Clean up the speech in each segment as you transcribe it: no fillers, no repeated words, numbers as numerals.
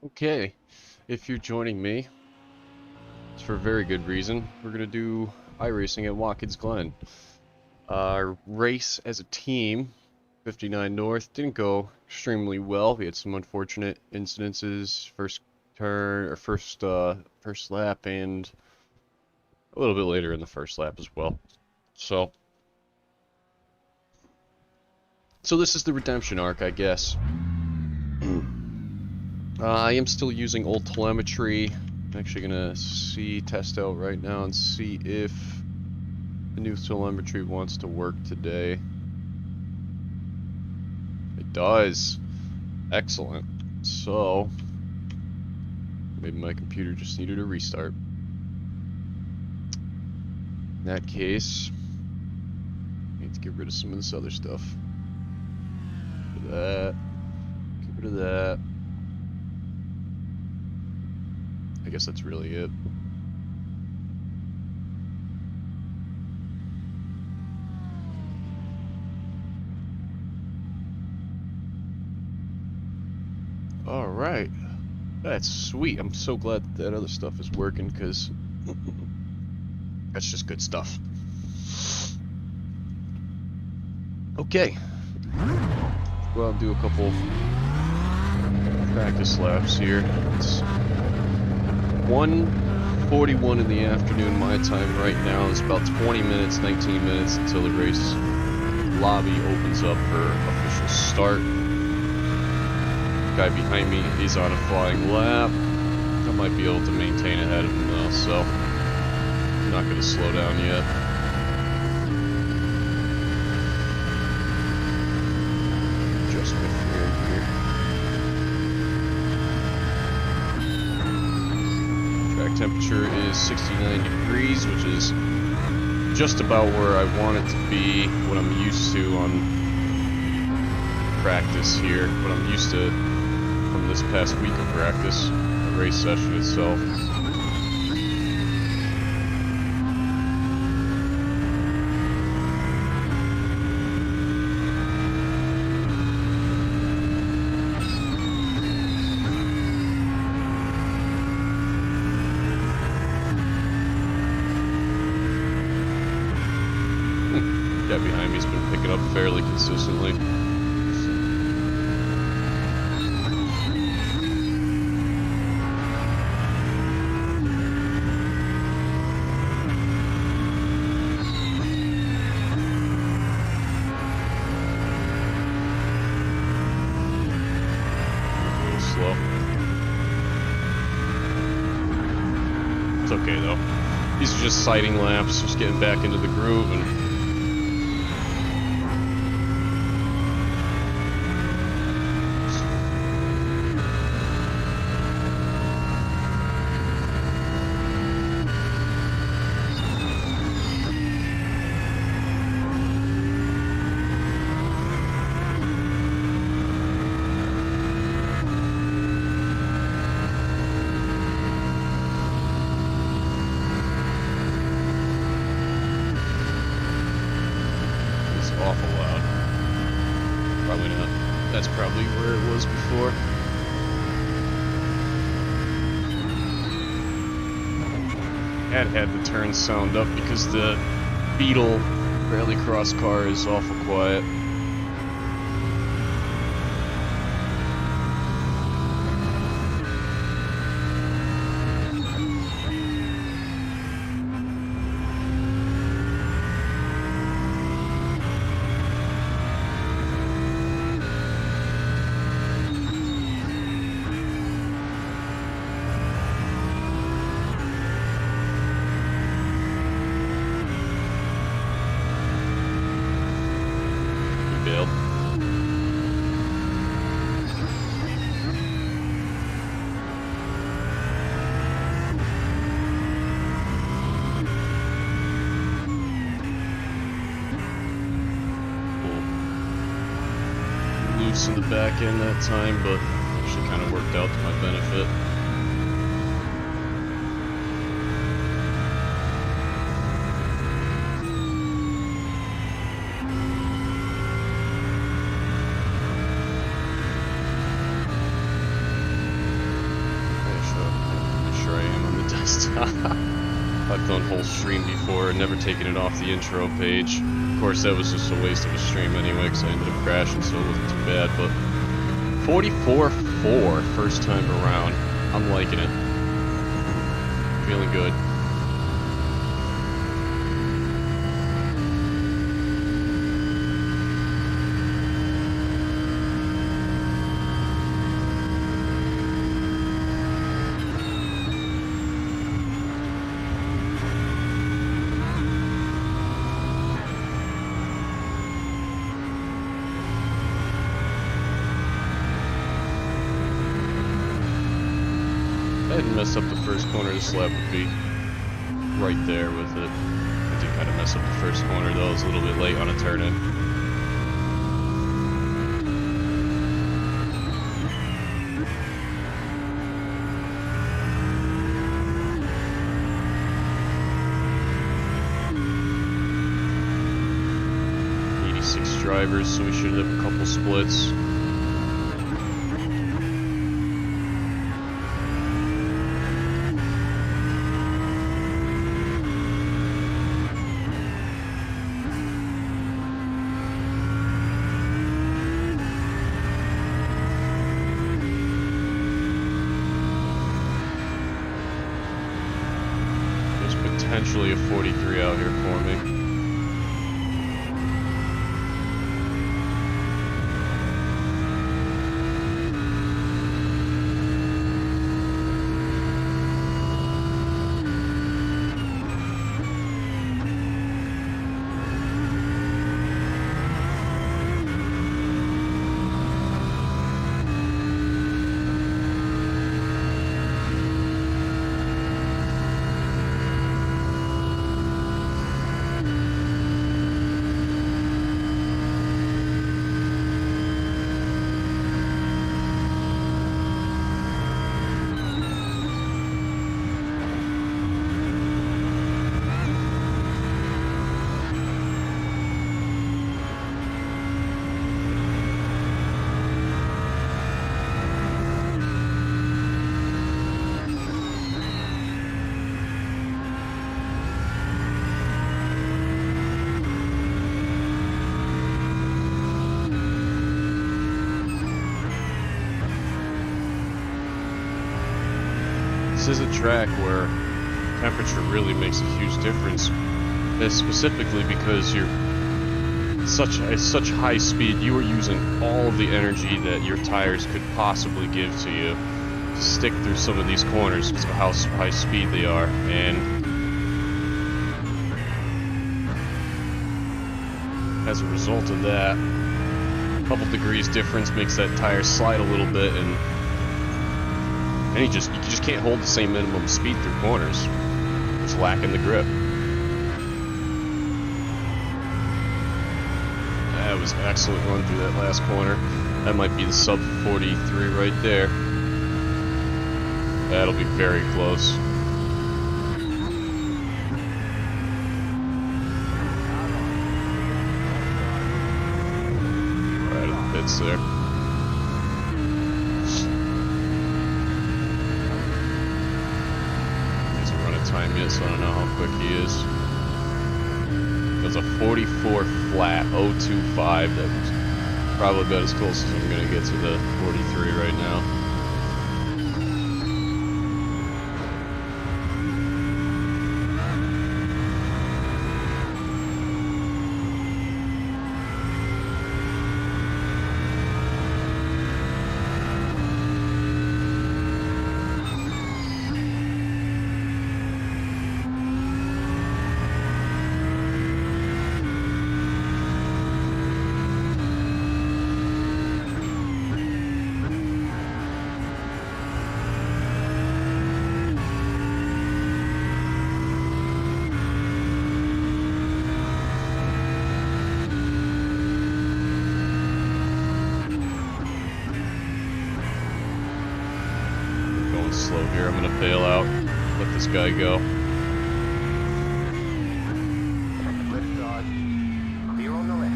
Okay, if you're joining me, it's for a very good reason. We're going to do iRacing at Watkins Glen. Our race as a team, 59 North, didn't go extremely well. We had some unfortunate incidences, first turn, or first lap, and a little bit later in the first lap as well. So this is the redemption arc, I guess. I am still using old telemetry. I'm actually gonna test out right now and see if the new telemetry wants to work today. It does. Excellent. So maybe my computer just needed a restart. In that case, I need to get rid of some of this other stuff. Get rid of that. Get rid of that. I guess that's really it. Alright. That's sweet. I'm so glad that other stuff is working, because that's just good stuff. Okay. Go out and do a couple practice laps here. It's 1:41 in the afternoon my time right now. It's about 20 minutes, 19 minutes until the race lobby opens up for official start. The guy behind me is on a flying lap. I might be able to maintain ahead of him though, so I'm not going to slow down yet. Just my flaring here. Track temperature is 69 degrees, which is just about where I want it to be, what I'm used to on practice here, what I'm used to from this past week of practice, the race session itself. Guy behind me's been picking up fairly consistently. Slow. It's okay though. These are just sighting laps, just getting back into the groove and awful loud. Probably not. That's probably where it was before. Had the turn sound up because the Beetle rallycross car is awful quiet. Bailed. Loose in the back end that time, but actually kind of worked out to my benefit. first time. I've done whole stream before and never taken it off the intro page. Of course, that was just a waste of a stream anyway, because I ended up crashing, so it wasn't too bad. But 44.4 first time around. I'm liking it. Feeling good. I didn't mess up the first corner. This lap would be right there with it. I did kind of mess up the first corner though. I was a little bit late on a turn in. Drivers, so we should have a couple splits. There's potentially a 43 out here for me. This is a track where temperature really makes a huge difference, specifically because you're at such high speed. You are using all of the energy that your tires could possibly give to you to stick through some of these corners because of how high speed they are. And as a result of that, a couple degrees difference makes that tire slide a little bit, and you just can't hold the same minimum speed through corners. It's lacking the grip. That was an excellent run through that last corner. That might be the sub 43 right there. That'll be very close. Right at the pits there. Time yet, so I don't know how quick he is. It was a 44 flat, 025. That was probably about as close as I'm going to get to the 43 right now. Slow here. I'm gonna bail out, let this guy go. Clear on the left.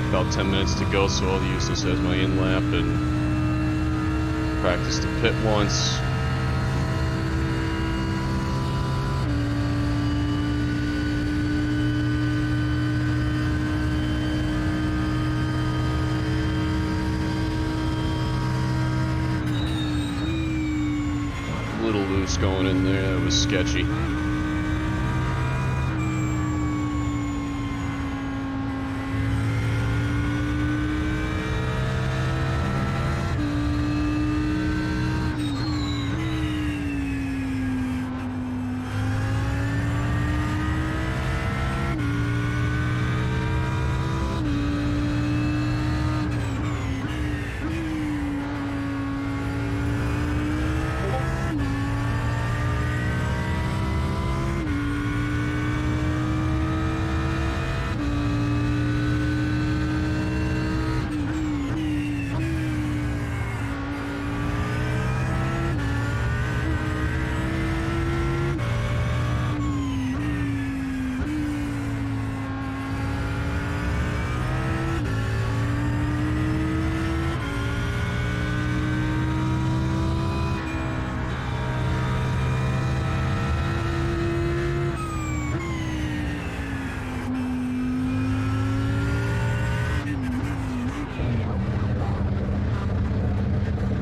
About 10 minutes to go, so I'll use this as my in-lap and practice the pit once. A little loose going in there, that was sketchy.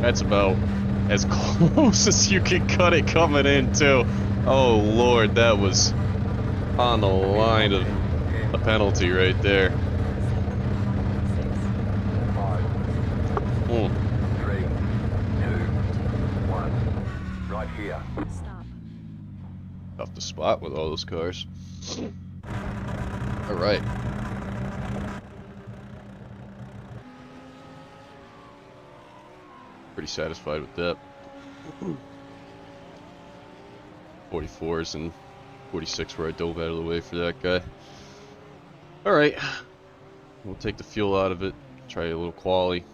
That's about as close as you can cut it coming in, too. Oh, Lord, that was on the line of a penalty right there. 6, 5, 4, 3, 2, 1. Right here. Stop. Off the spot with all those cars. All right. Pretty satisfied with that. 44s and 46 where I dove out of the way for that guy. Alright. We'll take the fuel out of it. Try a little quali.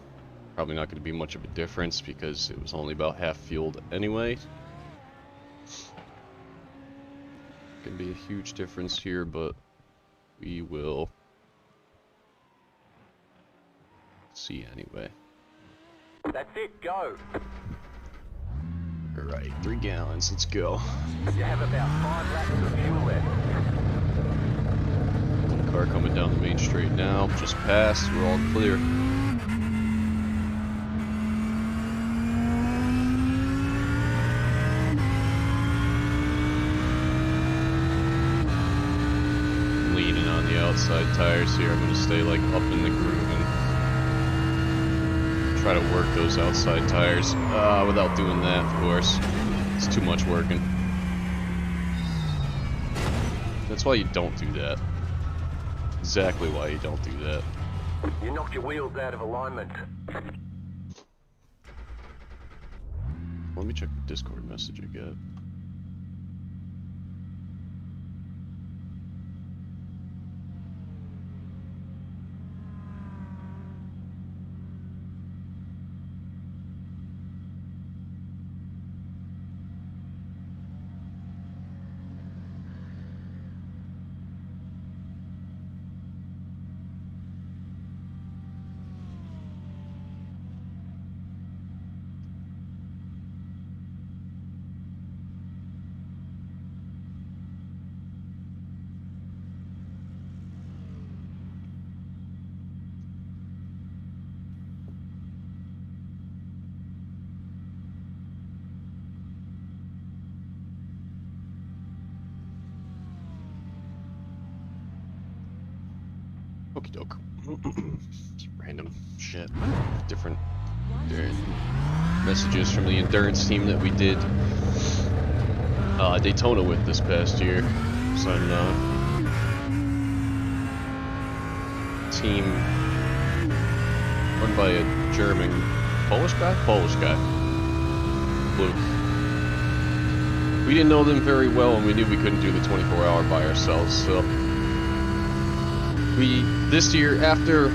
Probably not going to be much of a difference because it was only about half fueled anyway. Going to be a huge difference here, but we will see anyway. That's it, go. Alright, 3 gallons, let's go. You have about 5 laps of fuel left. One car coming down the main straight now, just passed, we're all clear. Leaning on the outside tires here, I'm going to stay like up in the groove and try to work those outside tires without doing that, of course. It's too much working. That's why you don't do that. Exactly why you don't do that. You knocked your wheels out of alignment. Let me check the Discord message I got. Okie doke. Random shit. Different messages from the endurance team that we did Daytona with this past year. Some team run by a German Polish guy? Polish guy. Luke. We didn't know them very well, and we knew we couldn't do the 24-hour by ourselves, so this year, after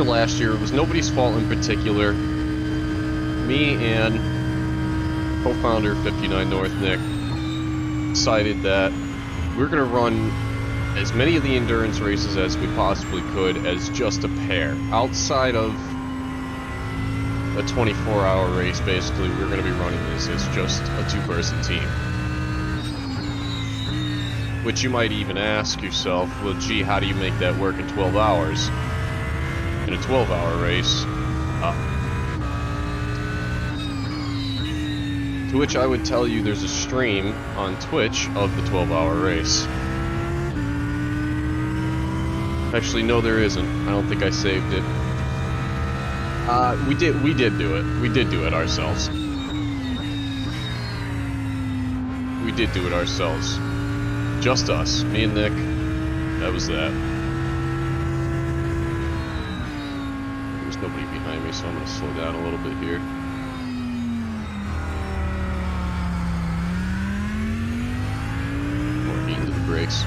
last year, it was nobody's fault in particular. Me and co-founder 59 North Nick decided that we're gonna run as many of the endurance races as we possibly could as just a pair. Outside of a 24-hour race, basically, we're going to be running this as just a two-person team. Which you might even ask yourself, well, gee, how do you make that work in 12 hours? In a 12-hour race? To which I would tell you there's a stream on Twitch of the 12-hour race. Actually, no, there isn't. I don't think I saved it. We did do it. We did do it ourselves. We did do it ourselves. Just us. Me and Nick. That was that. There's nobody behind me, so I'm gonna slow down a little bit here. More heat into the brakes.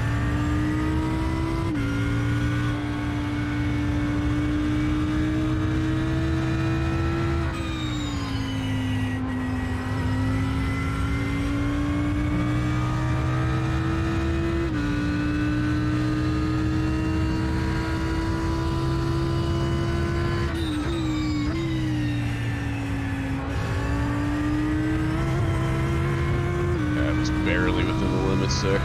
Barely within the limits there.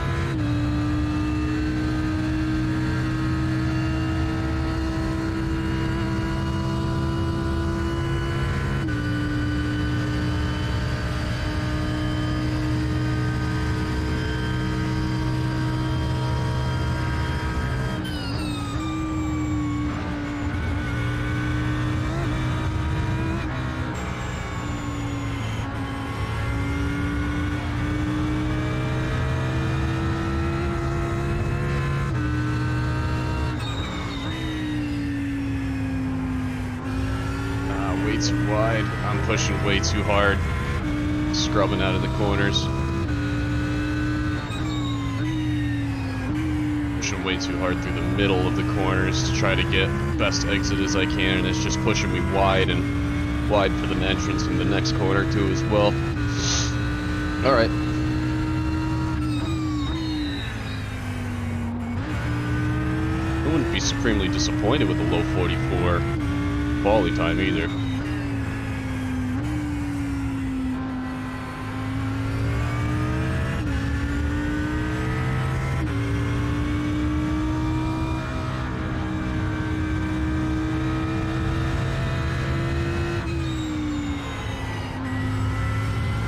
Way too wide. I'm pushing way too hard. Scrubbing out of the corners. Pushing way too hard through the middle of the corners to try to get the best exit as I can, and it's just pushing me wide and wide for the entrance in the next corner too as well. Alright. I wouldn't be supremely disappointed with a low 44 quali time either.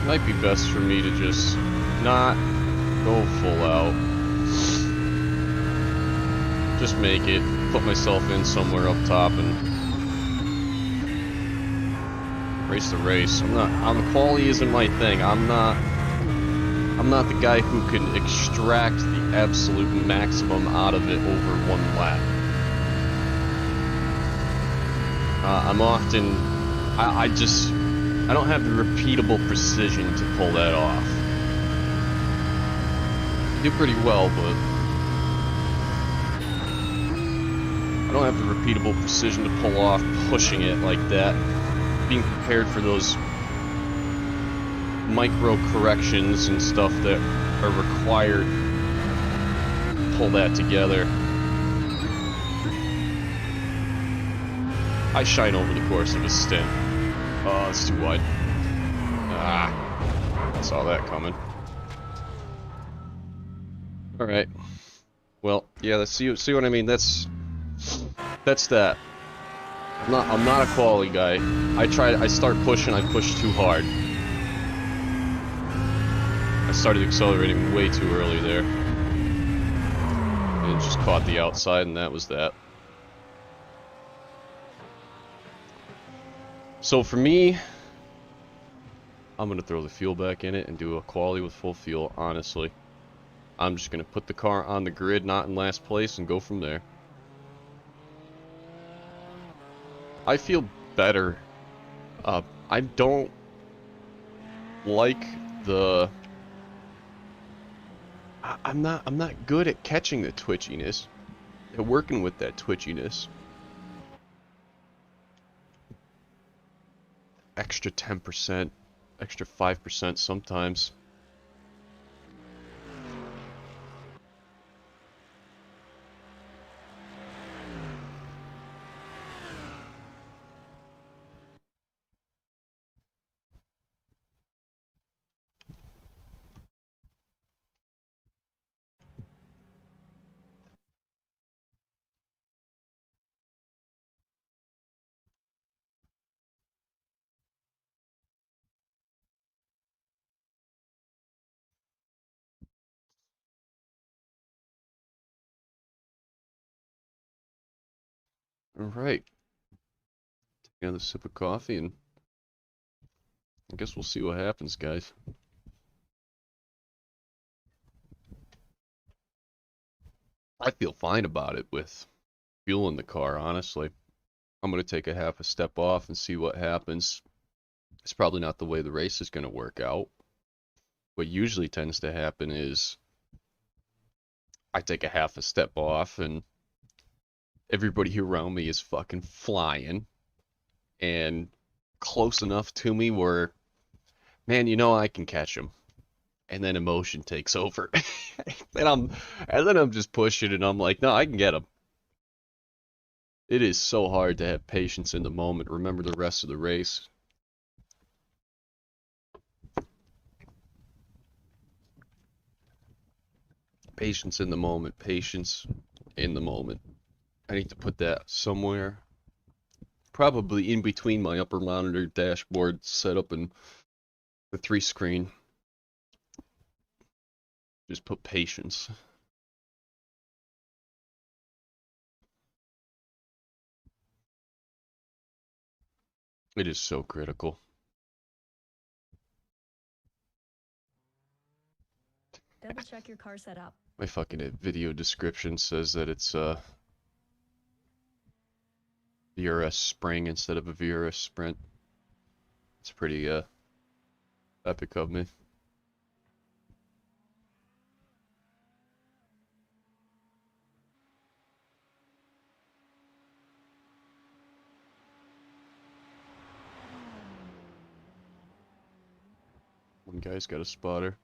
Might be best for me to just not go full out. Just make it, put myself in somewhere up top and race the race. Quali isn't my thing. I'm not the guy who can extract the absolute maximum out of it over one lap. I don't have the repeatable precision to pull that off. I do pretty well, but I don't have the repeatable precision to pull off pushing it like that. Being prepared for those micro corrections and stuff that are required to pull that together. I shine over the course of a stint. Oh, it's too wide. Ah, I saw that coming. Alright. Well, yeah, let's see what I mean. That's that. I'm not a quali guy. I start pushing, I push too hard. I started accelerating way too early there. And it just caught the outside, and that was that. So for me, I'm gonna throw the fuel back in it and do a quali with full fuel, honestly. I'm just gonna put the car on the grid, not in last place, and go from there. I feel better. I don't like the... I'm not good at catching the twitchiness. At working with that twitchiness. Extra 10%, extra 5% sometimes. Alright. Take another sip of coffee and I guess we'll see what happens, guys. I feel fine about it with fuel in the car, honestly. I'm going to take a half a step off and see what happens. It's probably not the way the race is going to work out. What usually tends to happen is I take a half a step off and everybody around me is fucking flying and close enough to me where, man, you know I can catch him. And then emotion takes over. and then I'm just pushing and I'm like, no, I can get him. It is so hard to have patience in the moment. Remember the rest of the race. Patience in the moment. Patience in the moment. I need to put that somewhere. Probably in between my upper monitor dashboard setup and the 3-screen. Just put patience. It is so critical. Double check your car setup. My fucking video description says that it's VRS Spring instead of a VRS Sprint. It's pretty epic of me. One guy's got a spotter.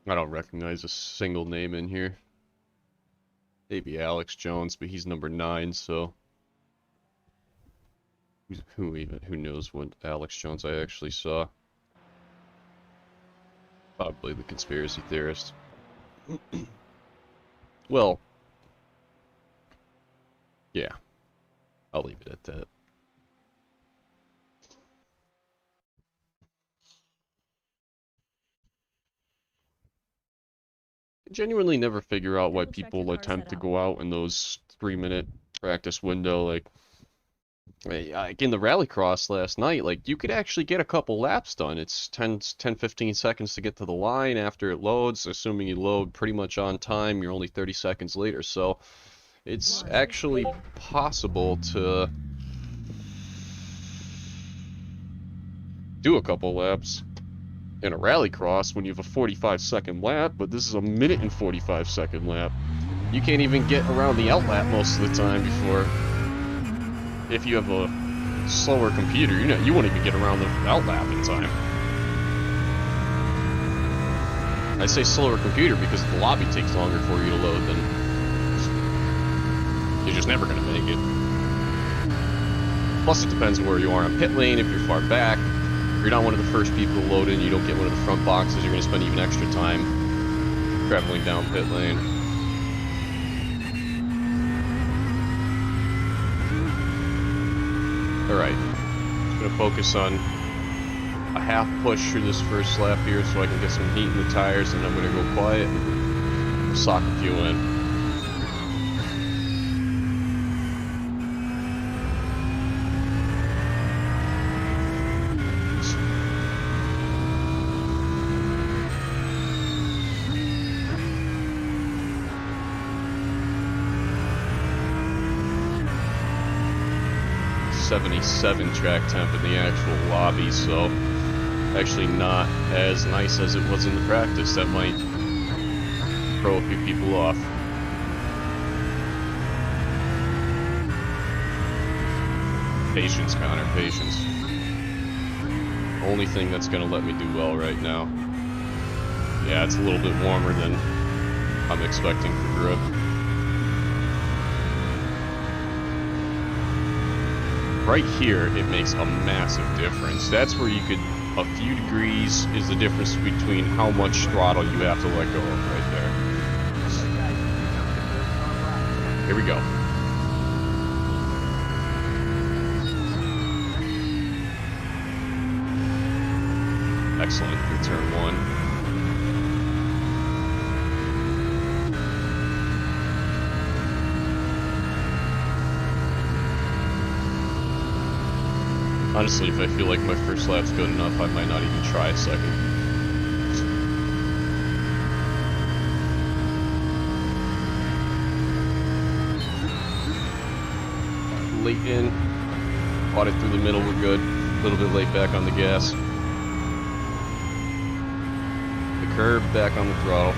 I don't recognize a single name in here. Maybe Alex Jones, but he's number 9, so who knows what Alex Jones I actually saw? Probably the conspiracy theorist. Well, yeah, I'll leave it at that. I genuinely never figure out why people attempt to go out in those 3-minute practice window. Like in the rallycross last night, like you could actually get a couple laps done. It's 10-15 seconds to get to the line after it loads. Assuming you load pretty much on time, you're only 30 seconds later. So it's actually possible to do a couple laps in a rallycross when you have a 45-second lap, but this is a 1:45-second lap. You can't even get around the outlap most of the time before, if you have a slower computer, you won't even get around the outlap in time. I say slower computer because the lobby takes longer for you to load than you're just never going to make it. Plus it depends on where you are on pit lane. If you're far back, if you're not one of the first people to load in, you don't get one of the front boxes, you're going to spend even extra time traveling down pit lane. Alright, just going to focus on a half push through this first lap here so I can get some heat in the tires, and I'm going to go quiet and sock a few in. .77 track temp in the actual lobby, so actually not as nice as it was in the practice. That might throw a few people off. Patience, Connor, patience. Only thing that's gonna let me do well right now. Yeah, it's a little bit warmer than I'm expecting for grip. Right here, it makes a massive difference. That's where you could, a few degrees is the difference between how much throttle you have to let go of right there. Here we go. Excellent for turn 1. Honestly, if I feel like my first lap's good enough, I might not even try a second. Late in, caught it through the middle, we're good. A little bit late back on the gas. The curb, back on the throttle.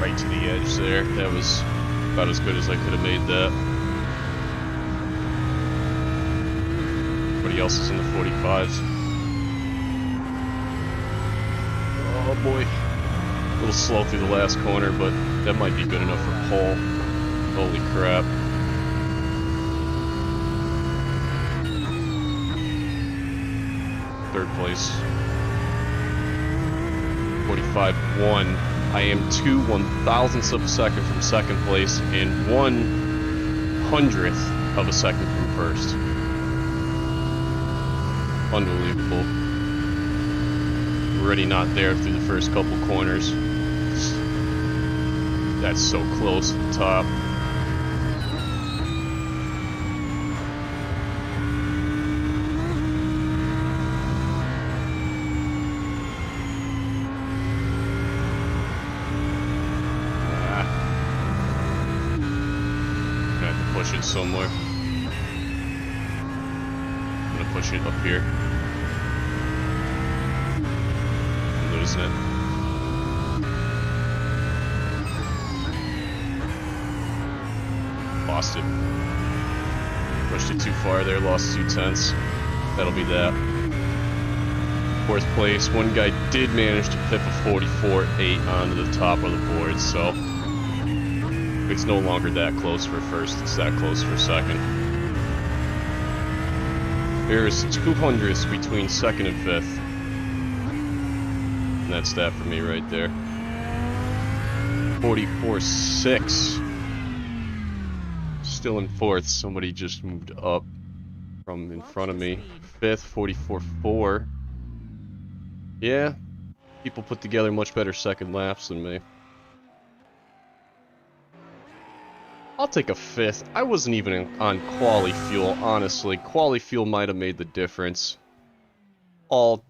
Right to the edge there. That was about as good as I could have made that. Everybody else is in the 45s. Oh boy. A little slow through the last corner, but that might be good enough for pole. Holy crap. Third place. 45-1. I am 2 1,000ths of a second from second place and 1/100th of a second from first. Unbelievable. Already not there through the first couple corners. That's so close to the top. Push it somewhere. I'm gonna push it up here. I'm losing it. Lost it. Pushed it too far there, lost 2/10. That'll be that. Fourth place. One guy did manage to pip a 44.8 onto the top of the board, so it's no longer that close for first, it's that close for second. There's 200ths between second and fifth. And that's that for me right there. 44.6. Still in fourth, somebody just moved up from in front of me. Fifth, 44.4. Yeah, people put together much better second laps than me. I'll take a fifth. I wasn't even on Quali fuel, honestly. Quali fuel might have made the difference. All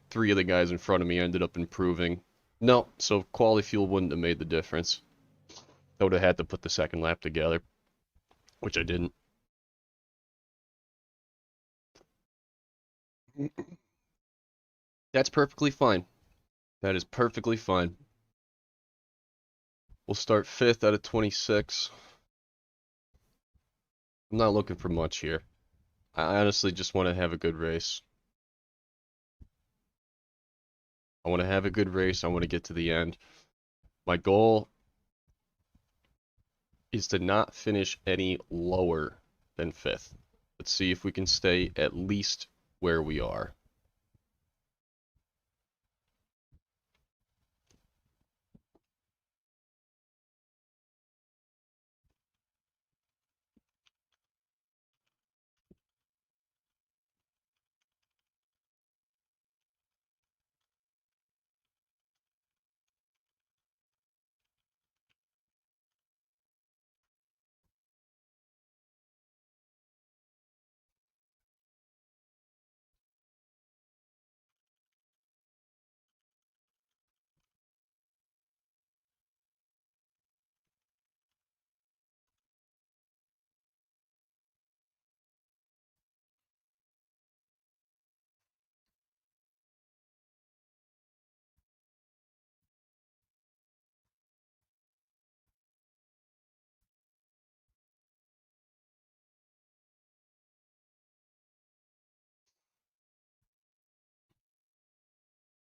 three of the guys in front of me ended up improving. No, so Quali fuel wouldn't have made the difference. I would have had to put the second lap together, which I didn't. That's perfectly fine. That is perfectly fine. We'll start fifth out of 26. I'm not looking for much here. I honestly just want to have a good race. I want to have a good race. I want to get to the end. My goal is to not finish any lower than fifth. Let's see if we can stay at least where we are.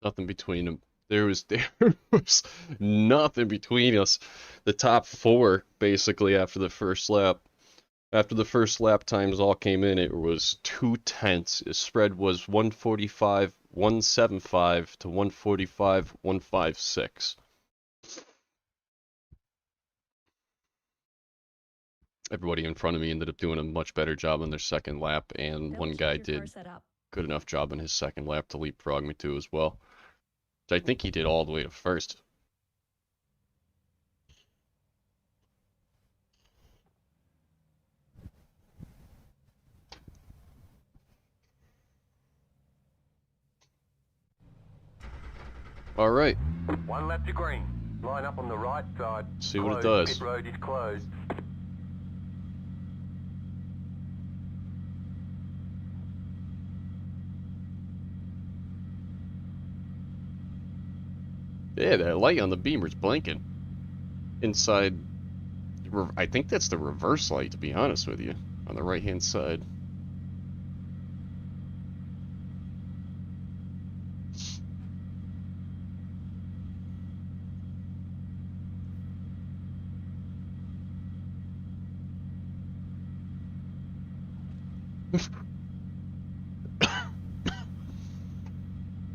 Nothing between them. There was nothing between us. The top four, basically, after the first lap. After the first lap times all came in, it was 2/10. The spread was 145, 175 to 145, 156. Everybody in front of me ended up doing a much better job on their second lap, and one guy did good enough job on his second lap to leapfrog me too as well. So I think he did all the way to first. All right. One lap to green. Line up on the right side. See what it Closed. does. Pit road is closed. Yeah, that light on the beamer's blinking. Inside, I think that's the reverse light, to be honest with you, on the right-hand side.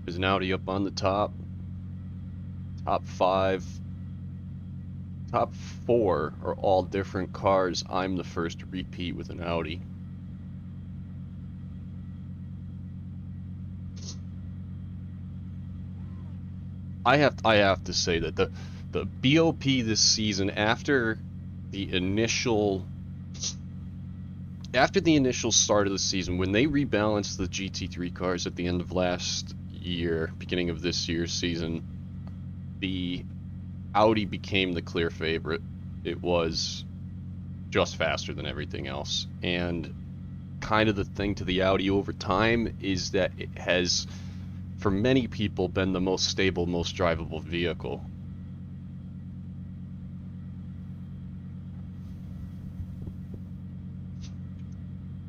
There's an Audi up on the top. Top five. Top four are all different cars. I'm the first to repeat with an Audi. I have to say that the BOP this season, after the initial start of the season, when they rebalanced the GT3 cars at the end of last year, beginning of this year's season, the Audi became the clear favorite. It was just faster than everything else. And kind of the thing to the Audi over time is that it has, for many people, been the most stable, most drivable vehicle.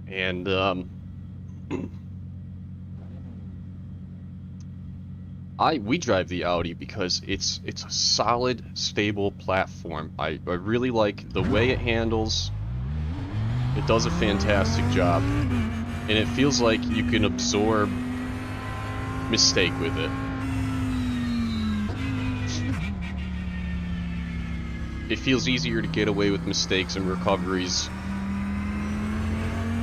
And we drive the Audi because it's a solid, stable platform. I really like the way it handles. It does a fantastic job, and it feels like you can absorb mistake with it. It feels easier to get away with mistakes and recoveries.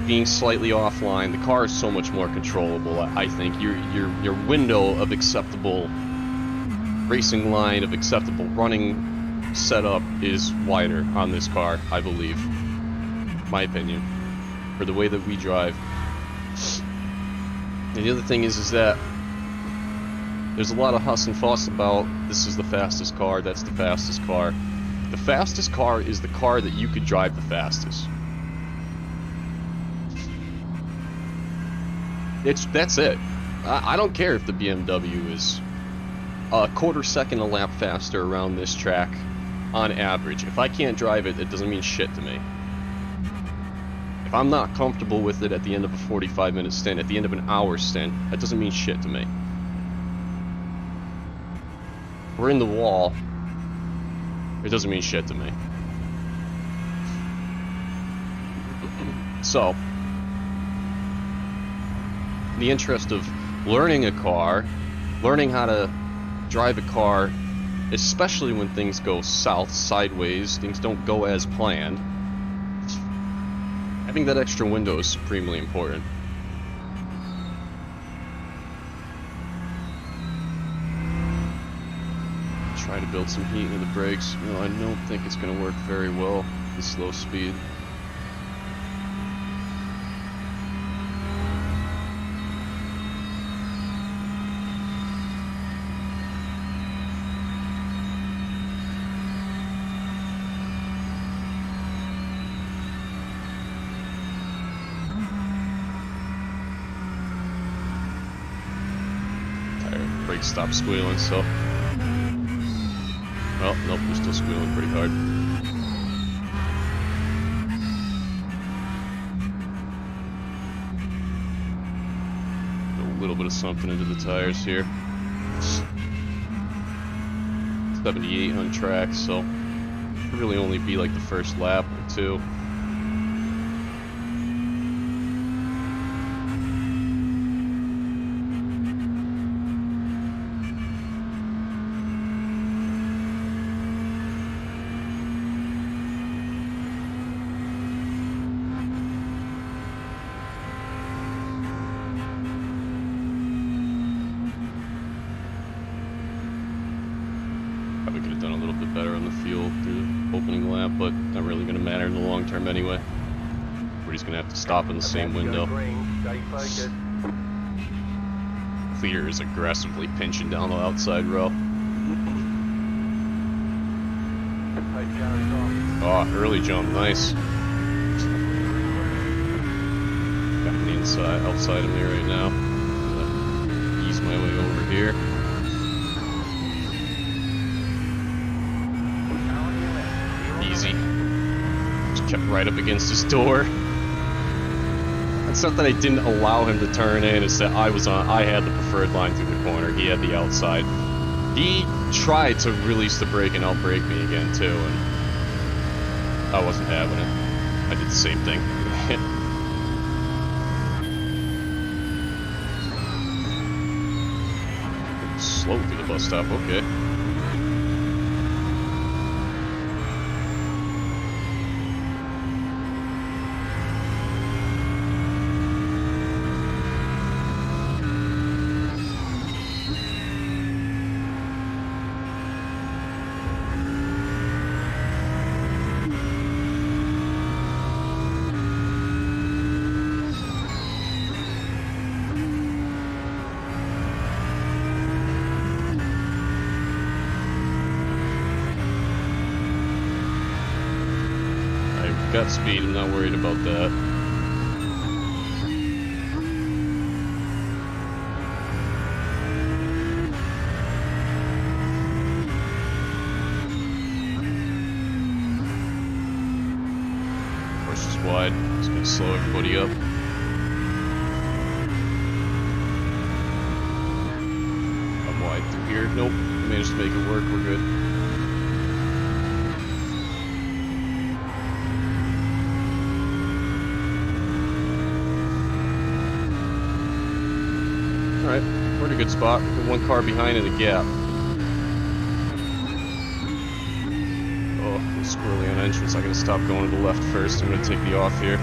Being slightly offline, the car is so much more controllable. I think your window of acceptable racing line, of acceptable running setup is wider on this car, I believe. My opinion, for the way that we drive. And the other thing is that there's a lot of huss and fuss about this is the fastest car, that's the fastest car. The fastest car is the car that you could drive the fastest. That's it. I don't care if the BMW is a quarter second a lap faster around this track on average. If I can't drive it, it doesn't mean shit to me. If I'm not comfortable with it at the end of a 45-minute stint, at the end of an hour stint, that doesn't mean shit to me. We're in the wall. It doesn't mean shit to me. So, in the interest of learning a car, learning how to drive a car, especially when things go south, sideways, things don't go as planned, having that extra window is supremely important. Try to build some heat into the brakes. You know, I don't think it's going to work very well at slow speed. Brakes stop squealing, so. Well, nope, they're still squealing pretty hard. A little bit of something into the tires here. 78 on track, so it'll really only be like the first lap or two. Probably could have done a little bit better on the fuel through the opening lap, but not really going to matter in the long term anyway. We're just going to have to stop in the same window. Clear is aggressively pinching down the outside row. Oh, early jump, nice. Got me inside, outside of me right now. Gonna ease my way over here. Easy. Just kept right up against his door. It's not that I didn't allow him to turn in, it's that I had the preferred line through the corner, he had the outside. He tried to release the brake and outbrake me again too, and I wasn't having it. I did the same thing. Slow through the bus stop, okay. Got speed, I'm not worried about that. Course is wide, it's gonna slow everybody up. I'm wide through here. Nope, managed to make it work, we're good. Alright, we're in a good spot. We're one car behind in the gap. Oh, it's squirrely on entrance. I'm gonna stop going to the left first. I'm gonna take the off here.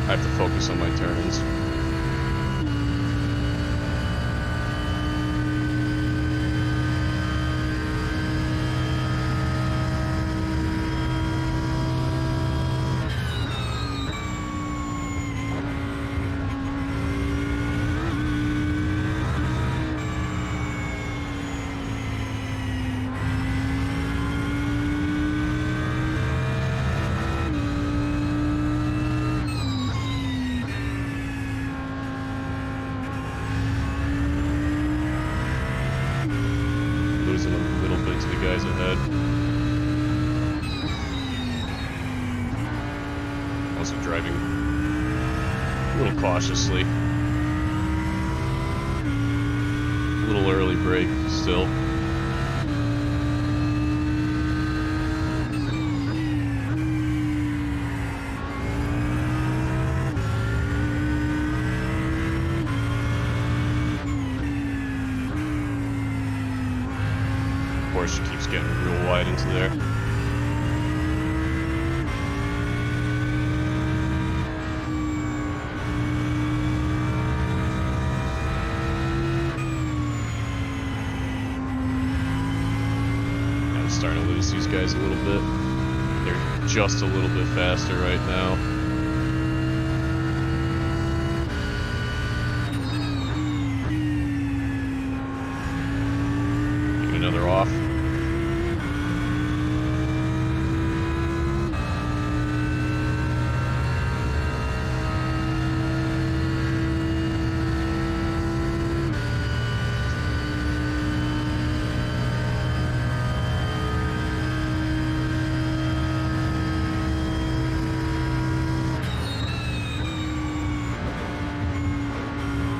I have to focus on my turns. Losing a little bit to the guys ahead. Also driving a little cautiously. A little early brake still. She keeps getting real wide into there. I'm starting to lose these guys a little bit. They're just a little bit faster right now. Give another off.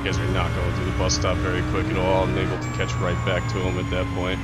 guys are not going through the bus stop very quick at all. I'm able to catch right back to them at that point.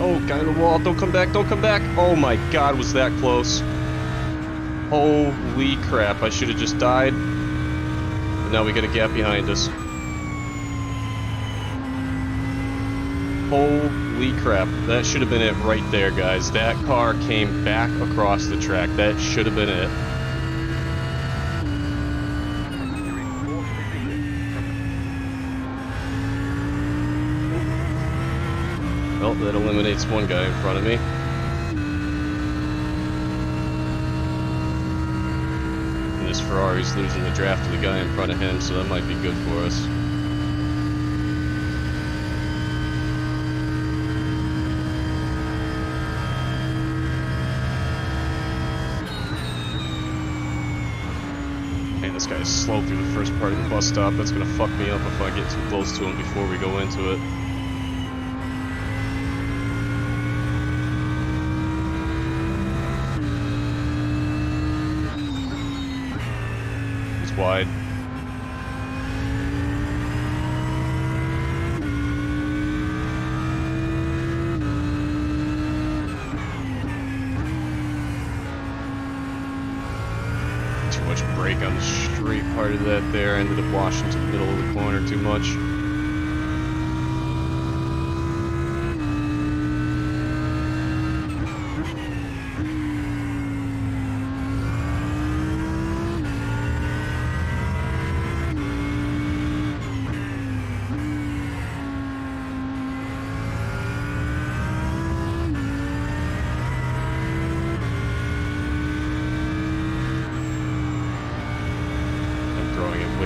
Oh, guy in the wall. Don't come back. Don't come back. Oh my god, was that close. Holy crap. I should have just died. But now we got a gap behind us. Holy crap. That should have been it right there, guys. That car came back across the track. That should have been it. Well, that eliminates one guy in front of me. And this Ferrari's losing the draft to the guy in front of him, so that might be good for us. Man, this guy is slow through the first part of the bus stop. That's gonna fuck me up if I get too close to him before we go into it. Wide. Too much brake on the straight part of that there. Ended up washing to the middle of the corner too much.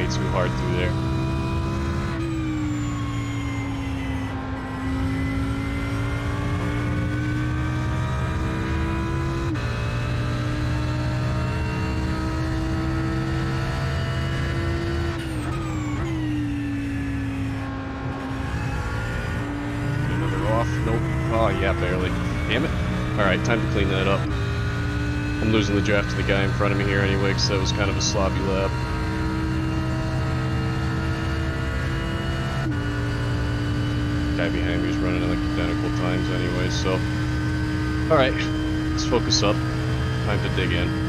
Too hard through there. Another off. Nope. Oh yeah, barely. Damn it. Alright, time to clean that up. I'm losing the draft to the guy in front of me here anyway, because that was kind of a sloppy lap. Guy behind me is running at like identical times anyway, so alright, let's focus up. Time to dig in.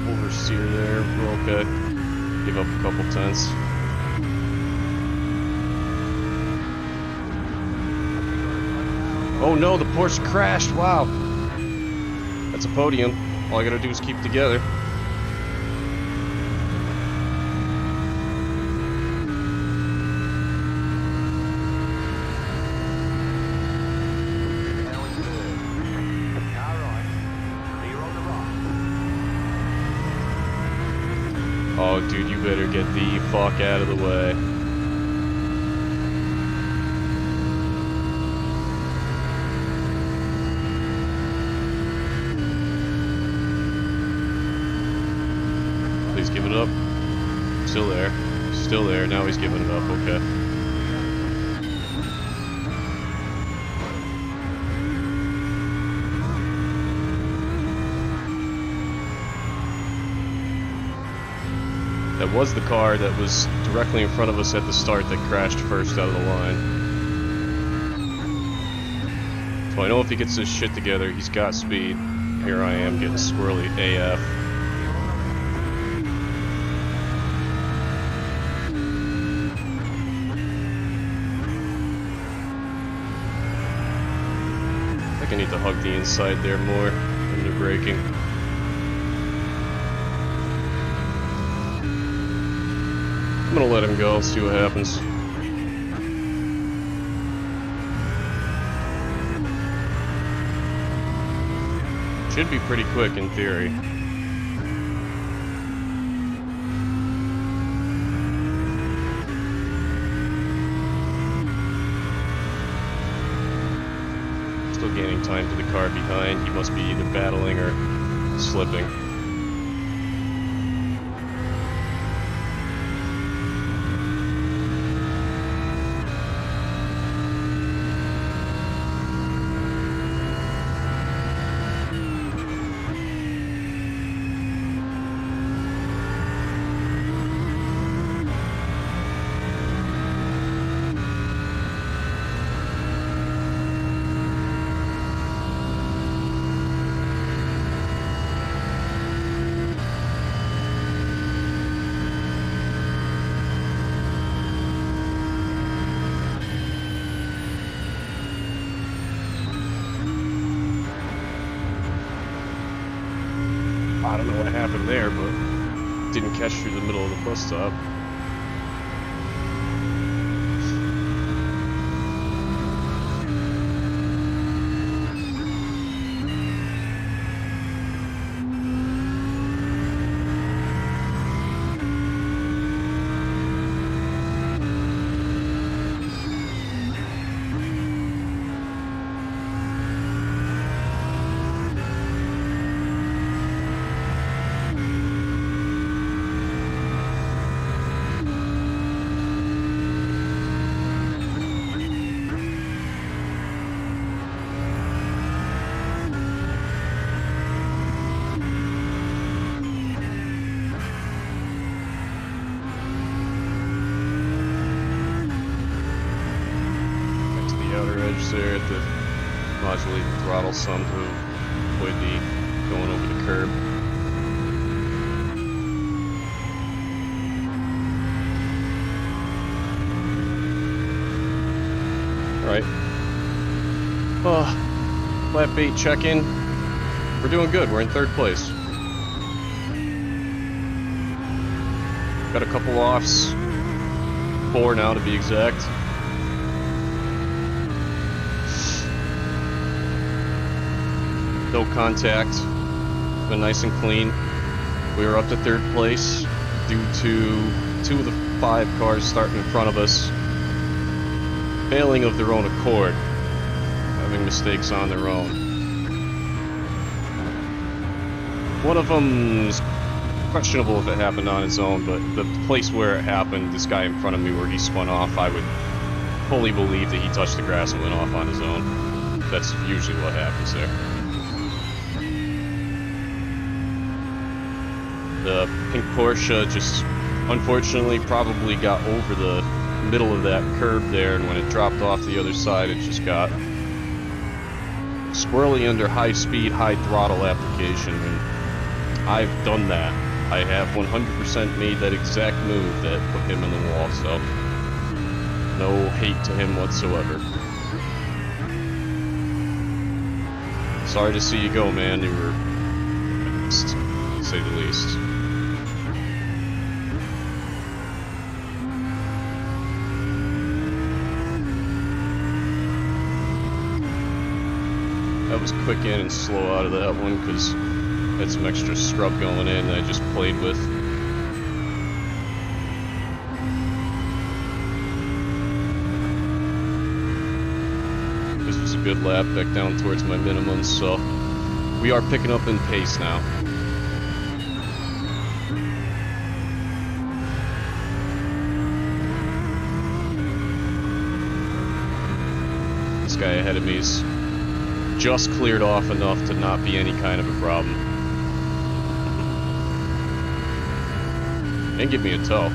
Oversteer there, we're okay. Give up a couple tenths. Oh no, the Porsche crashed, wow. That's a podium. All I gotta do is keep it together. Oh, dude, you better get the fuck out of the way. it up. Still there. Still there. Now he's giving it up. Okay. That was the car that was directly in front of us at the start that crashed first out of the line. So I know if he gets his shit together, he's got speed. Here I am getting squirrely AF. I think I need to hug the inside there more when they're braking. I'm gonna let him go, see what happens. Should be pretty quick in theory. Still gaining time to the car behind. He must be either battling or slipping. I don't know what happened there, but didn't catch through the middle of the bus stop. There at the modulated throttle some to avoid the going over the curb. Alright. Flat 8 check-in. We're doing good. We're in 3rd place. Got a couple offs. 4 now to be exact. No contact, been nice and clean. We were up to 3rd place due to 2 of the 5 cars starting in front of us failing of their own accord, having mistakes on their own. One of them's questionable if it happened on his own, but the place where it happened, this guy in front of me where he spun off, I would fully believe that he touched the grass and went off on his own. That's usually what happens there. The pink Porsche just unfortunately probably got over the middle of that curb there, and when it dropped off the other side it just got squirrely under high speed, high throttle application, and I've done that. I have 100% made that exact move that put him in the wall, so no hate to him whatsoever. Sorry to see you go, man. You were missed, to say the least. That was quick in and slow out of that one because I had some extra scrub going in that I just played with. This was a good lap back down towards my minimum, so we are picking up in pace now. This guy ahead of me is just cleared off enough to not be any kind of a problem. And give me a tow.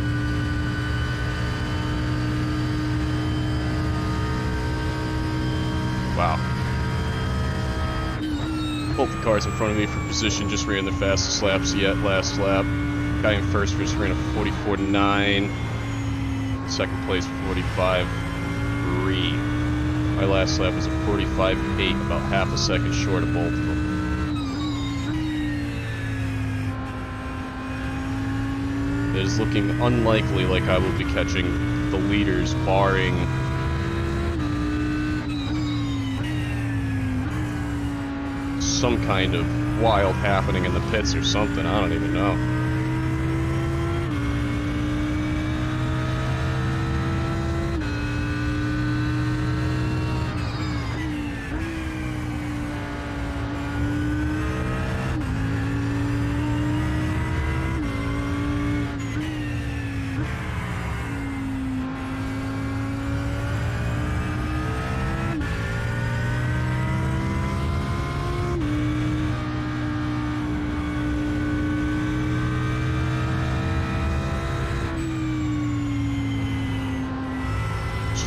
Wow. Both the cars in front of me for position just ran their fastest laps yet last lap. Guy in first just ran a 44.9. Second place 45.3. My last lap was a 45.8, about half a second short of both of them. It is looking unlikely like I will be catching the leaders, barring some kind of wild happening in the pits or something. I don't even know.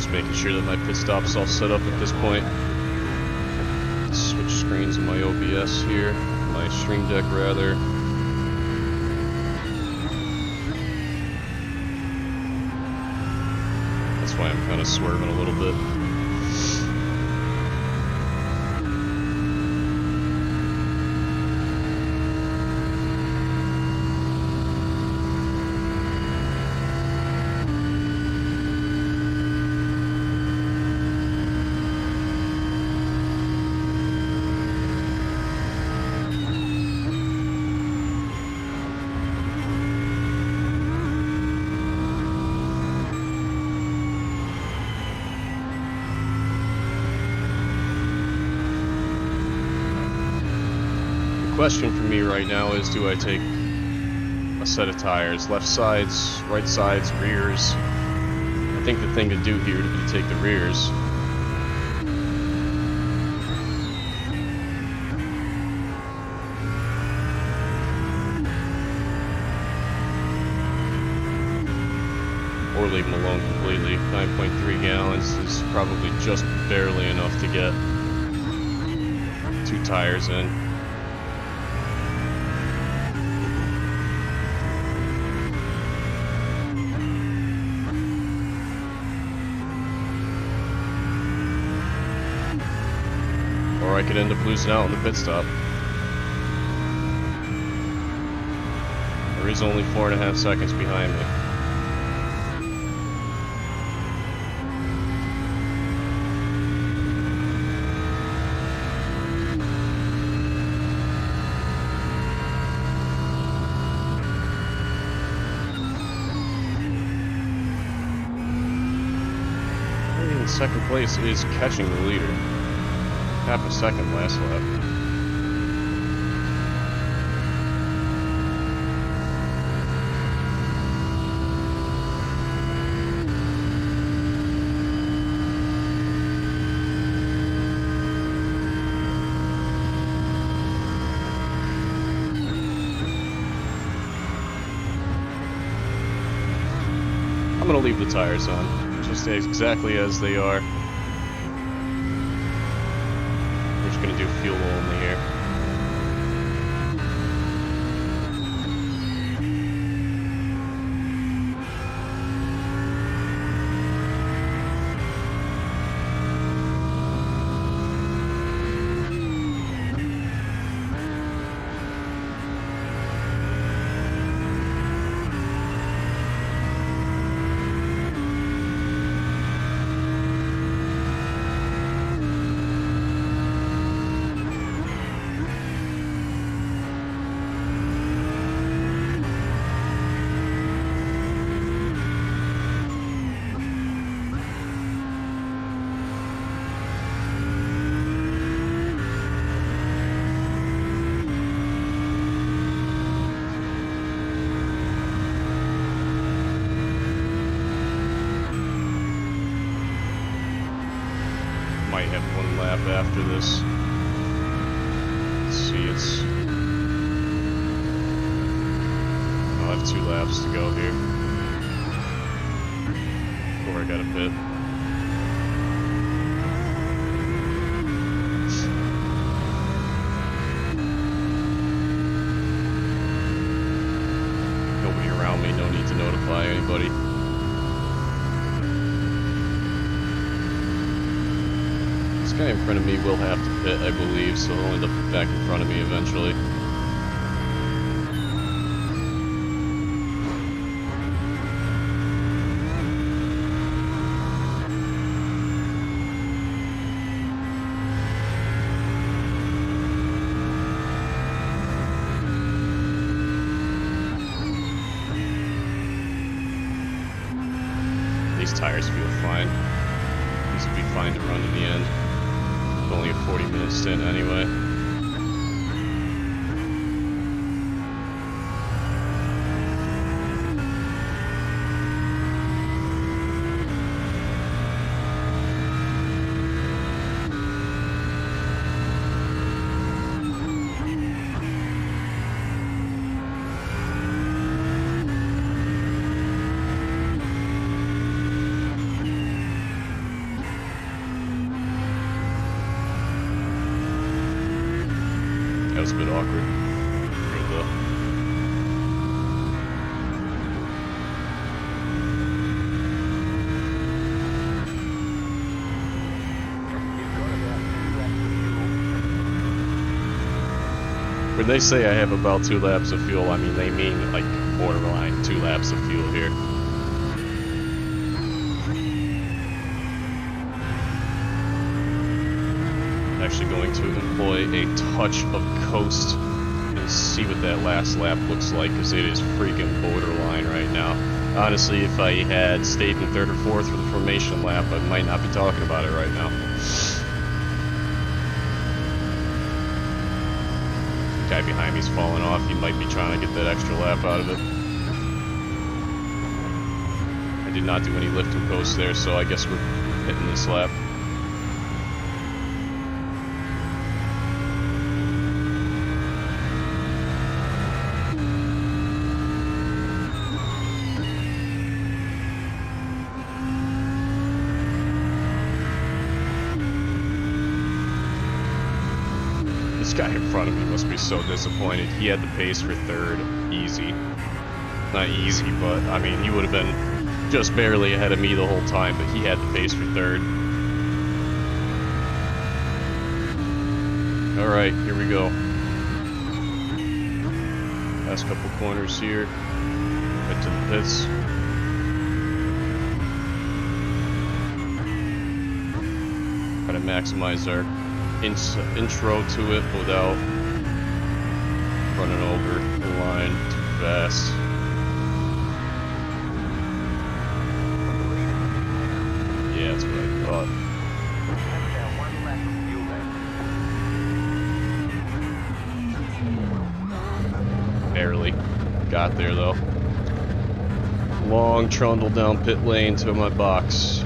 Making sure that my pit stop's all set up at this point. Switch screens in my OBS here, my Stream Deck rather. That's why I'm kind of swerving a little bit. The question for me right now is, do I take a set of tires, left sides, right sides, rears? I think the thing to do here would be to take the rears. Or leave them alone completely. 9.3 gallons is probably just barely enough to get 2 tires in. Or I could end up losing out on the pit stop. There is only 4.5 seconds behind me. Second place is catching the leader. Half a second last lap. I'm gonna leave the tires on. Just stay exactly as they are. We're just gonna do fuel only here. after this. Let's see, it's... I'll have 2 laps to go here before I got a pit. Nobody around me, no need to notify anybody. This guy in front of me will have to pit, I believe, so he'll end up back in front of me eventually. These tires feel fine. These will be fine to run in the end. Only a 40-minute stint anyway. That was a bit awkward. Good though. When they say I have about 2 laps of fuel, I mean they mean like borderline 2 laps of fuel here. Actually going to employ a touch of coast and see what that last lap looks like, because it is freaking borderline right now. Honestly, if I had stayed in 3rd or 4th for the formation lap, I might not be talking about it right now. Guy behind me's falling off. He might be trying to get that extra lap out of it. I did not do any lift and coast there, so I guess we're hitting this lap. This guy in front of me must be so disappointed. He had the pace for 3rd, easy. Not easy, but I mean, he would have been just barely ahead of me the whole time, but he had the pace for 3rd. Alright, here we go. Last couple corners here. Head to the pits. Try to maximize our intro to it without running over the line too fast. Yeah, that's what I thought. Barely got there though. Long trundle down pit lane to my box.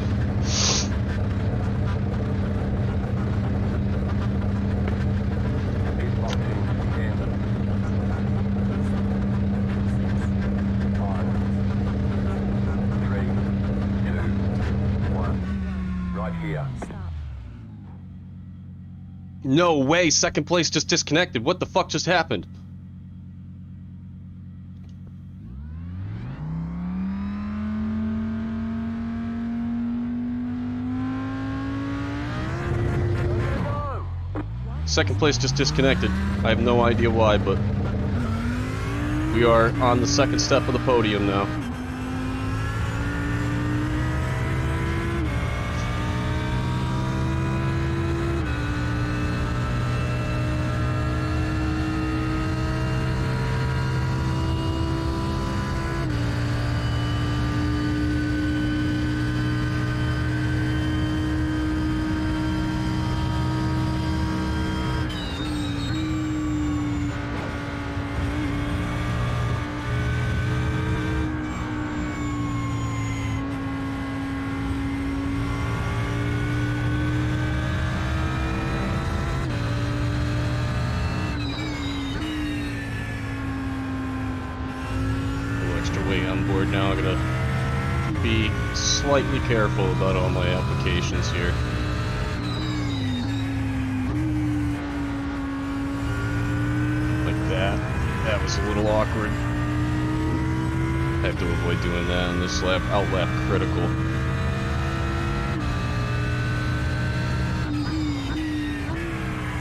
No way, 2nd place just disconnected. What the fuck just happened? Second place just disconnected. I have no idea why, but we are on the 2nd step of the podium now. on board now. I'm gonna be slightly careful about all my applications here. Like that. That was a little awkward. I have to avoid doing that on this lap. Outlap critical.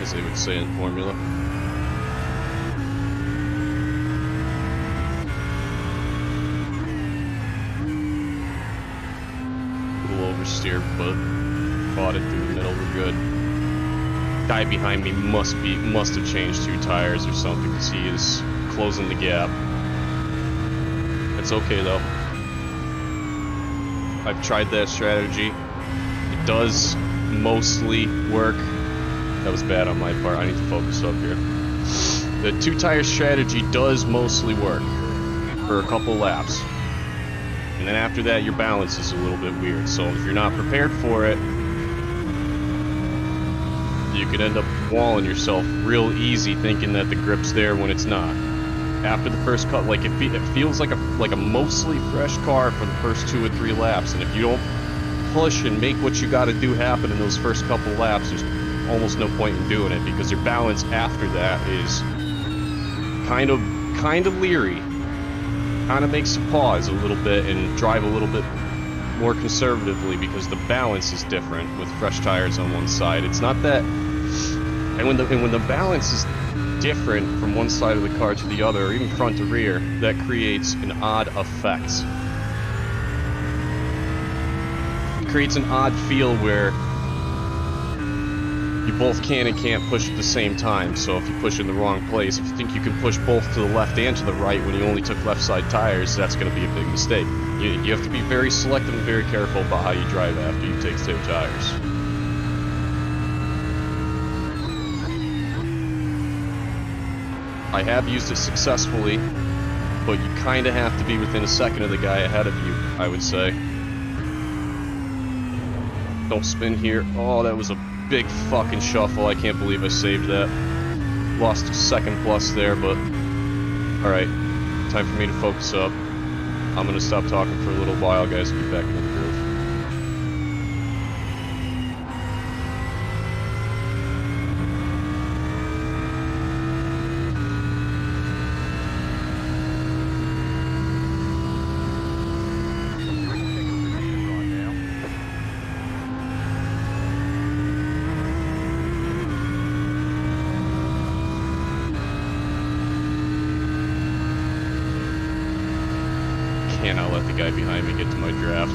As they would say in Formula. Oversteer, but fought it through the middle. We're good. Guy behind me must have changed 2 tires or something because he is closing the gap. It's okay though. I've tried that strategy. It does mostly work. That was bad on my part. I need to focus up here. The 2 tire strategy does mostly work for a couple laps. And then after that, your balance is a little bit weird. So if you're not prepared for it, you could end up walling yourself real easy thinking that the grip's there when it's not. After the first cut, like it feels like a mostly fresh car for the first 2 or 3 laps. And if you don't push and make what you got to do happen in those first couple laps, there's almost no point in doing it because your balance after that is kind of leery. Kind of makes you pause a little bit and drive a little bit more conservatively because the balance is different with fresh tires on one side. It's not that, and when the balance is different from one side of the car to the other, or even front to rear, that creates an odd effect. It creates an odd feel where you both can and can't push at the same time. So if you push in the wrong place, if you think you can push both to the left and to the right when you only took left side tires, that's going to be a big mistake. You have to be very selective and very careful about how you drive after you take 2 tires. I have used it successfully, but you kind of have to be within a second of the guy ahead of you, I would say. Don't spin here. Oh, that was a big fucking shuffle. I can't believe I saved that. Lost a second plus there, but alright. Time for me to focus up. I'm gonna stop talking for a little while, guys, and get back into the groove. Cannot let the guy behind me get to my draft.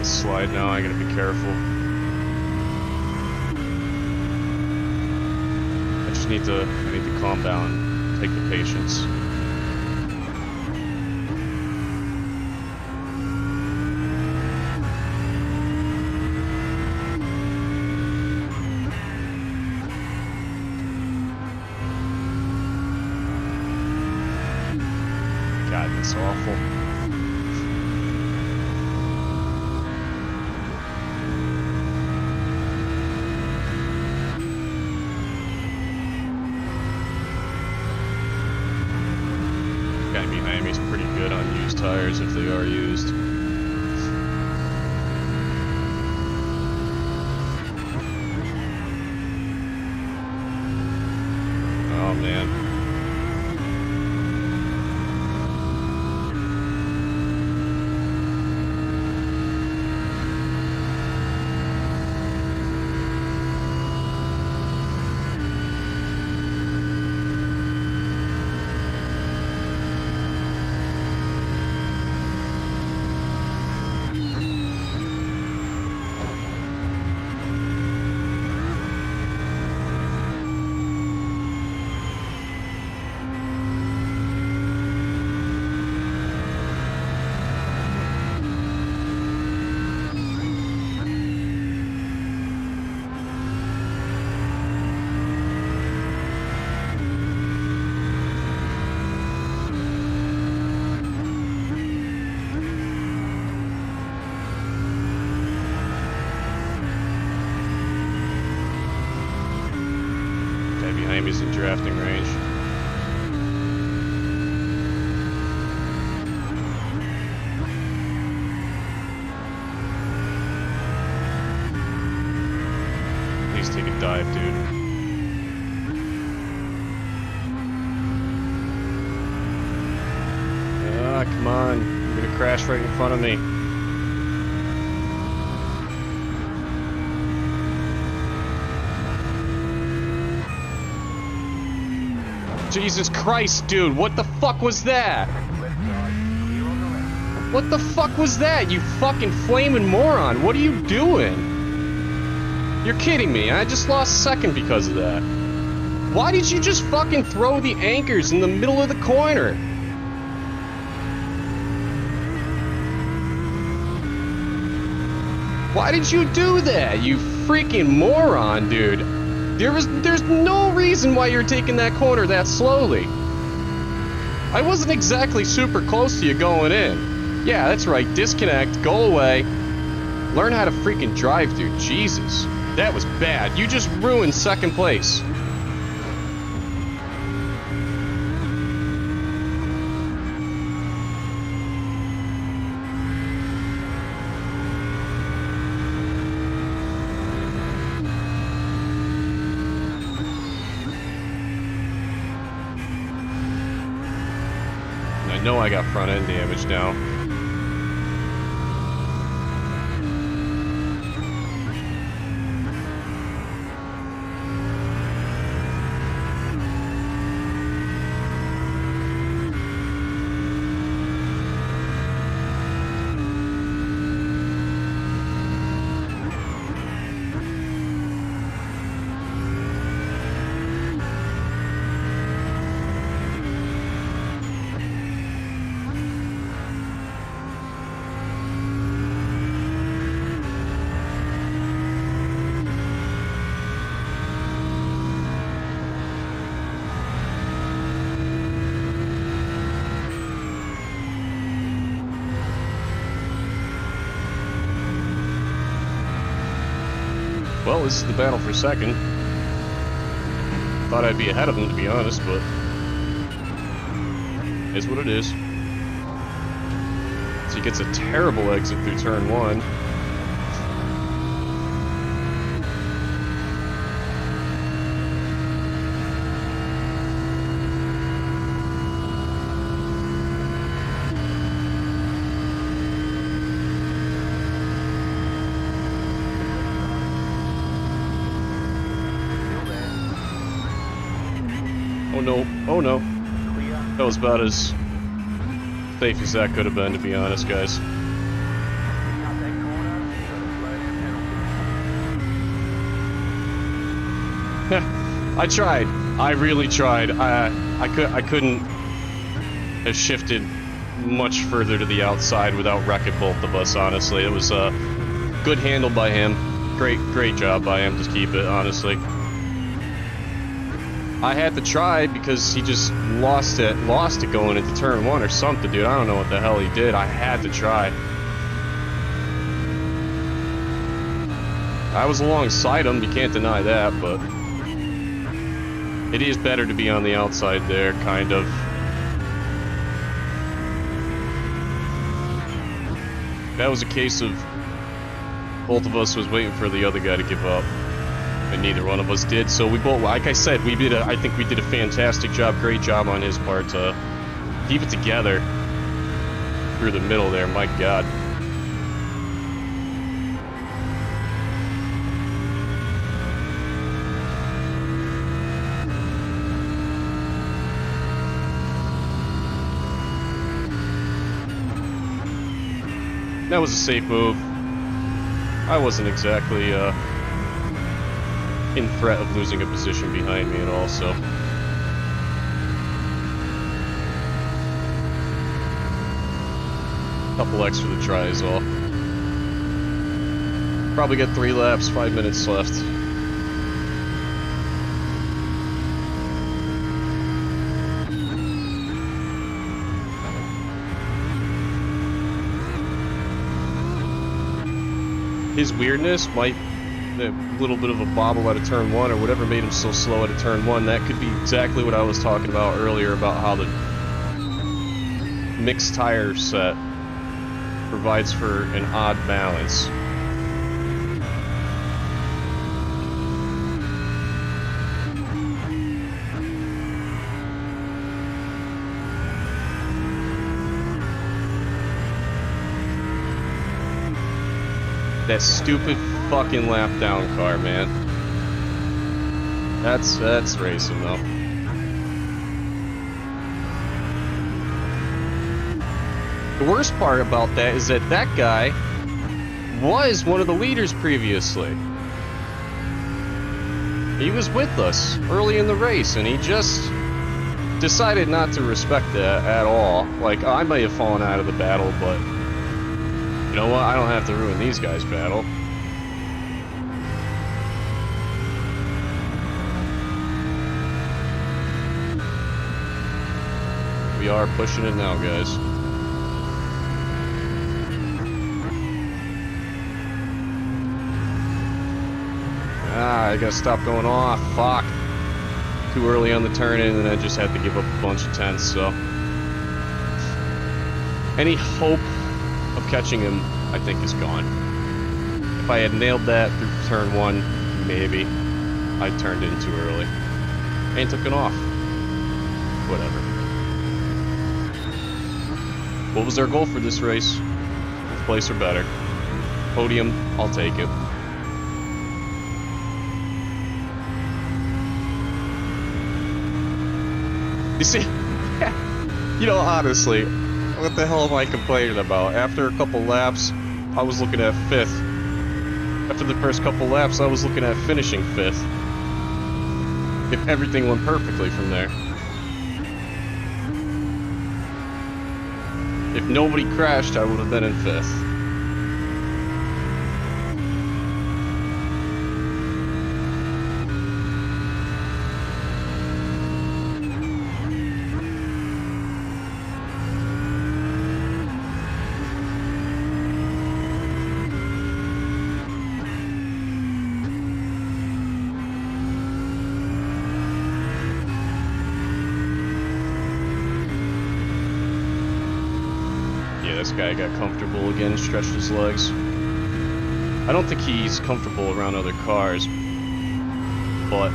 Slide now, I gotta be careful. I need to calm down, take the patience. God, that's awful. Guy behind me is pretty good on used tires if they are used. Oh man. decent drafting range. Please take a dive, dude. Ah, come on. You're gonna crash right in front of me. Jesus Christ, dude, what the fuck was that? What the fuck was that, you fucking flaming moron? What are you doing? You're kidding me, I just lost second because of that. Why did you just fucking throw the anchors in the middle of the corner? Why did you do that, you freaking moron, dude? There's no reason why you're taking that corner that slowly. I wasn't exactly super close to you going in. Yeah, that's right, disconnect, go away. Learn how to freaking drive, dude, Jesus. That was bad, you just ruined second place. I know I got front end damage now. Well, this is the battle for second. Thought I'd be ahead of him, to be honest, but it's what it is. So he gets a terrible exit through turn one. Oh no, oh no. That was about as safe as that could have been, to be honest, guys. I tried. I really tried. I couldn't have shifted much further to the outside without wrecking both of us, honestly. It was a good handle by him. Great job by him to keep it, honestly. I had to try because he just lost it going into turn one or something, dude. I don't know what the hell he did. I had to try. I was alongside him, you can't deny that, but it is better to be on the outside there, kind of. That was a case of both of us was waiting for the other guy to give up. And neither one of us did, so we both, like I said, I think we did a fantastic job, great job on his part to keep it together through the middle there, my God. That was a safe move. I wasn't exactly, in threat of losing a position behind me at all, so. Couple extra to try is all. Probably get 3 laps, 5 minutes left. His weirdness might that little bit of a bobble out of turn 1 or whatever made him so slow out of turn 1. That could be exactly what I was talking about earlier about how the mixed tire set provides for an odd balance. That stupid fucking lap down car, man. That's racing though. The worst part about that is that that guy was one of the leaders previously. He was with us early in the race and he just decided not to respect that at all. Like, I may have fallen out of the battle, but you know what? I don't have to ruin these guys' battle. We are pushing it now, guys. Ah, I gotta stop going off. Fuck. Too early on the turn in, and I just had to give up a bunch of tenths, so. Any hope of catching him, I think, is gone. If I had nailed that through turn 1, maybe. I turned in too early. And took it off. Whatever. What was our goal for this race? 4th place or better. Podium, I'll take it. You see, you know, honestly, what the hell am I complaining about? After a couple laps, I was looking at 5th. After the first couple laps, I was looking at finishing 5th. If everything went perfectly from there. If nobody crashed, I would have been in 5th. This guy got comfortable again, stretched his legs. I don't think he's comfortable around other cars, but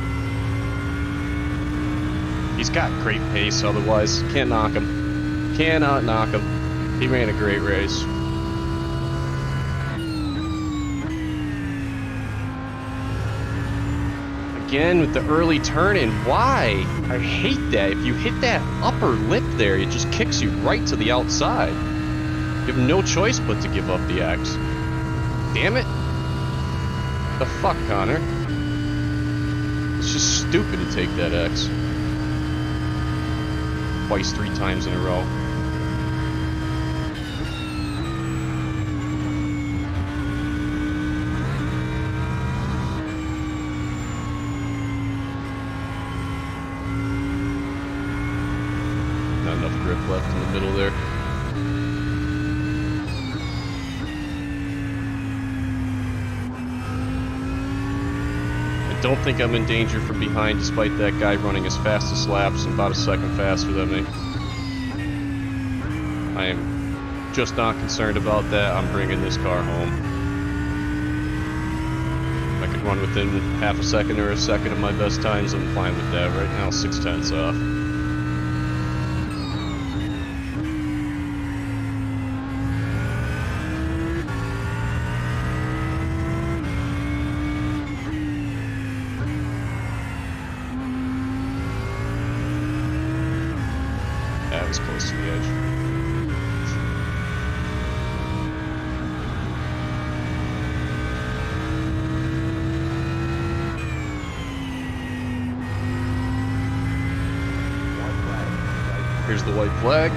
he's got great pace otherwise. Can't knock him. Cannot knock him. He ran a great race. Again with the early turn in. Why? I hate that. If you hit that upper lip there, it just kicks you right to the outside. You have no choice but to give up the X. Damn it. The fuck, Connor? It's just stupid to take that X. Twice, 3 times in a row. Not enough grip left in the middle there. Don't think I'm in danger from behind despite that guy running his fastest laps and about a second faster than me. I am just not concerned about that. I'm bringing this car home. If I could run within half a second or a second of my best times, I'm fine with that. Right now, 6 tenths off. That was close to the edge. Here's the white flag.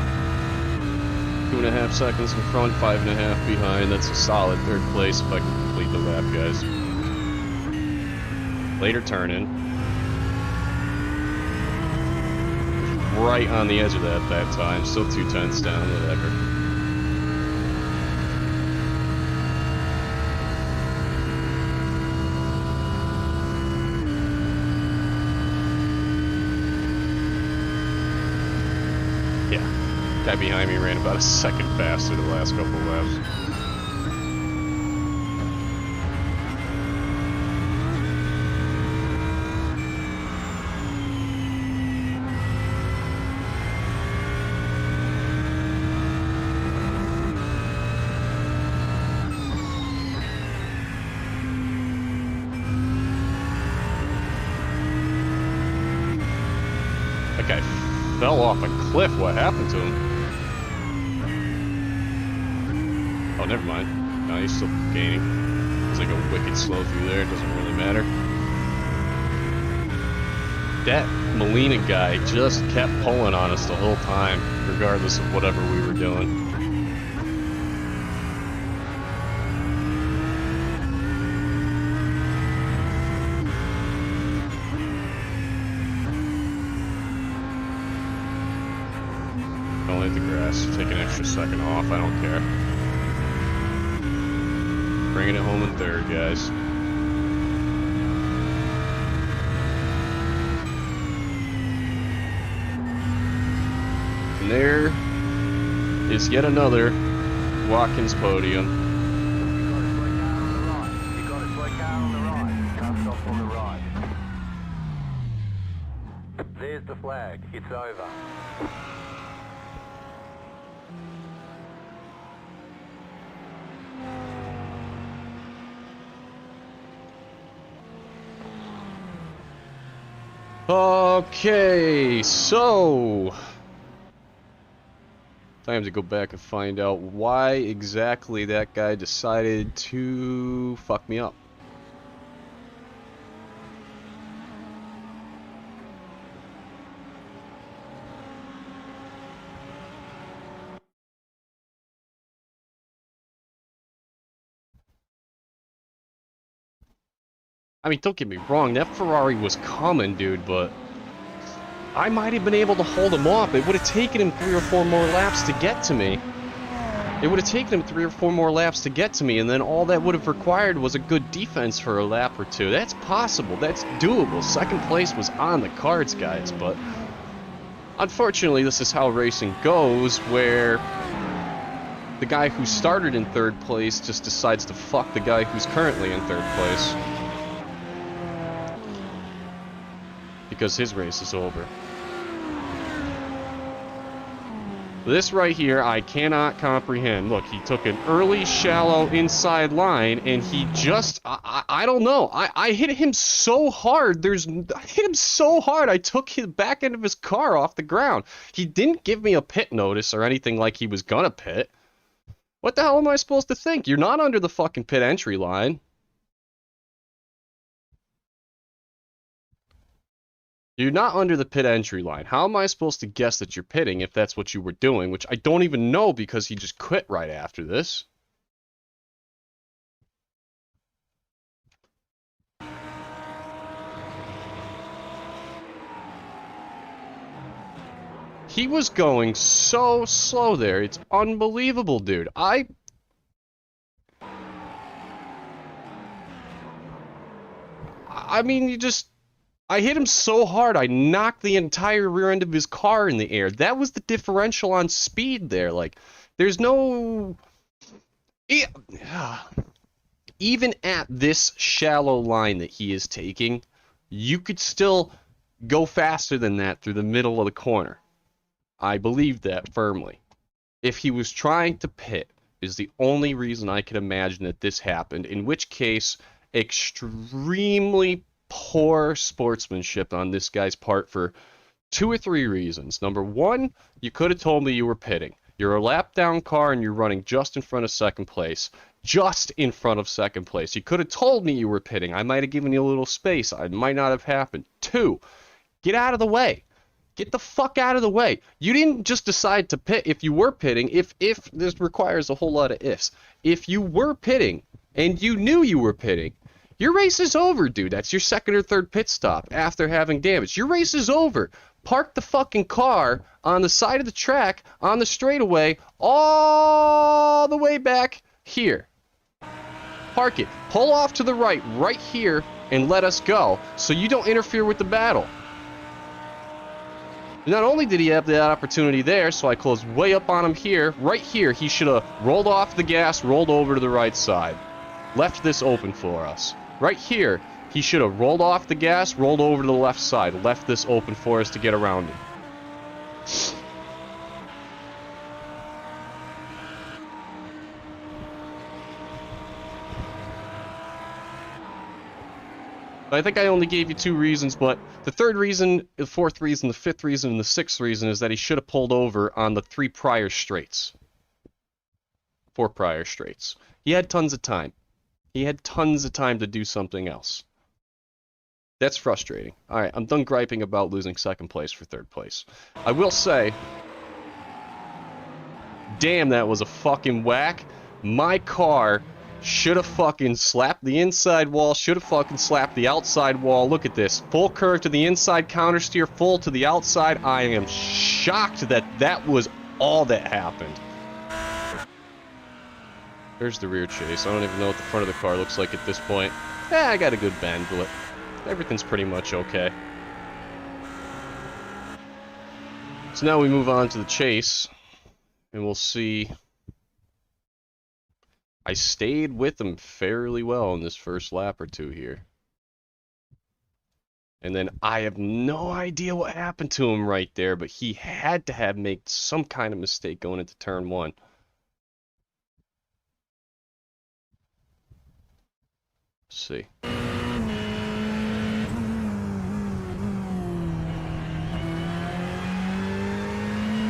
2.5 seconds in front, 5.5 behind. That's a solid 3rd place if I can complete the lap, guys. Later turn in. Right on the edge of that time. Still 2 tenths down, whatever. Guy behind me ran about a second faster the last couple laps. That guy fell off a cliff. What happened to him? Oh, never mind. No, he's still gaining. It's like a wicked slow through there. It doesn't really matter. That Molina guy just kept pulling on us the whole time, regardless of whatever we were doing. Don't hit the grass. Take an extra second off. I don't care. Bringing it home in third, guys. And there is yet another Watkins podium. You got a slow car on the right. Can't stop on the right. There's the flag. It's over. Okay, so time to go back and find out why exactly that guy decided to fuck me up. I mean, don't get me wrong, that Ferrari was coming, dude, but I might have been able to hold him off. It would have taken him 3 or 4 more laps to get to me. It would have taken him 3 or 4 more laps to get to me, and then all that would have required was a good defense for a lap or two. That's possible. That's doable. Second place was on the cards, guys, but unfortunately, this is how racing goes, where the guy who started in third place just decides to fuck the guy who's currently in third place. Because his race is over. This right here, I cannot comprehend. Look, he took an early, shallow inside line, and he just, I don't know. I hit him so hard. I hit him so hard, I took the back end of his car off the ground. He didn't give me a pit notice or anything like he was gonna pit. What the hell am I supposed to think? You're not under the fucking pit entry line. You're not under the pit entry line. How am I supposed to guess that you're pitting if that's what you were doing? Which I don't even know because he just quit right after this. He was going so slow there. It's unbelievable, dude. I mean, I hit him so hard, I knocked the entire rear end of his car in the air. That was the differential on speed there. Like, there's no... Even at this shallow line that he is taking, you could still go faster than that through the middle of the corner. I believe that firmly. If he was trying to pit, is the only reason I can imagine that this happened, in which case, extremely poor sportsmanship on this guy's part for 2 or 3 reasons. Number one, you could have told me you were pitting. You're a lap down car and you're running just in front of second place. Just in front of second place. You could have told me you were pitting. I might have given you a little space. It might not have happened. 2, get out of the way. Get the fuck out of the way. You didn't just decide to pit if you were pitting. If this requires a whole lot of ifs. If you were pitting and you knew you were pitting, your race is over, dude. That's your second or third pit stop after having damage. Your race is over. Park the fucking car on the side of the track, on the straightaway, all the way back here. Park it. Pull off to the right here, and let us go, so you don't interfere with the battle. Not only did he have that opportunity there, so I closed way up on him here. Right here, he should have rolled off the gas, rolled over to the right side. Left this open for us. Right here, he should have rolled off the gas, rolled over to the left side. Left this open for us to get around him. I think I only gave you 2 reasons, but the 3rd reason, the 4th reason, the 5th reason, and the 6th reason is that he should have pulled over on the 3 prior straights. 4 prior straights. He had tons of time. He had tons of time to do something else. That's frustrating. Alright, I'm done griping about losing 2nd place for 3rd place. I will say, damn, that was a fucking whack. My car should have fucking slapped the inside wall, should have fucking slapped the outside wall. Look at this. Full curve to the inside, counter steer, full to the outside. I am shocked that that was all that happened. There's the rear chase. I don't even know what the front of the car looks like at this point. I got a good bend, but everything's pretty much okay. So now we move on to the chase, and we'll see. I stayed with him fairly well in this first lap or 2 here. And then I have no idea what happened to him right there, but he had to have made some kind of mistake going into turn 1. Let's see.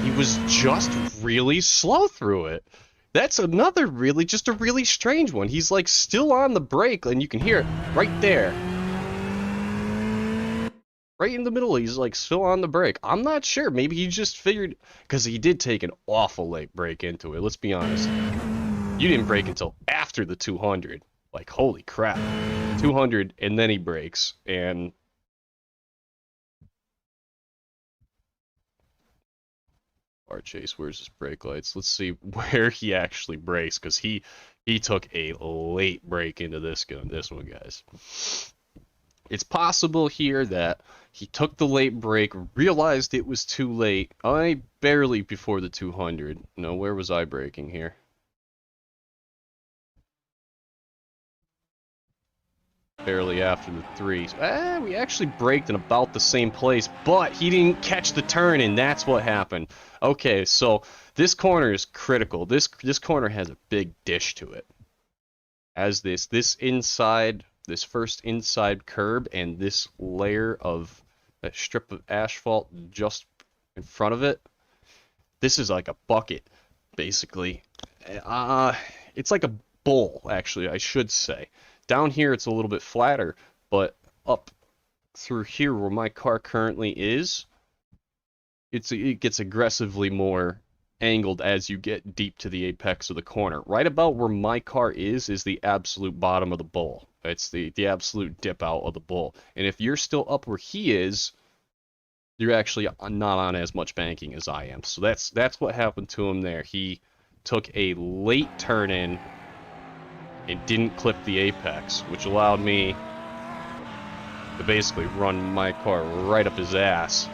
He was just really slow through it. That's another just a really strange one. He's like still on the brake, and you can hear it right there. Right in the middle, he's like still on the brake. I'm not sure. Maybe he just figured, because he did take an awful late brake into it. Let's be honest. You didn't brake until after the 200. Like, holy crap. 200, and then he brakes, and chase, where's his brake lights? Let's see where he actually brakes, because he took a late brake into this one, guys. It's possible here that he took the late brake, realized it was too late. I barely before the 200. No, where was I braking here? Barely after the 3. We actually braked in about the same place, but he didn't catch the turn, and that's what happened. Okay, so this corner is critical. This corner has a big dish to it. As this first inside curb and this layer of a strip of asphalt just in front of it. This is like a bucket, basically. It's like a bowl, actually, I should say. Down here, it's a little bit flatter, but up through here where my car currently is, it gets aggressively more angled as you get deep to the apex of the corner. Right about where my car is the absolute bottom of the bowl. It's the absolute dip out of the bowl. And if you're still up where he is, you're actually not on as much banking as I am. So that's what happened to him there. He took a late turn in and didn't clip the apex, which allowed me to basically run my car right up his ass.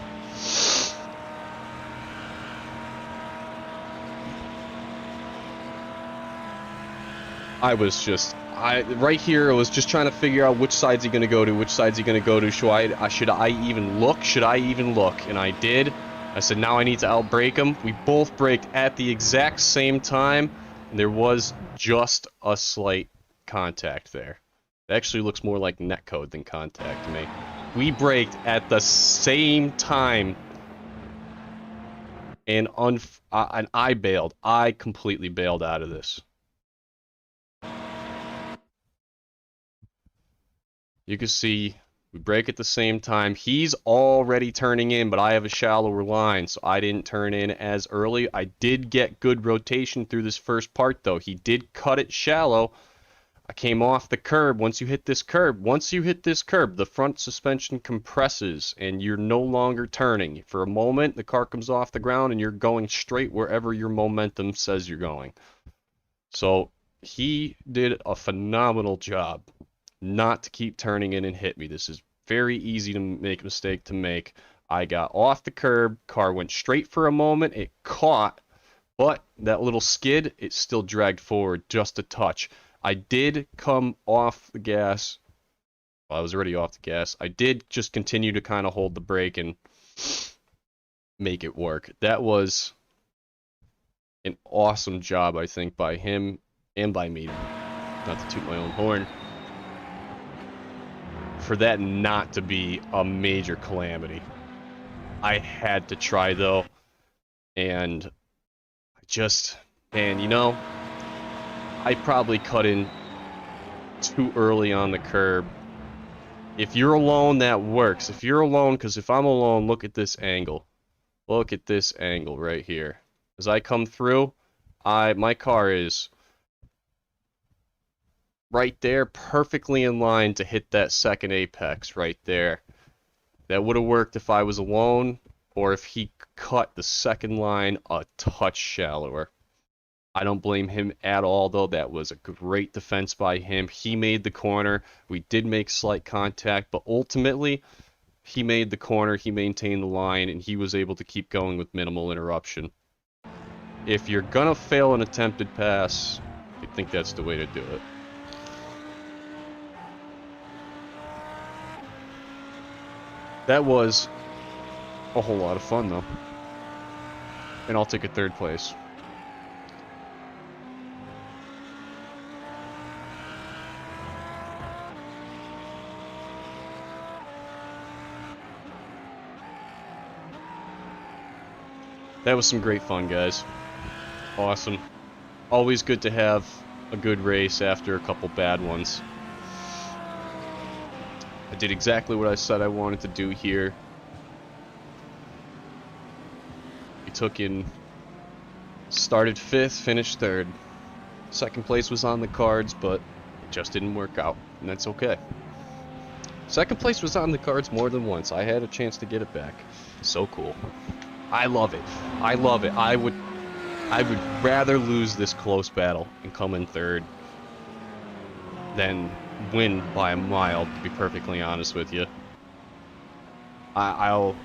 Right here, I was just trying to figure out which side's he going to go to, should I even look, and I did. I said, now I need to outbrake him. We both braked at the exact same time, and there was just a slight contact there. It actually looks more like netcode than contact to me. We braked at the same time, and I bailed. I completely bailed out of this. You can see we brake at the same time. He's already turning in, but I have a shallower line, so I didn't turn in as early. I did get good rotation through this first part, though. He did cut it shallow. I came off the curb. Once you hit this curb, the front suspension compresses, and you're no longer turning. For a moment, the car comes off the ground, and you're going straight wherever your momentum says you're going. So he did a phenomenal job not to keep turning in and hit me. This is very easy to make a mistake to make. I got off the curb, car went straight for a moment, it caught, but that little skid, it still dragged forward just a touch. I did come off the gas. Well, I was already off the gas. I did just continue to kind of hold the brake and make it work. That was an awesome job, I think, by him and by me. Not to toot my own horn. For that not to be a major calamity. I had to try, though. And I just, man, you know, I probably cut in too early on the curb. If you're alone, that works. If you're alone, because if I'm alone, look at this angle. Look at this angle right here. As I come through, my car is right there, perfectly in line to hit that second apex right there. That would have worked if I was alone, or if he cut the second line a touch shallower. I don't blame him at all, though. That was a great defense by him. He made the corner. We did make slight contact, but ultimately, he made the corner, he maintained the line, and he was able to keep going with minimal interruption. If you're gonna fail an attempted pass, I think that's the way to do it. That was a whole lot of fun, though. And I'll take a third place. That was some great fun, guys. Awesome. Always good to have a good race after a couple bad ones. I did exactly what I said I wanted to do here. We took in, started 5th, finished 3rd. Second place was on the cards, but it just didn't work out, and that's okay. Second place was on the cards more than once. I had a chance to get it back. So cool. I love it. I love it. I would rather lose this close battle and come in 3rd than win by a mile, to be perfectly honest with you. I'll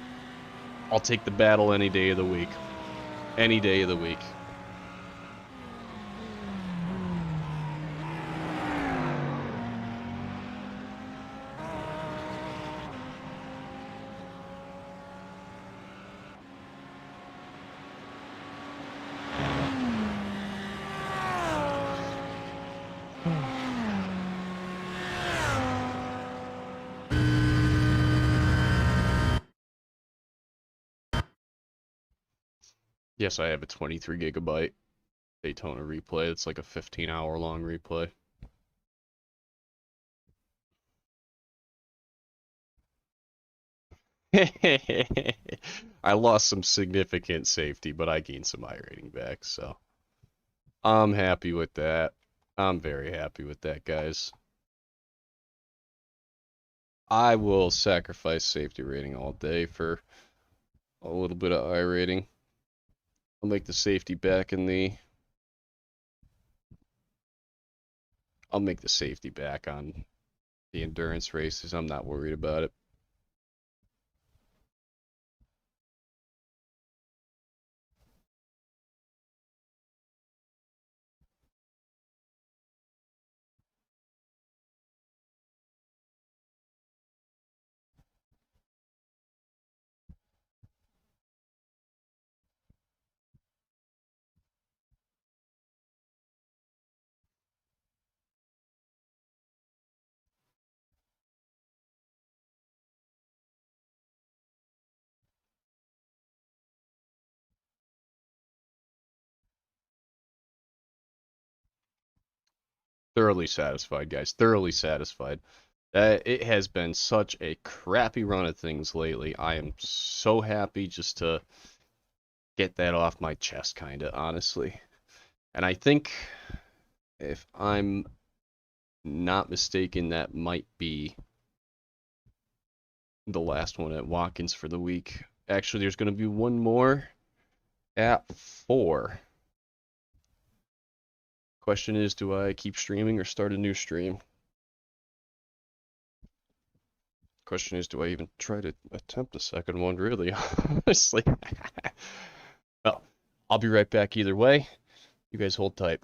take the battle any day of the week. Any day of the week. Yes, I have a 23 gigabyte Daytona replay. It's like a 15-hour long replay. I lost some significant safety, but I gained some iRating back, so I'm happy with that. I'm very happy with that, guys. I will sacrifice safety rating all day for a little bit of iRating. I'll make the safety back in the... I'll make the safety back on the endurance races. I'm not worried about it. Thoroughly satisfied, guys. Thoroughly satisfied. It has been such a crappy run of things lately. I am so happy just to get that off my chest, kinda, honestly. And I think, if I'm not mistaken, that might be the last one at Watkins for the week. Actually, there's going to be one more at 4. Question is, do I keep streaming or start a new stream? Question is, do I even try to attempt a second one, really? Honestly. Well, I'll be right back either way. You guys hold tight.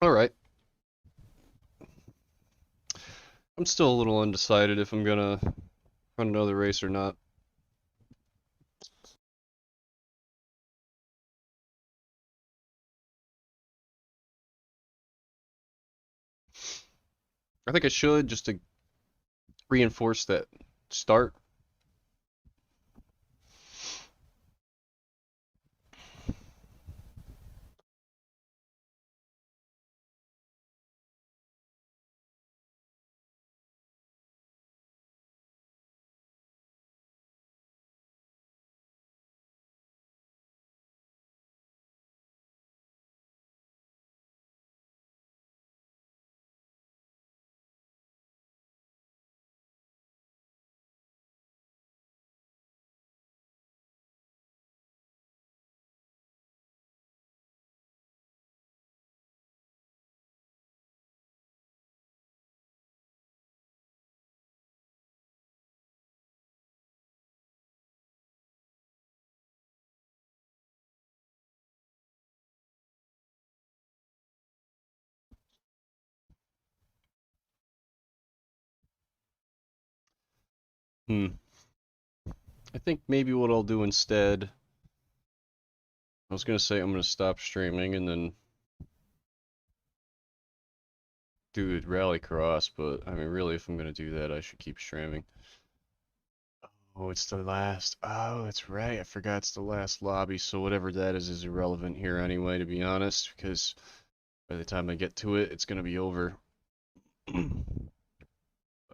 All right. I'm still a little undecided if I'm gonna run another race or not. I think I should just to reinforce that start. Hmm. I think maybe what I'll do instead, I was gonna say I'm gonna stop streaming and then do Rallycross, but I mean, really, if I'm gonna do that, I should keep streaming. Oh, it's the last. Oh, that's right. I forgot it's the last lobby, so whatever that is irrelevant here anyway, to be honest, because by the time I get to it, it's gonna be over.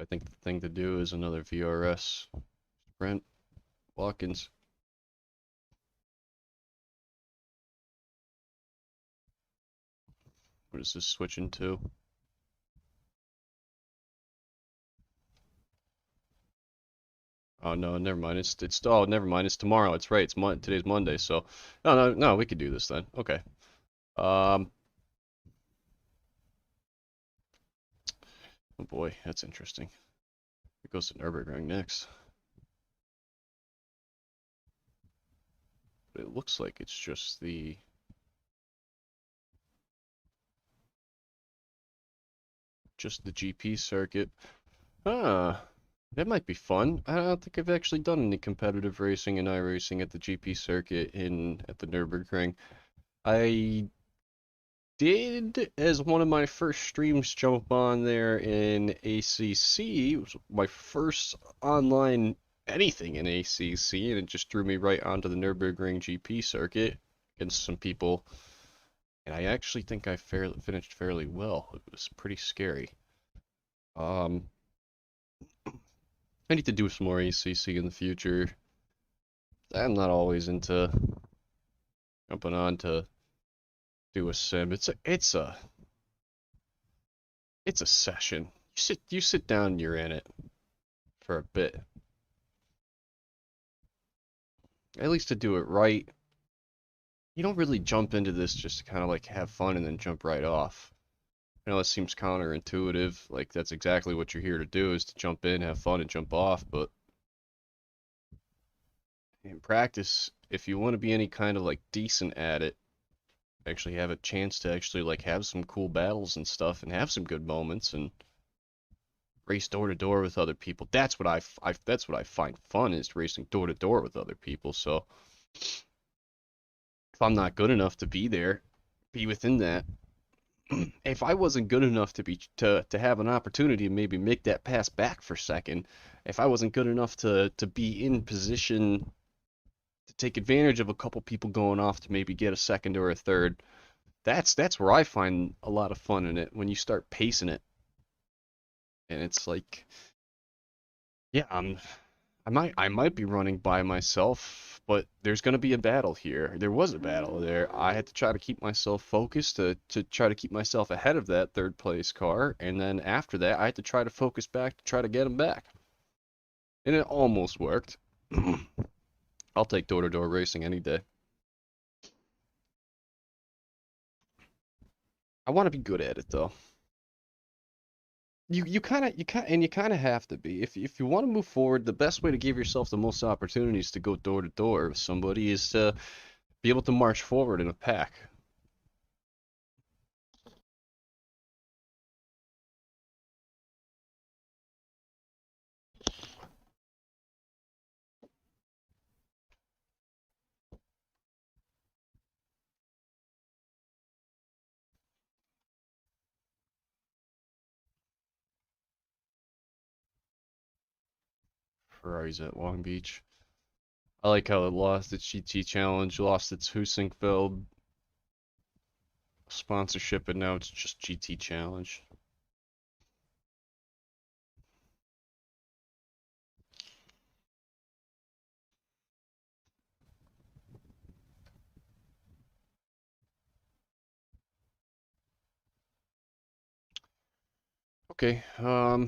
I think the thing to do is another VRS sprint. Watkins. What is this switching to? Oh no, never mind. It's oh never mind. It's tomorrow. It's right. Today's Monday, so no, we could do this then. Okay. Um oh boy, that's interesting. It goes to Nürburgring next. But it looks like it's just the GP circuit. Ah, that might be fun. I don't think I've actually done any competitive racing and iRacing at the GP circuit at the Nürburgring. I did, as one of my first streams, jump on there in ACC. It was my first online anything in ACC, and it just threw me right onto the Nürburgring GP circuit against some people. And I actually think I finished fairly well. It was pretty scary. Um, I need to do some more ACC in the future. I'm not always into jumping on to do a sim. It's a session. You sit down and you're in it for a bit. At least to do it right. You don't really jump into this just to kind of like have fun and then jump right off. I know it seems counterintuitive, like that's exactly what you're here to do is to jump in, have fun, and jump off, but in practice, if you want to be any kind of like decent at it, actually have a chance to actually like have some cool battles and stuff and have some good moments and race door to door with other people. That's what I find fun is racing door to door with other people. So if I'm not good enough to be there, be within that. If I wasn't good enough to have an opportunity to maybe make that pass back for second, if I wasn't good enough to be in position to take advantage of a couple people going off to maybe get a second or a third, that's where I find a lot of fun in it when you start pacing it. And it's like, yeah, I might be running by myself, but there's going to be a battle here. There was a battle there. I had to try to keep myself focused to try to keep myself ahead of that third place car, and then after that, I had to try to focus back to try to get him back. And it almost worked. I'll take door-to-door racing any day. I want to be good at it though. You kind of have to be. If you want to move forward, the best way to give yourself the most opportunities to go door to door with somebody is to be able to march forward in a pack. Ferrari's at Long Beach. I like how it lost its GT Challenge, lost its Husingfeld sponsorship, and now it's just GT Challenge. Okay, I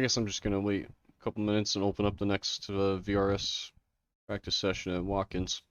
guess I'm just gonna wait a couple minutes and open up the next VRS practice session at Watkins.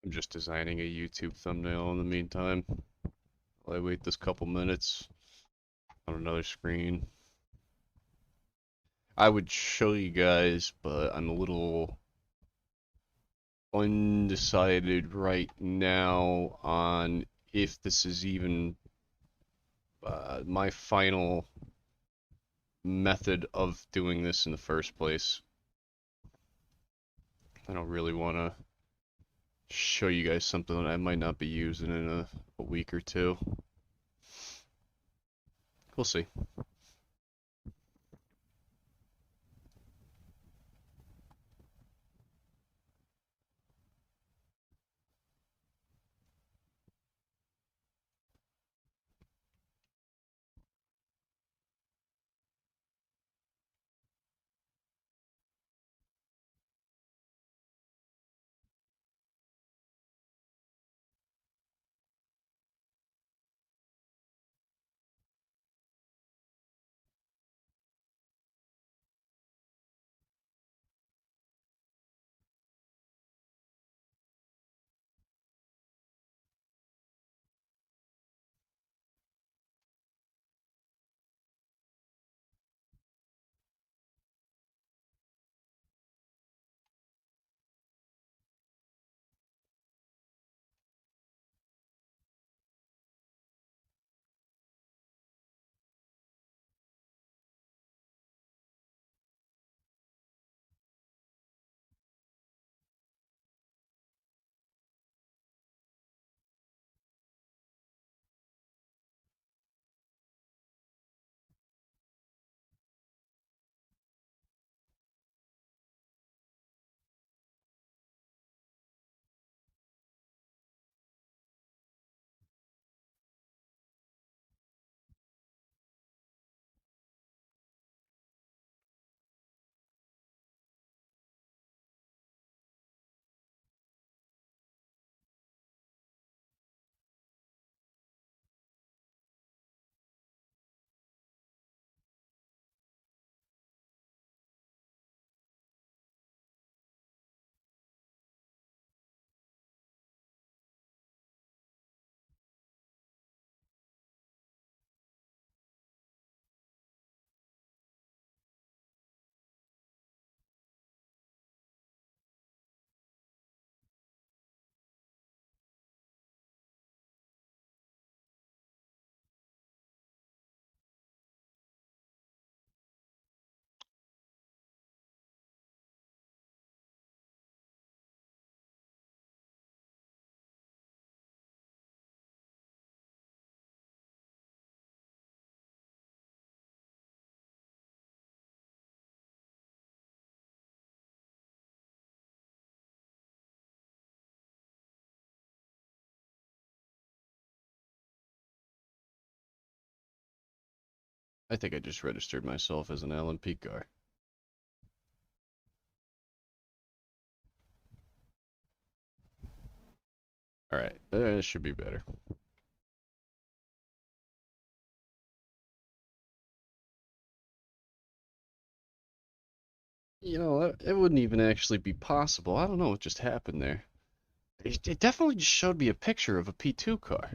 I'm just designing a YouTube thumbnail in the meantime while I wait this couple minutes on another screen. I would show you guys, but I'm a little undecided right now on if this is even my final method of doing this in the first place. I don't really want to show you guys something that I might not be using in a week or two. We'll see. I think I just registered myself as an LMP car. Alright, that should be better. You know, it wouldn't even actually be possible. I don't know what just happened there. It definitely just showed me a picture of a P2 car.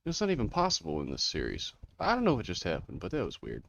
It's not even possible in this series. I don't know what just happened, but that was weird.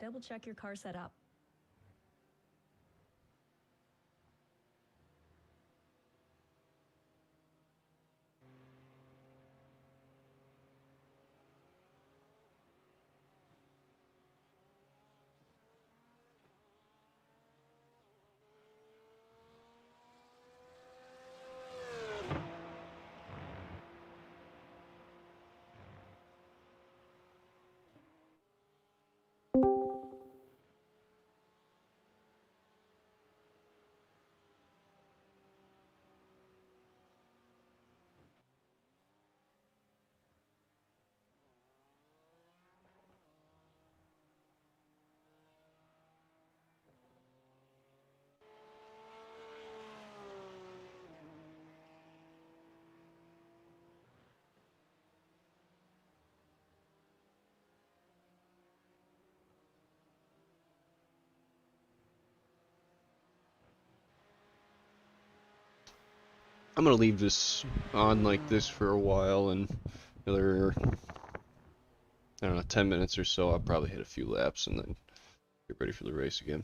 Double check your car setup. I'm gonna leave this on like this for a while, and another, I don't know, 10 minutes or so, I'll probably hit a few laps and then get ready for the race again.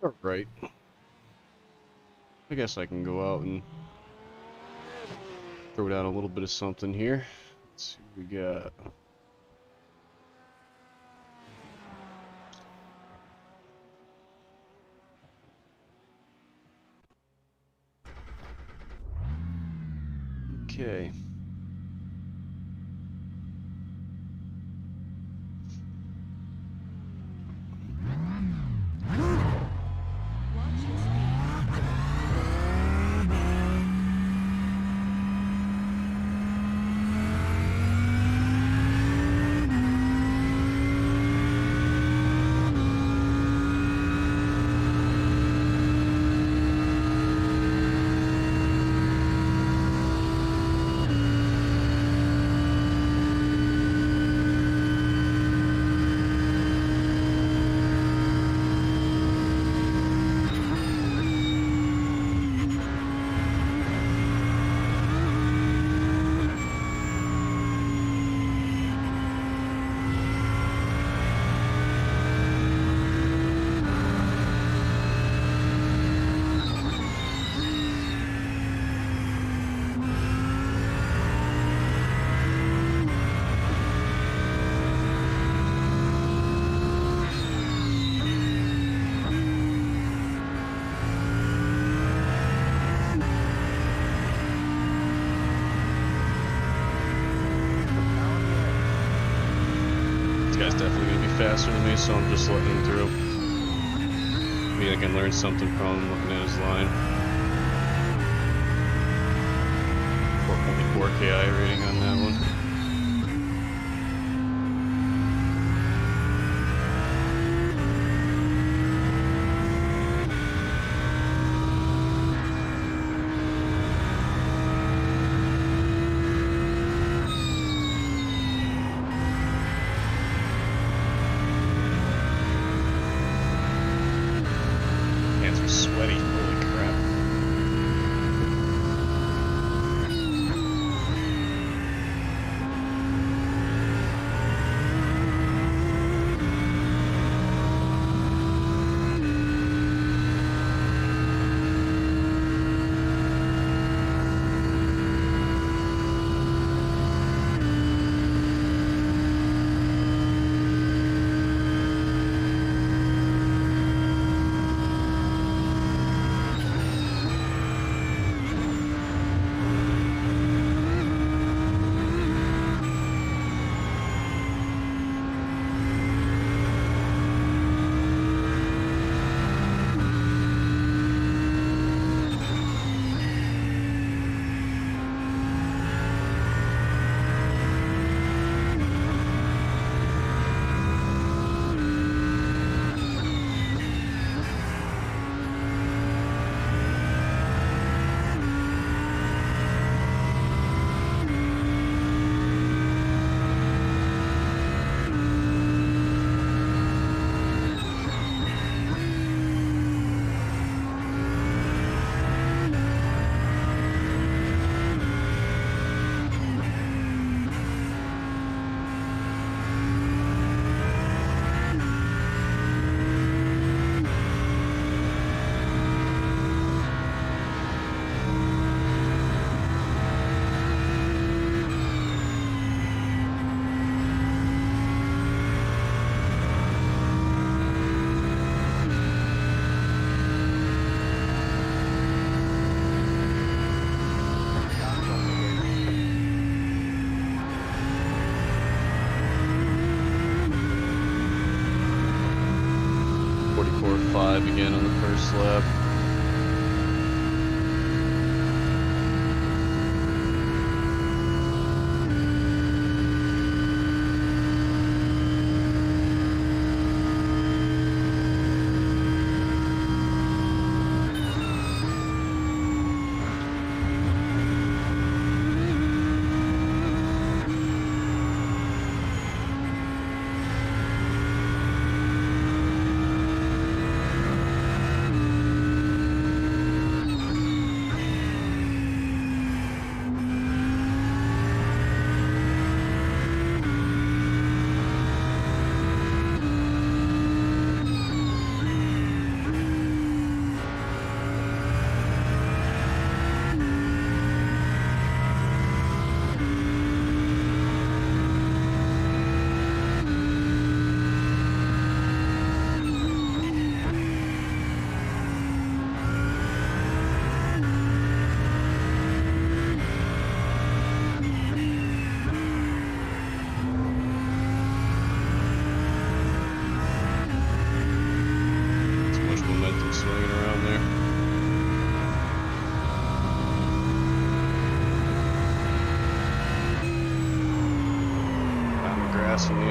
Alright. I guess I can go out and throw down a little bit of something here. Let's see what we got. Okay. Watch your speed. This guy's definitely gonna be faster than me, so I'm just letting him through. Maybe I can learn something from him looking at his line. Only 4K I rating on that one. Hands are sweaty, holy crap. Again on the first lap.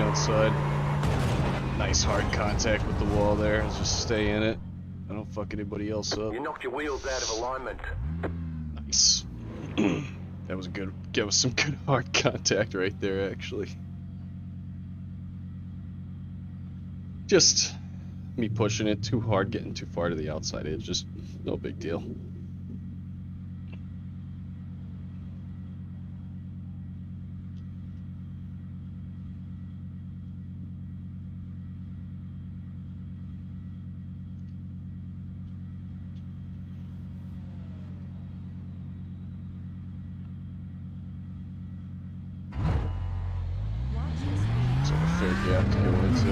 outside. Nice hard contact with the wall there. I'll just stay in it. I don't fuck anybody else up. You knocked your wheels out of alignment. Nice. That was good. That was some good hard contact right there, actually. Just me pushing it too hard, getting too far to the outside edge. Just no big deal. Watch your speed. It's like a fair gap to go into.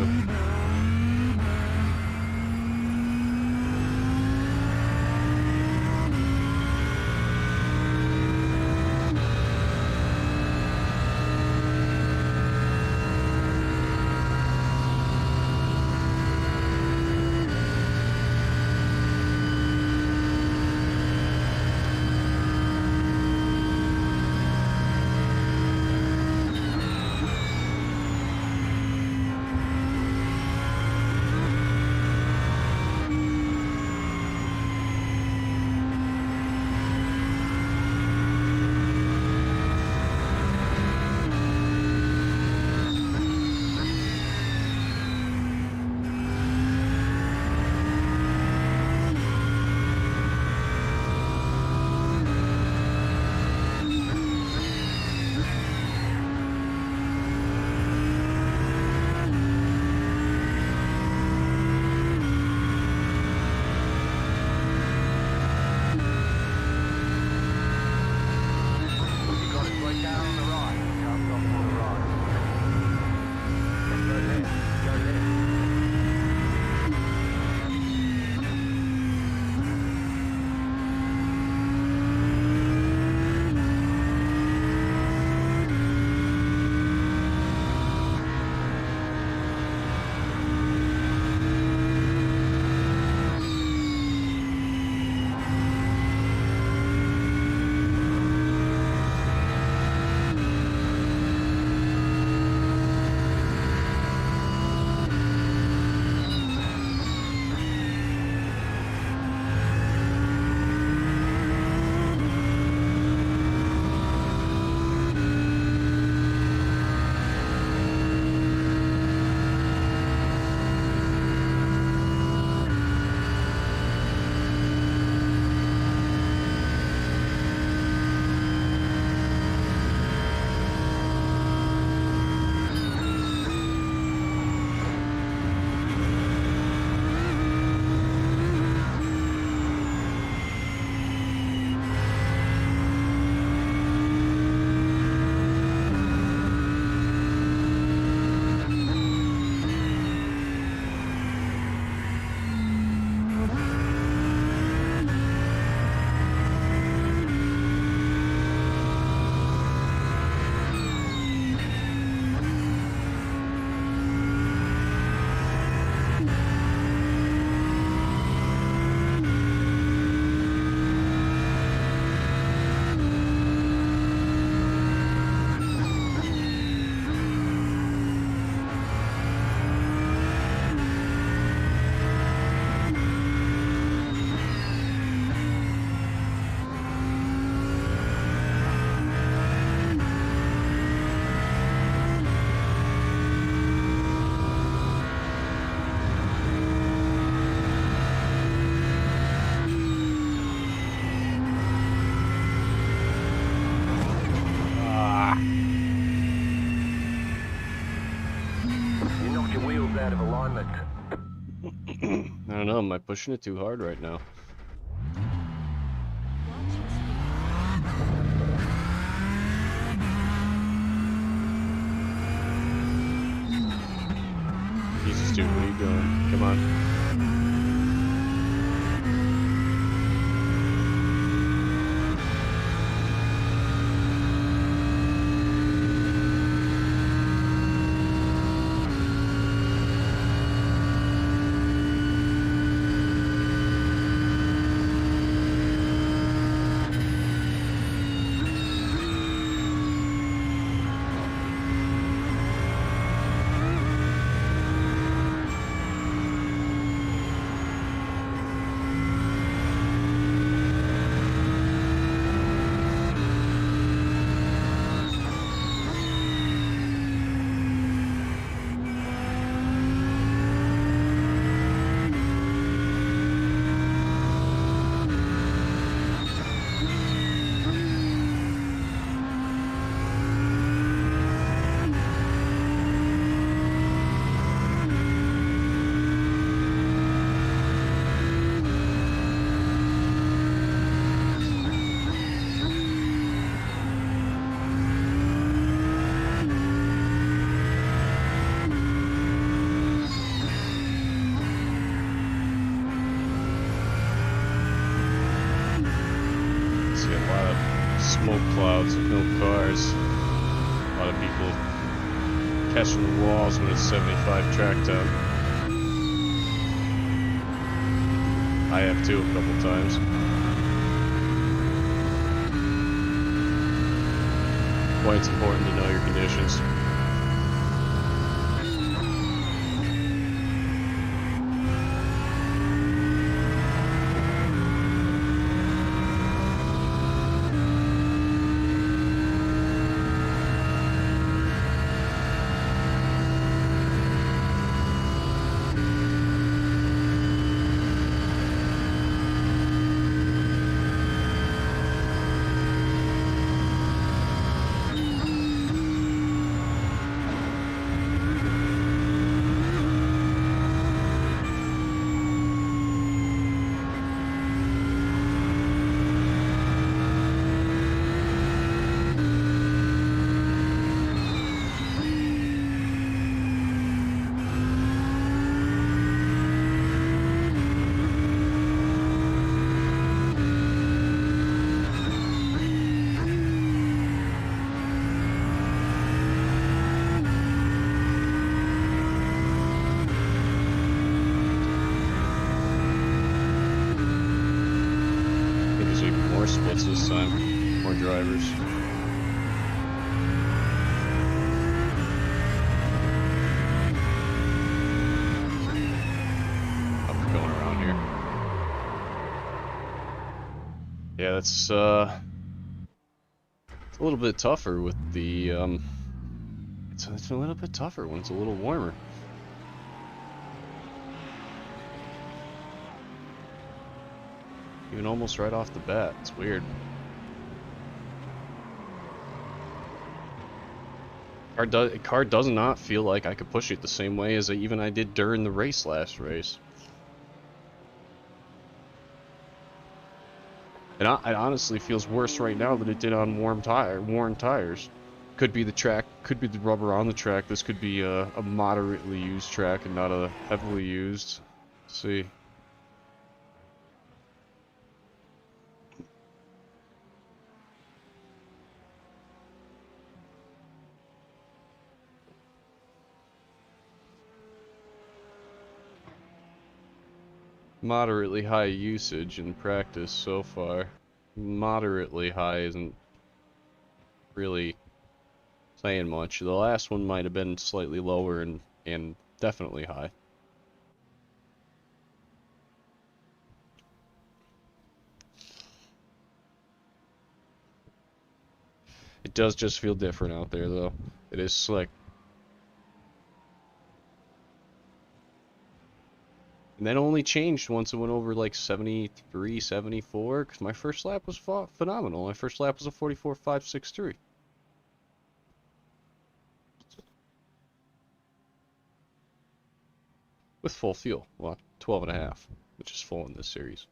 You got it right down on the right. Cut off on the right. Go left. Go left. You knocked your wheels out of alignment. I don't know, am I pushing it too hard right now? Watch your speed. Jesus, dude, what are you doing? Come on. smoke clouds with no cars. A lot of people catching the walls when it's 75 track time. I have too a couple times. Why it's important to know your conditions. Splits this time. More drivers. Up going around here. Yeah, that's it's a little bit tougher with the it's a little bit tougher when it's a little warmer. Even almost right off the bat. It's weird. Car does not feel like I could push it the same way as I did during the last race. And it honestly feels worse right now than it did on worn tires. Could be the track, could be the rubber on the track. This could be a moderately used track and not a heavily used. Let's see. Moderately high usage in practice so far. Moderately high isn't really saying much. The last one might have been slightly lower and definitely high. It does just feel different out there though. It is slick. And that only changed once it went over like 73, 74, because my first lap was phenomenal. My first lap was a 44.563. With full fuel. Well, 12.5, which is full in this series.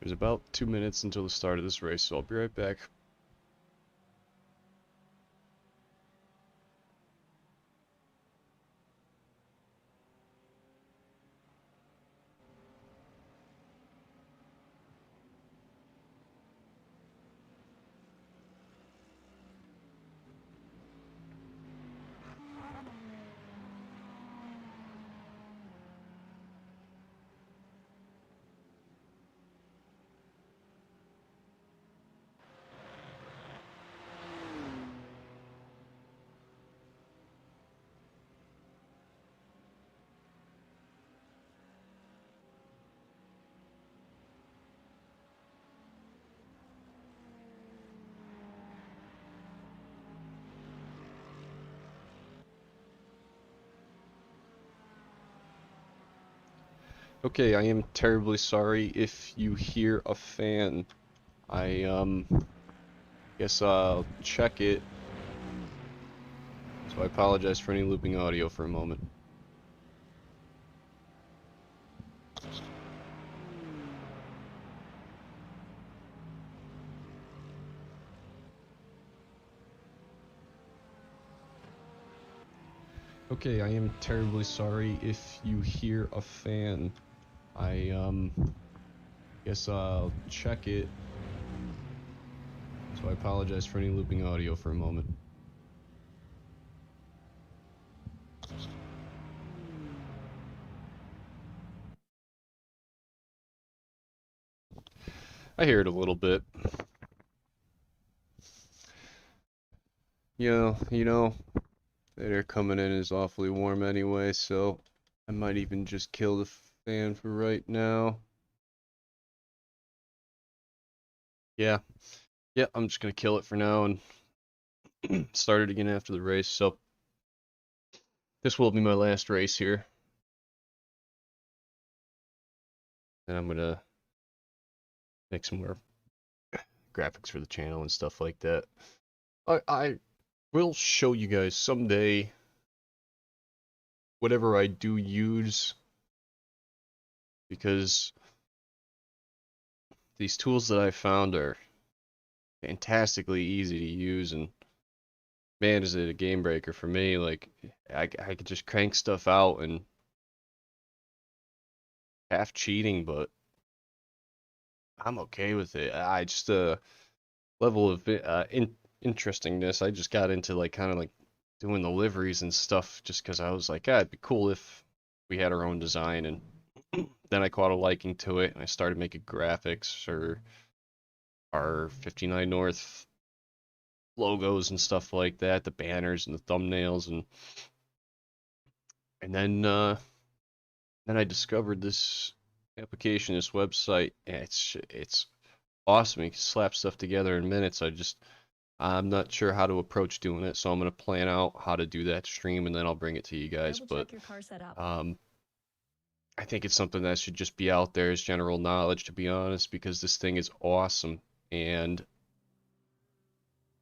There's about 2 minutes until the start of this race, so I'll be right back. Okay, I am terribly sorry if you hear a fan. I guess I'll check it. So I apologize for any looping audio for a moment. Okay, I am terribly sorry if you hear a fan. I guess I'll check it. So I apologize for any looping audio for a moment. I hear it a little bit. You know, they're coming in is awfully warm anyway, so I might even just kill the fan for right now. Yeah, I'm just gonna kill it for now and start it again after the race. So this will be my last race here. And I'm gonna make some more graphics for the channel and stuff like that. I will show you guys someday whatever I do use, because these tools that I found are fantastically easy to use, and man, is it a game breaker for me. Like, I could just crank stuff out and half cheating, but I'm okay with it. I just level of interestingness. I just got into like kind of like doing the liveries and stuff just because I was like, it'd be cool if we had our own design. And then I caught a liking to it and I started making graphics for our 59 North logos and stuff like that, the banners and the thumbnails, and then I discovered this application, this website, and it's awesome. You can slap stuff together in minutes. I'm not sure how to approach doing it, so I'm gonna plan out how to do that stream, and then I'll bring it to you guys. But I think it's something that should just be out there as general knowledge, to be honest, because this thing is awesome, and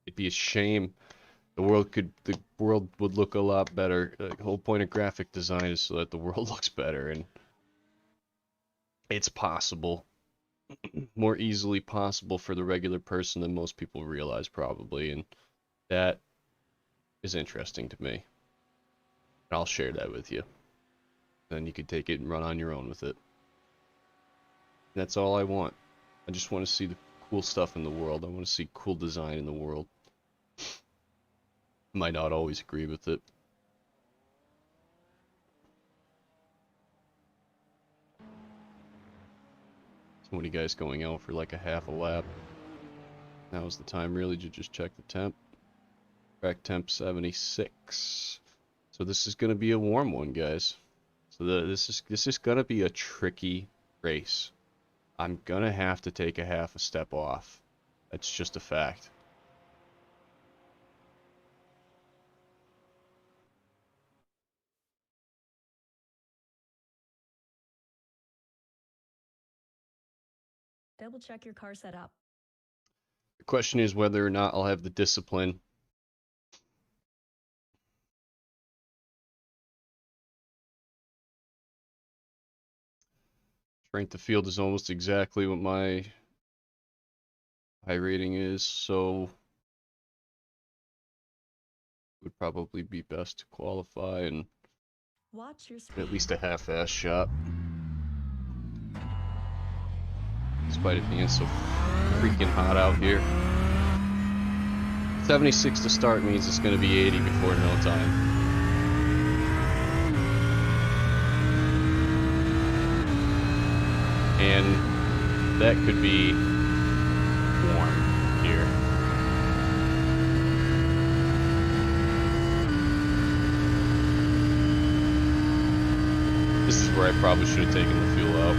it'd be a shame the world would look a lot better. The whole point of graphic design is so that the world looks better, and it's possible. More easily possible for the regular person than most people realize, probably, and that is interesting to me. And I'll share that with you. Then you can take it and run on your own with it. And that's all I want. I just want to see the cool stuff in the world. I want to see cool design in the world. Might not always agree with it. So what are you guys going out for like a half a lap? Now is the time really to just check the temp. Track temp 76. So this is going to be a warm one, guys. So this is going to be a tricky race. I'm going to have to take a half a step off. That's just a fact. Double check your car setup. The question is whether or not I'll have the discipline strength of field is almost exactly what my high rating is, so it would probably be best to qualify and Watch your speed. at least a half-ass shot. Despite it being so freaking hot out here. 76 to start means it's going to be 80 before no time. And that could be warm here. This is where I probably should have taken the fuel out.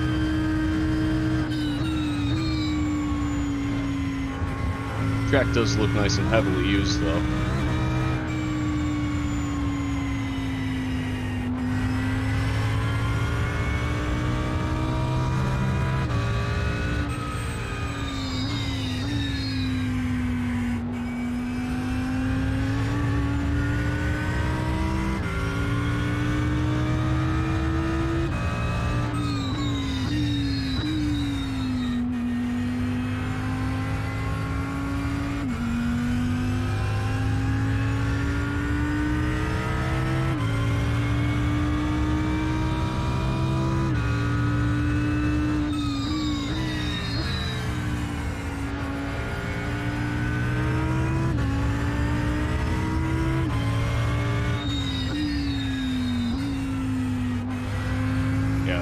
Track does look nice and heavily used, though.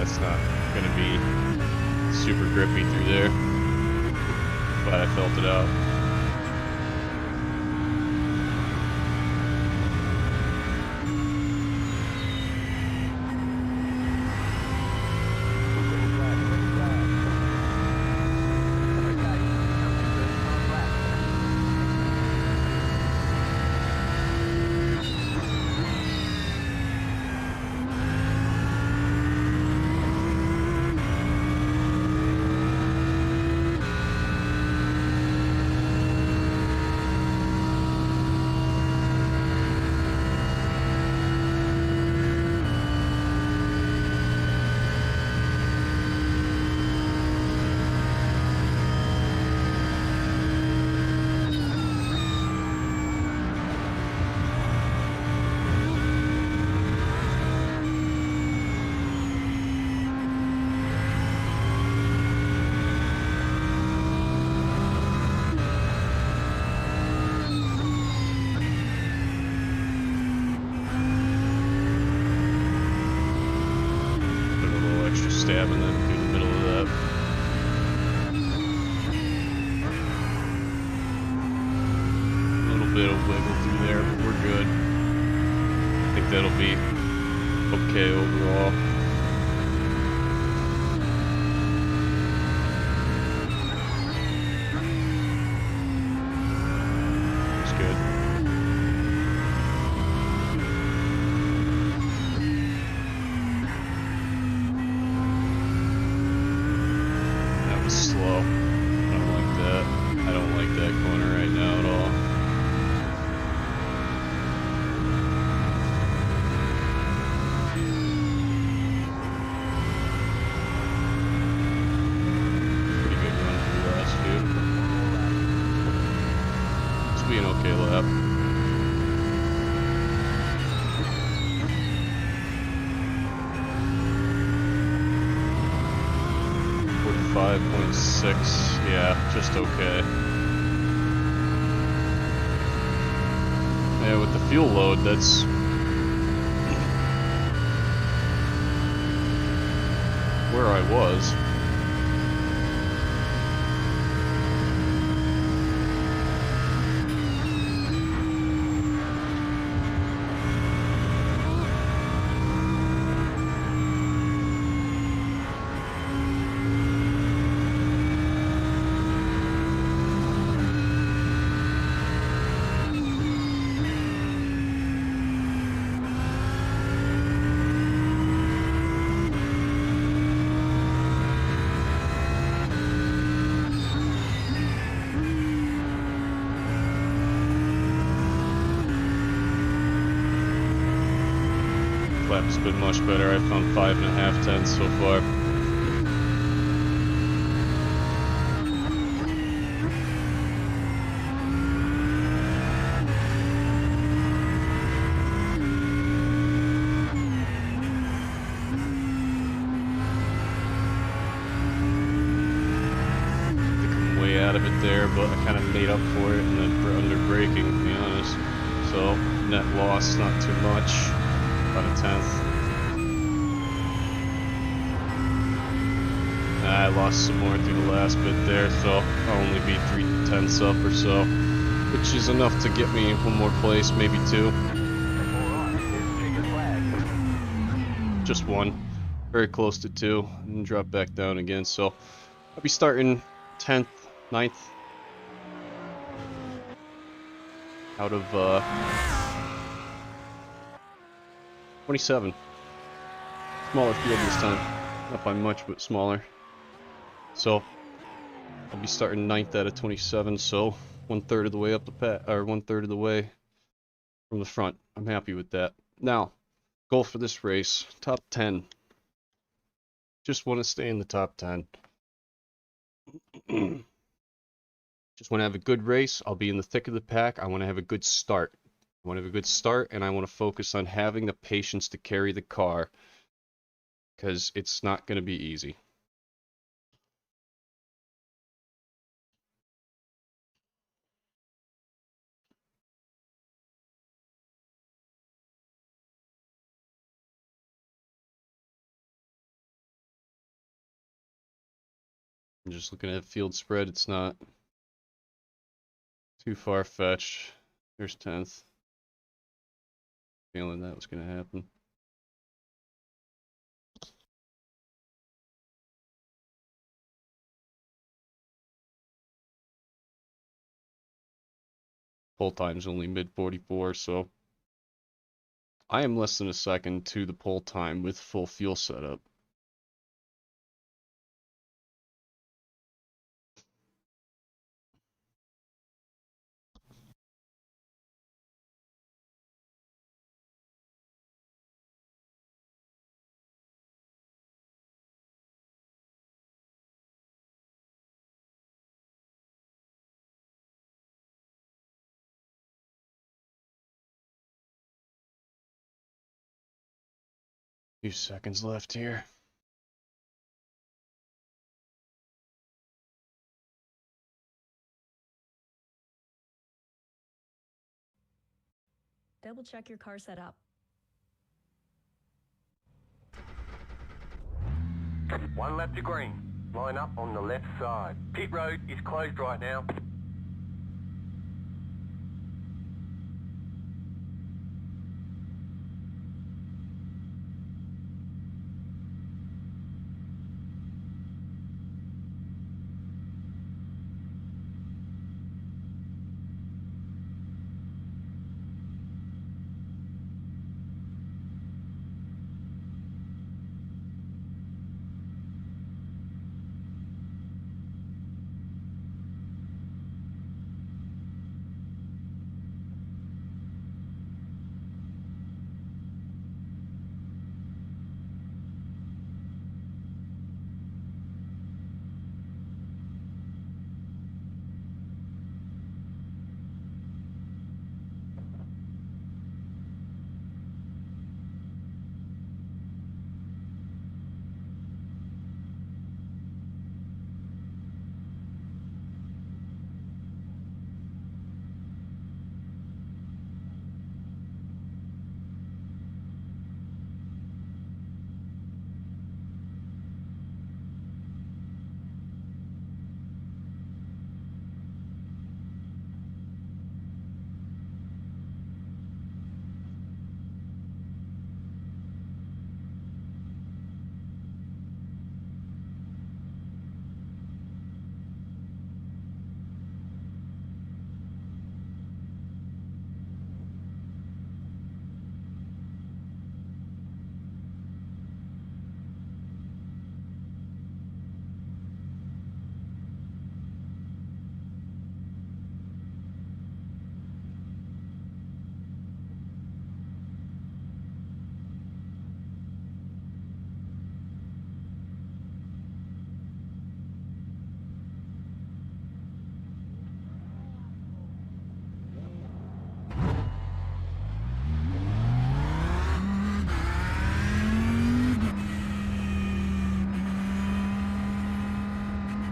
that's not gonna be super grippy through there. But I felt it out. Stab and then through the middle of that. A little bit of wiggle through there, but we're good. I think that'll be okay overall. It's good. Slow. I don't like that. I don't like that corner right now at all. Pretty good run for the last few. This will be an okay lap. .6, yeah, just okay. Yeah, with the fuel load, that's where I was. Lap's been much better. I found 5.5 tenths so far. I think I'm way out of it there, but I kind of made up for it and then under braking, to be honest. So net loss, not too much. About a tenth. I lost some more through the last bit there, so I'll only be 3/10 up or so, which is enough to get me one more place, maybe two. Just one. Very close to two, and drop back down again. So I'll be starting 10th, 9th out of 27. Smaller field this time. Not by much, but smaller. So I'll be starting 9th out of 27, so 1/3 of the way up the path, or 1/3 of the way from the front. I'm happy with that. Now, goal for this race, top 10. Just want to stay in the top 10. Just want to have a good race. I'll be in the thick of the pack. I want to have a good start. I want to have a good start, and I want to focus on having the patience to carry the car, because it's not going to be easy. I'm just looking at field spread. It's not too far-fetched. There's 10th. Feeling that was going to happen. Pole time's only mid-44, so I am less than a second to the pole time with full fuel setup. Few seconds left here. Double check your car setup. One lap to green. Line up on the left side. Pit road is closed right now.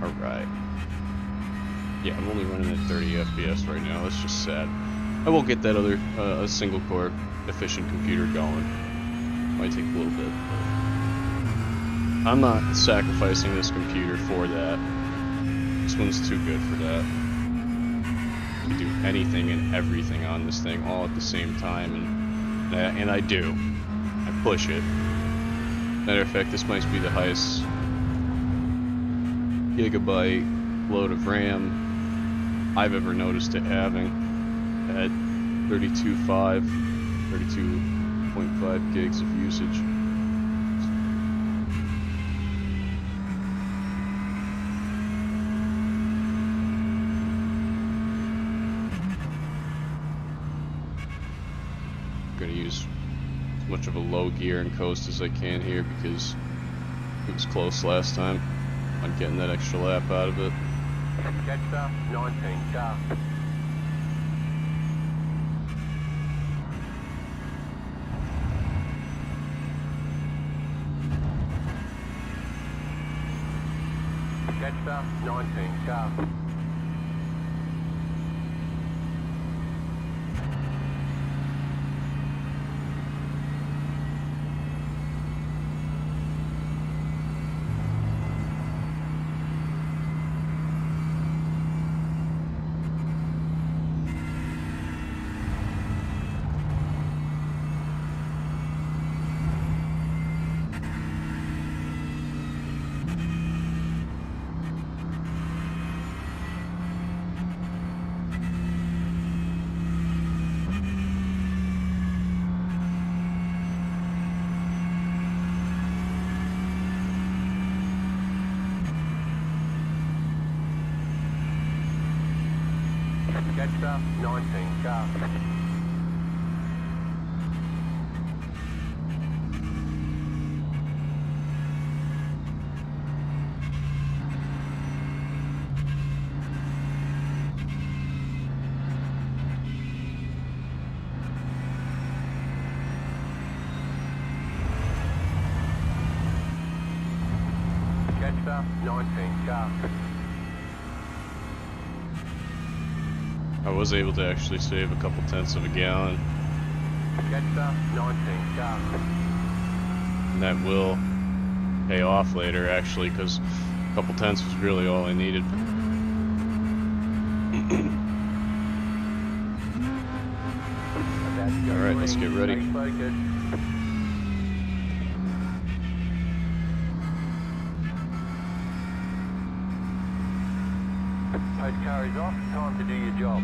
Alright. Yeah, I'm only running at 30 FPS right now. That's just sad. I will get that other a single core efficient computer going. Might take a little bit, but I'm not sacrificing this computer for that. This one's too good for that. You can do anything and everything on this thing all at the same time, and I do. I push it. Matter of fact, this might be the highest gigabyte load of RAM I've ever noticed it having at 32.5 gigs of usage. I'm gonna use as much of a low gear and coast as I can here because it was close last time on getting that extra lap out of it. Jetstar, 19 car. Jetstar, 19 car. Jetstar, 19 car. Jetstar, 19 car. I was able to actually save a couple tenths of a gallon. Jetstar, 19 car. And that will pay off later, actually, because a couple tenths was really all I needed. Alright, let's get ready. Stay focused. Post car is off, time to do your job.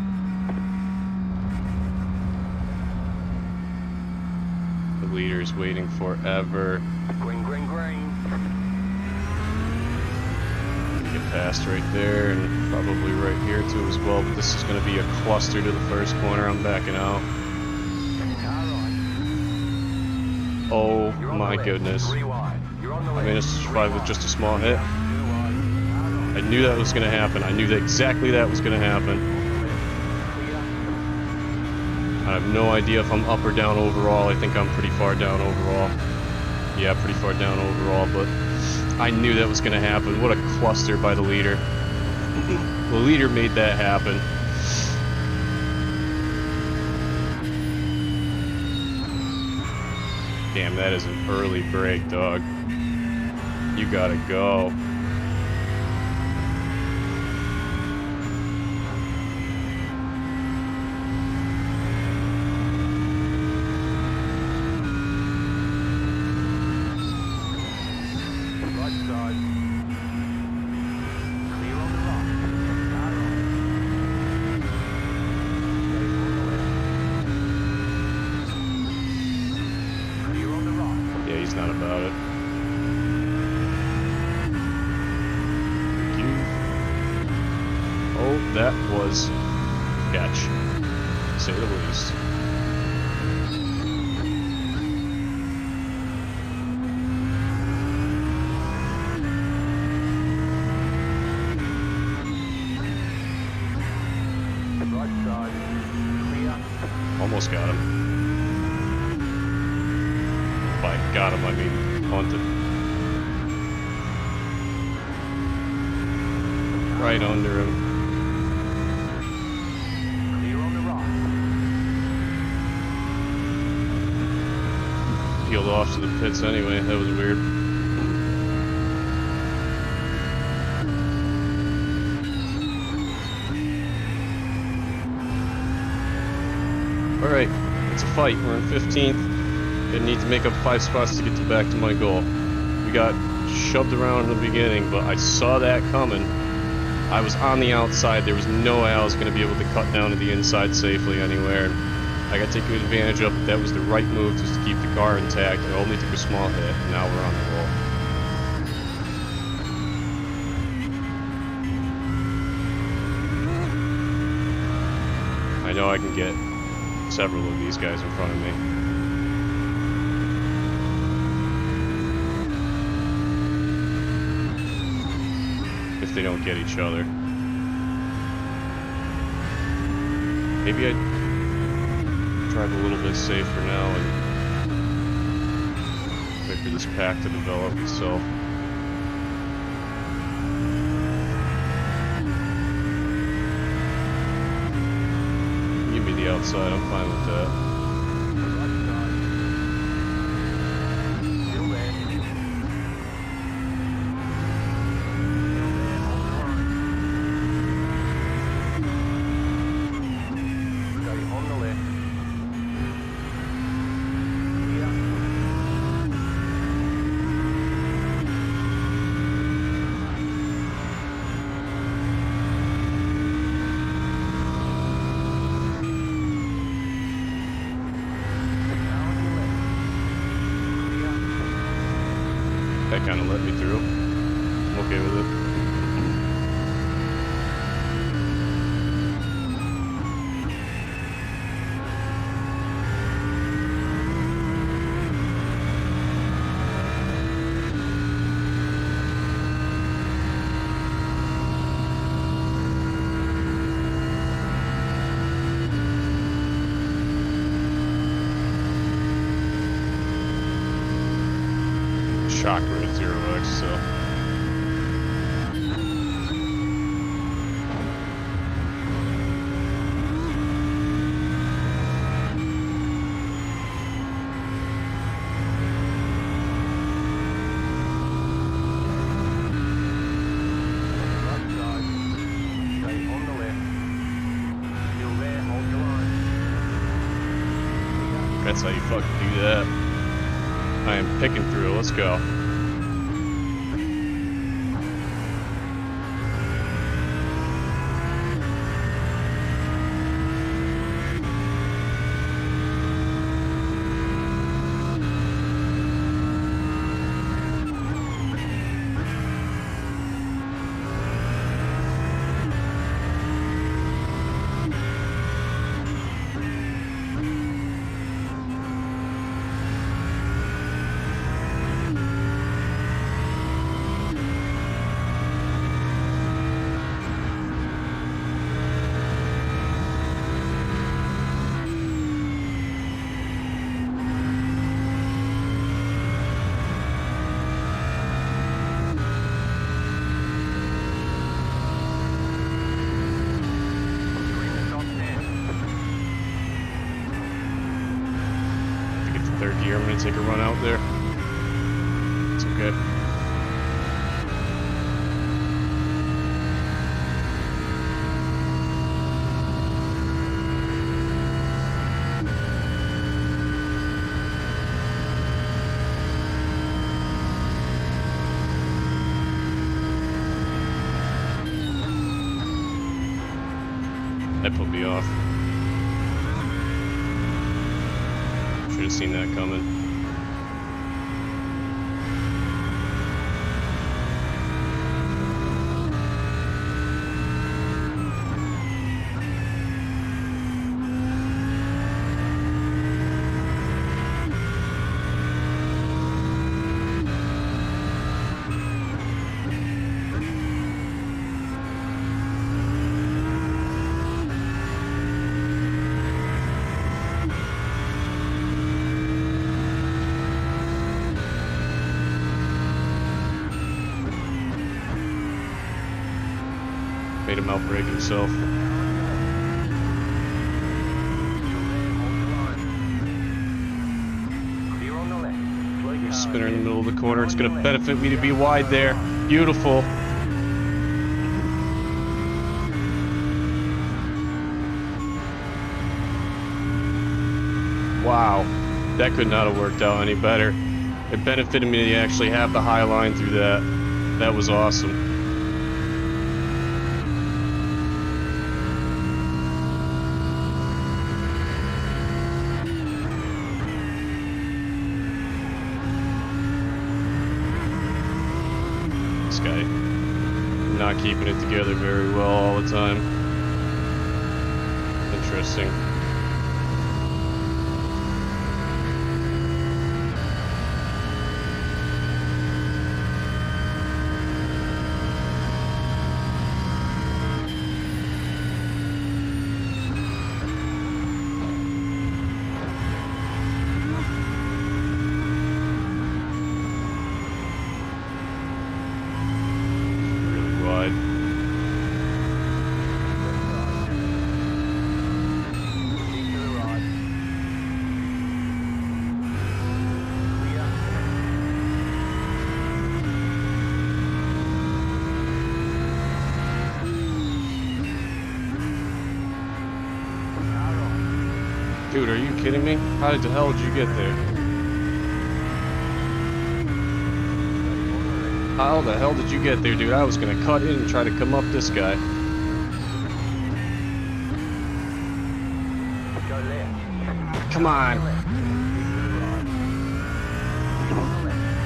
The leader's waiting forever. Green, green, green. Get past right there, and probably right here too as well, but this is going to be a cluster to the first corner. I'm backing out. Car right. Oh You're on my the left. goodness. 3 wide. You're on the I left. managed to survive with just a small hit. 2 wide. Car right. I knew that was going to happen. I knew that exactly that was going to happen. I have no idea if I'm up or down overall. I think I'm pretty far down overall. Yeah, pretty far down overall, but I knew that was going to happen. What a cluster by the leader. The leader made that happen. Damn, that is an early break, dog. You gotta go. Right side. Clear on the right. Car right. Stay on the left. Clear on the right. Yeah, he's not about it. Thank you. Oh, that was catch, to say the least. Right side. Clear. Almost got him. By got him, I mean punted. Right under him. Clear on the right. Peeled off to the pits anyway. That was weird. Alright, it's a fight. We're in 15th. I need to make up 5 spots to get back to my goal. We got shoved around in the beginning, but I saw that coming. I was on the outside. There was no way I was going to be able to cut down to the inside safely anywhere. I got to take good advantage of it. That was the right move, just to keep the car intact. I only took a small hit, and now we're on the roll. I know I can get several of these guys in front of me. If they don't get each other. Maybe I'd drive a little bit safer now and wait for this pack to develop itself. Give me the outside, I'm fine with that. Right side. Still there. Stay on the left. Clear. Now on your left. Clear. That kind of let me through. I'm okay with it. cocker at 0x, so. That's how you fucking do that. I am picking through. Let's go. Third gear, I'm gonna take a run out there. It's okay. That put me off. Should have seen that coming. Made him outbrake himself. Spinner in the middle of the corner. It's going to benefit me to be wide there. Beautiful. Wow. That could not have worked out any better. It benefited me to actually have the high line through that. That was awesome. This guy not keeping it together very well all the time. Interesting. Dude, are you kidding me? How the hell did you get there? How the hell did you get there, dude? I was gonna cut in and try to come up this guy. Come on.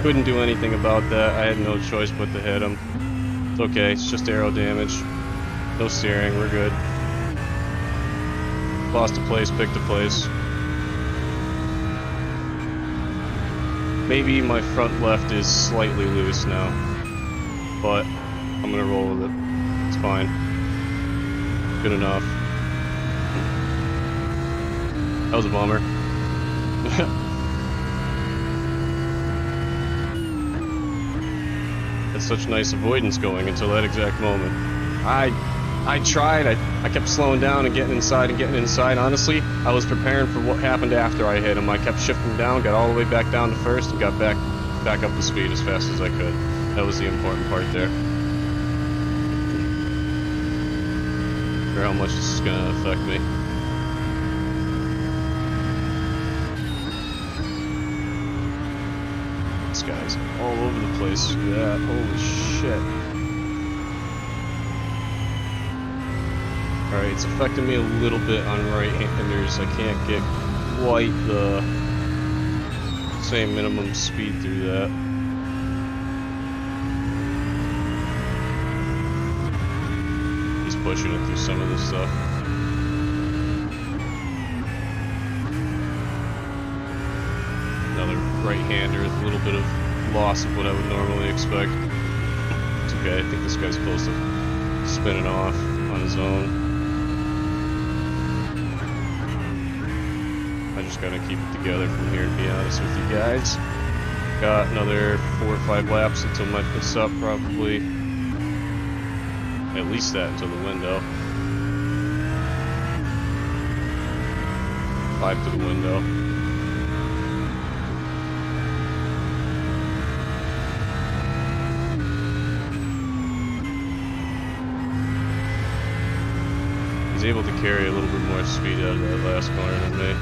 Couldn't do anything about that. I had no choice but to hit him. It's okay, it's just aero damage. No steering, we're good. Lost a place, picked a place. Maybe my front left is slightly loose now, but I'm gonna roll with it. It's fine. Good enough. That was a bummer. had such nice avoidance going until that exact moment. I tried, I kept slowing down and getting inside. Honestly, I was preparing for what happened after I hit him. I kept shifting down, got all the way back down to first, and got back up to speed as fast as I could. That was the important part there. For how much this is gonna affect me. This guy's all over the place. Yeah, holy shit. Alright, it's affecting me a little bit on right-handers. I can't get quite the same minimum speed through that. He's pushing it through some of this stuff. Another right-hander with a little bit of loss of what I would normally expect. It's okay, I think this guy's close to spinning off on his own. I just gotta keep it together from here, to be honest with you guys. Got another 4 or 5 laps until my fits up, probably. At least that until the window. 5 to the window. He's able to carry a little bit more speed out of that last corner than me.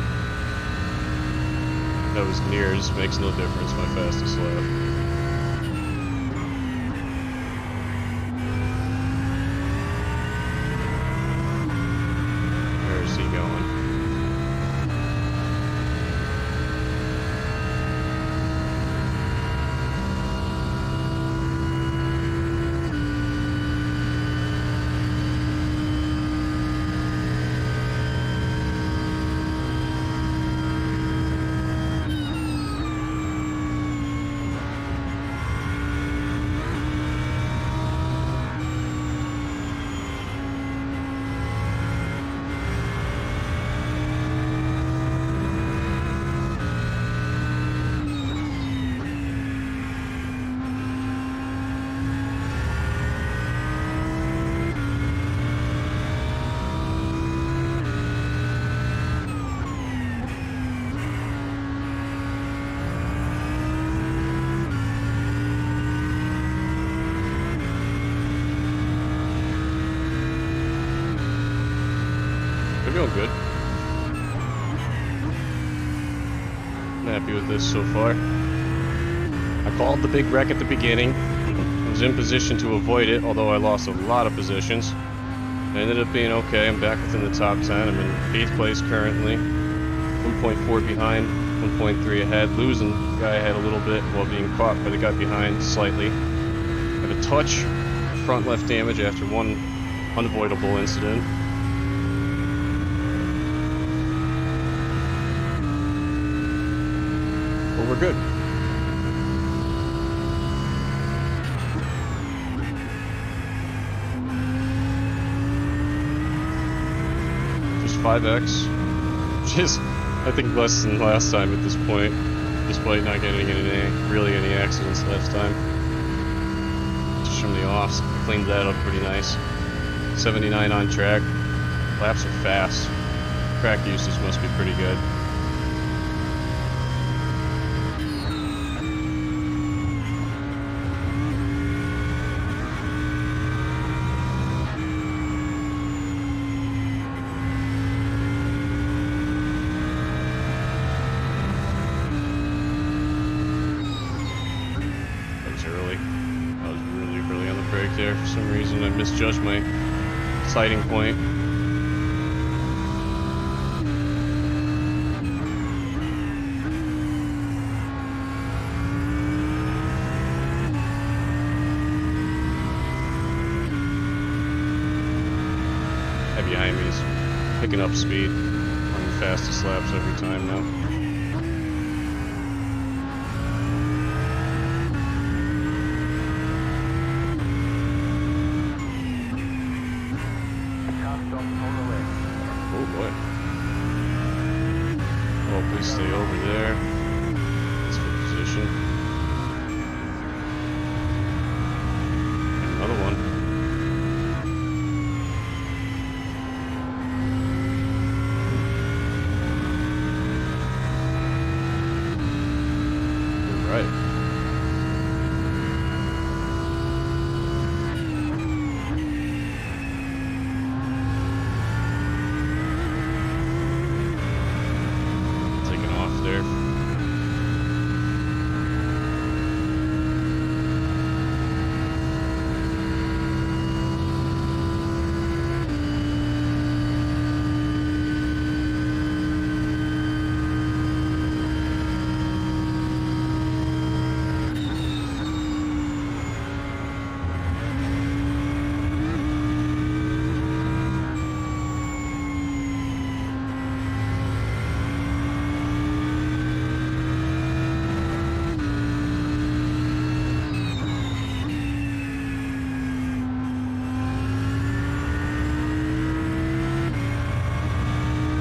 That was near, it just makes no difference my fastest lap. Where's he going? Feeling good. I'm happy with this so far. I called the big wreck at the beginning. I was in position to avoid it, although I lost a lot of positions. It ended up being okay. I'm back within the top 10. I'm in 8th place currently. 1.4 behind, 1.3 ahead. Losing the guy ahead a little bit while being caught by the guy behind slightly. I have a touch front left damage after one unavoidable incident. But we're good. Just 5x, which is, I think, less than last time at this point, despite not getting in really any accidents last time. Just from the offs, cleaned that up pretty nice. 79 on track. Laps are fast. Track usage must be pretty good. There for some reason I misjudged my sighting point. Guy behind me is picking up speed, running fastest laps every time now. Stay over there. That's for position.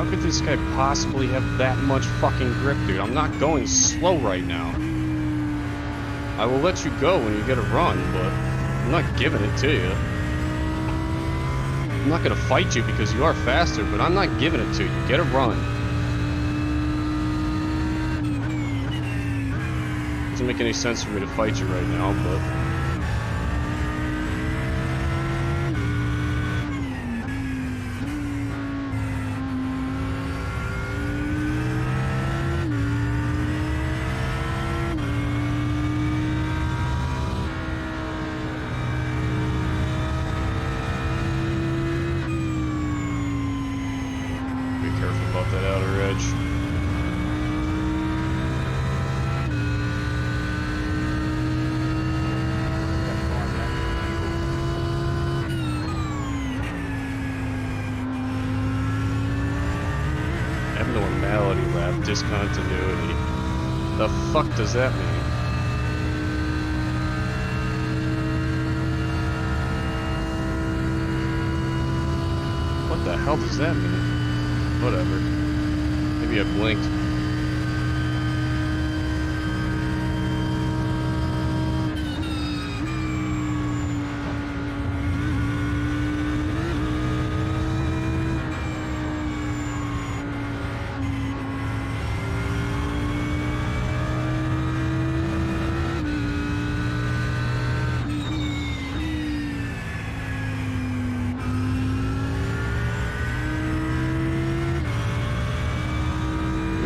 How could this guy possibly have that much fucking grip, dude? I'm not going slow right now. I will let you go when you get a run, but I'm not giving it to you. I'm not gonna fight you because you are faster, but I'm not giving it to you. Get a run. Doesn't make any sense for me to fight you right now, but... that outer edge. Abnormality lap, discontinuity. The fuck does that mean? What the hell does that mean? Whatever. Maybe I blinked.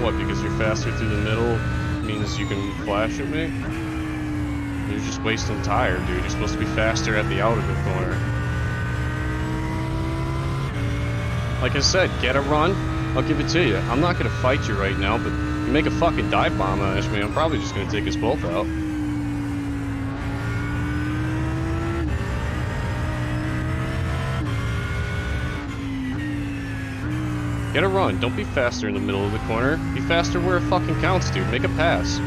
What, because you're faster through the middle means you can flash at me? You're just wasting tire, dude. You're supposed to be faster at the out of the corner. Like I said, get a run, I'll give it to you. I'm not gonna fight you right now, but you make a fucking dive bomb on me, I'm probably just gonna take us both out. Get a run. Don't be faster in the middle of the corner. Be faster where it fucking counts, dude. Make a pass.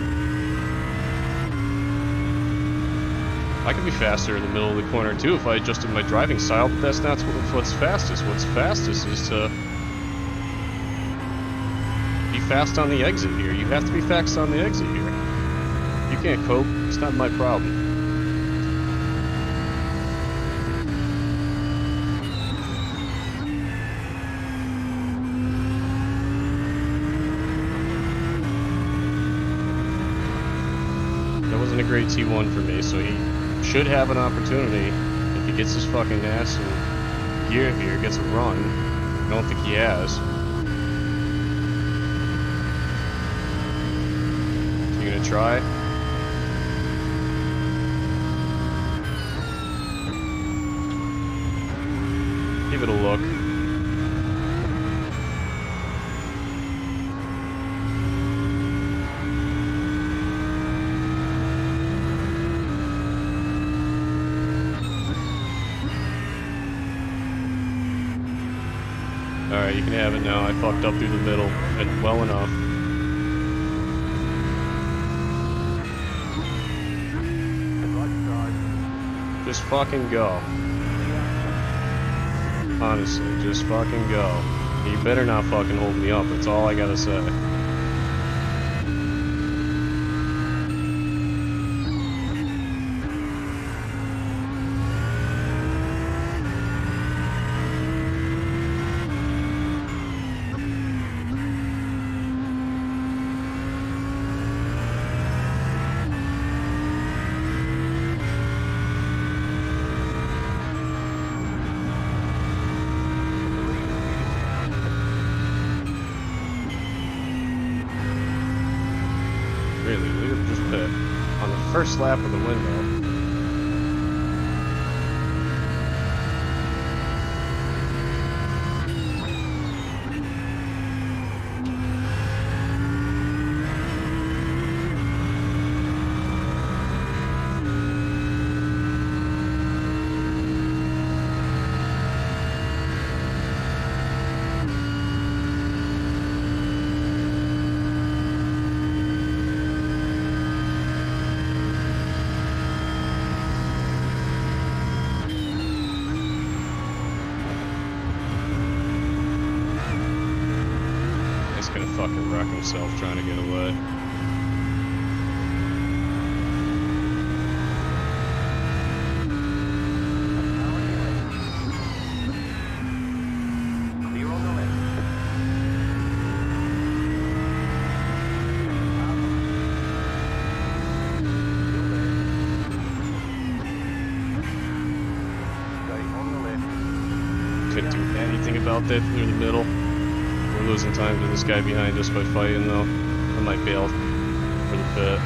I could be faster in the middle of the corner too if I adjusted my driving style, but that's not what's fastest. What's fastest is to be fast on the exit here. You have to be fast on the exit here. You can't cope. It's not my problem. A great T1 for me, so he should have an opportunity if he gets his fucking ass in gear here, gets a run. I don't think he has. So you gonna try? Give it a look. Alright, you can have it now. I fucked up through the middle, and well enough. Just fucking go. Honestly, just fucking go. You better not fucking hold me up, that's all I gotta say. Really, we have just pit on the first lap of the window. fucking wreck himself trying to get away. Couldn't do anything about that through the middle. We're losing time to this guy behind us by fighting though. I might bail for the pit.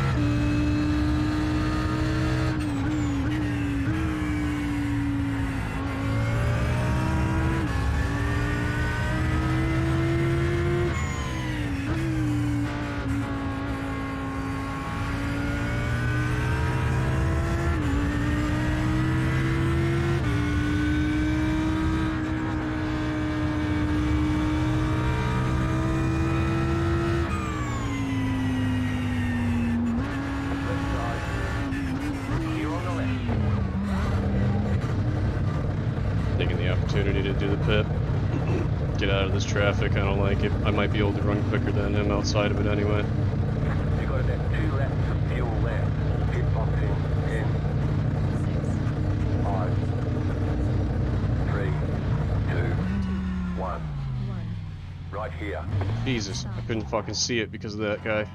Taking the opportunity to do the pit. Get out of this traffic, I don't like it. I might be able to run quicker than him outside of it anyway. You got about 2 laps of fuel left. Pit box in 10, 5, 3, 2, 1. Right here. Jesus, I couldn't fucking see it because of that guy.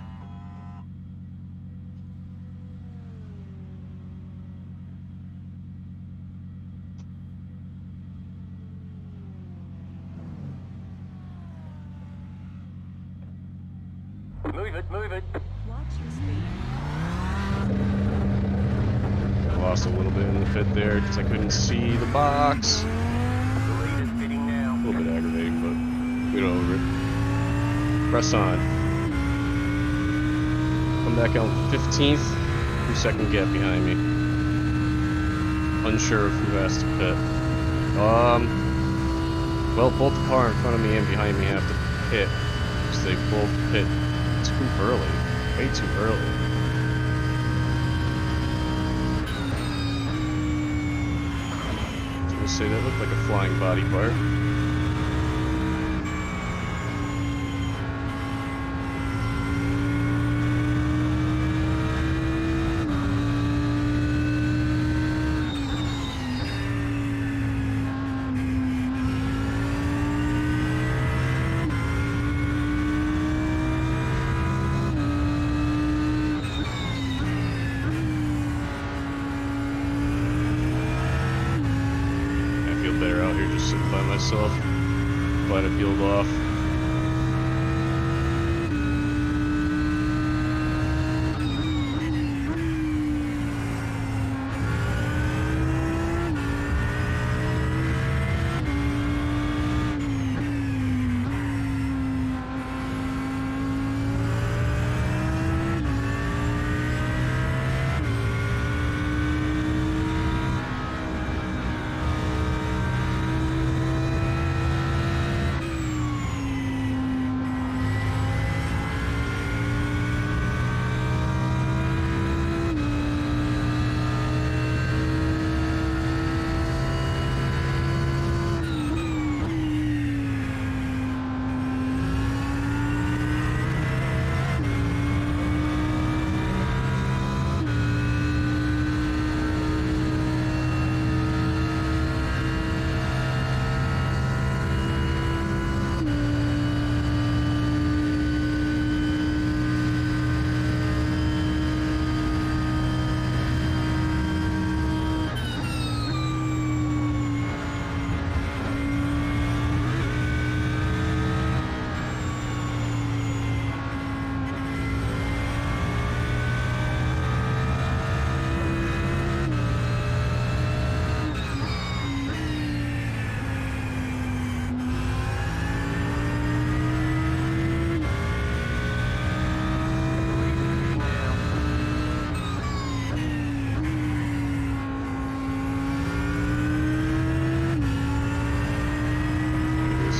Move it, move it. Watch your speed. I lost a little bit in the pit there because I couldn't see the box. The leader's pitting now. A little bit aggravating, but get over it. Press on. Come back out 15th. 2-second gap behind me. Unsure of who has to pit. Well, both the car in front of me and behind me have to pit. Because they both pit too early. Way too early. I was gonna say that looked like a flying body part. Better out here just sitting by myself. Glad I peeled off.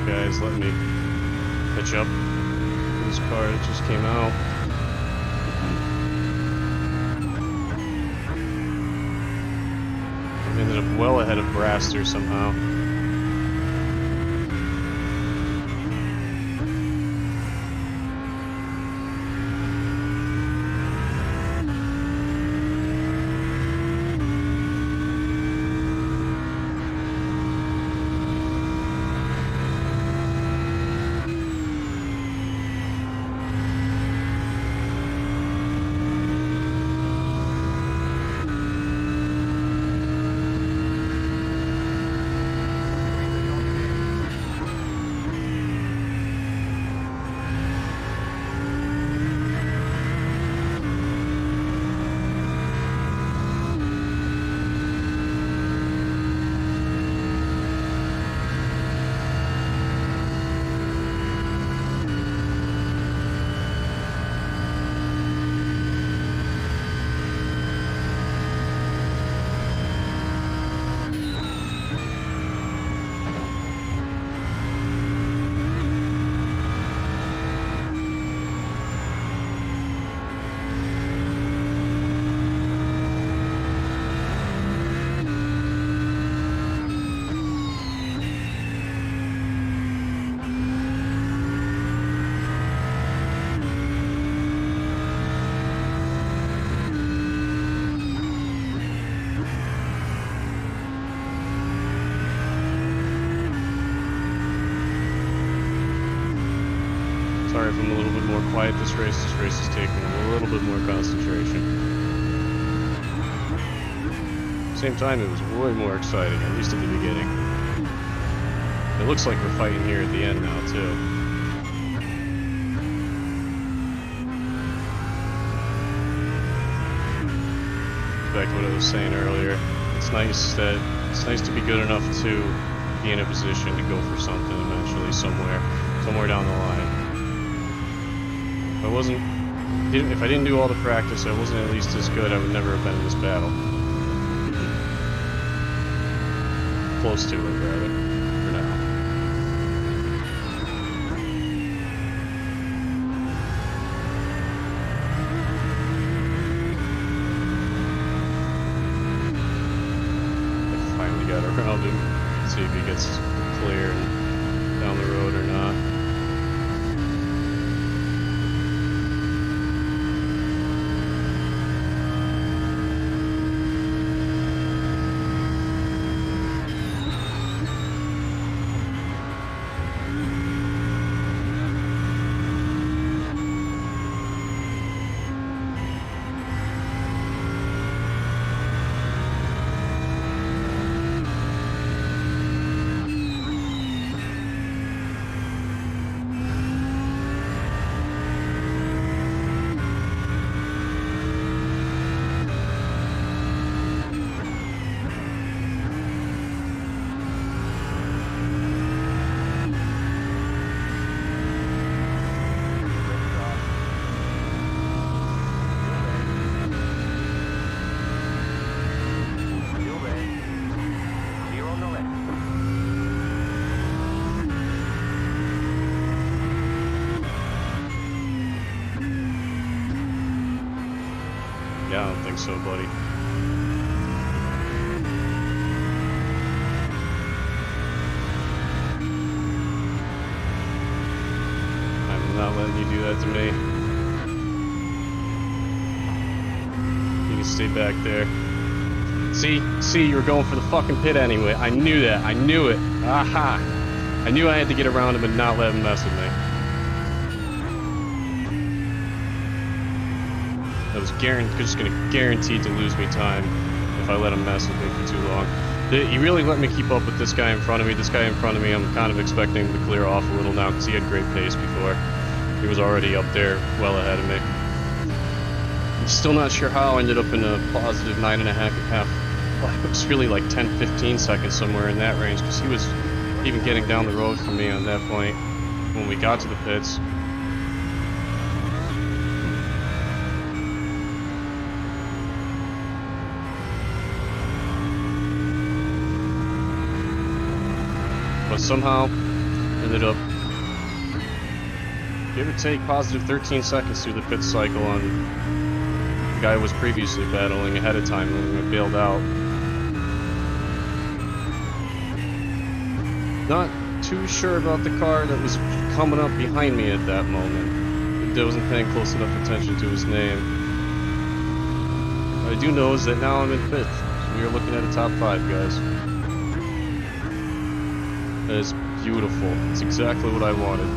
Guys, let me catch up to this car that just came out. I ended up well ahead of Braster somehow. sorry if I'm a little bit more quiet this race. This race is taking a little bit more concentration. Same time, it was way more exciting, at least at the beginning. It looks like we're fighting here at the end now, too. Back to what I was saying earlier. It's nice to be good enough to be in a position to go for something eventually somewhere down the line. If I didn't do all the practice, I wasn't at least as good, I would never have been in this battle. Close to it, rather, for now. I finally got around him. See if he gets clear and down the road or not. Yeah, I don't think so, buddy. I'm not letting you do that to me. You can stay back there. See, you're going for the fucking pit anyway. I knew that. I knew it. Aha! I knew I had to get around him and not let him mess with me. I was just going to guarantee to lose me time if I let him mess with me for too long. He really let me keep up with this guy in front of me. This guy in front of me, I'm kind of expecting him to clear off a little now because he had great pace before. He was already up there well ahead of me. I'm still not sure how I ended up in a positive 9.5. Well, it was really like 10-15 seconds somewhere in that range because he was even getting down the road from me on that point when we got to the pits. But somehow ended up, give or take, positive 13 seconds through the pit cycle on the guy who was previously battling ahead of time when we bailed out. Not too sure about the car that was coming up behind me at that moment. I wasn't paying close enough attention to his name. What I do know is that now I'm in 5th. So we are looking at a top 5, guys. That is beautiful. It's exactly what I wanted.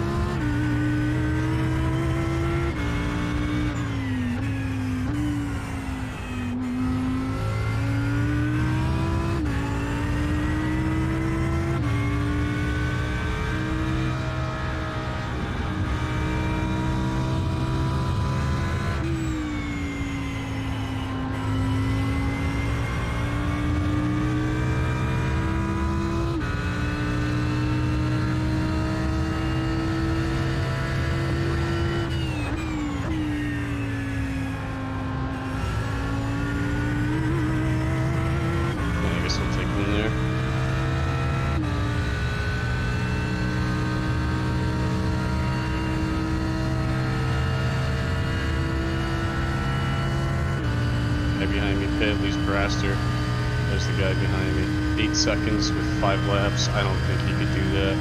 Behind me, Pitt, at least Braster. There's the guy behind me. 8 seconds with 5 laps. I don't think he could do that.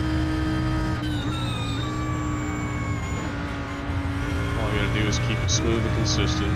All I gotta do is keep it smooth and consistent.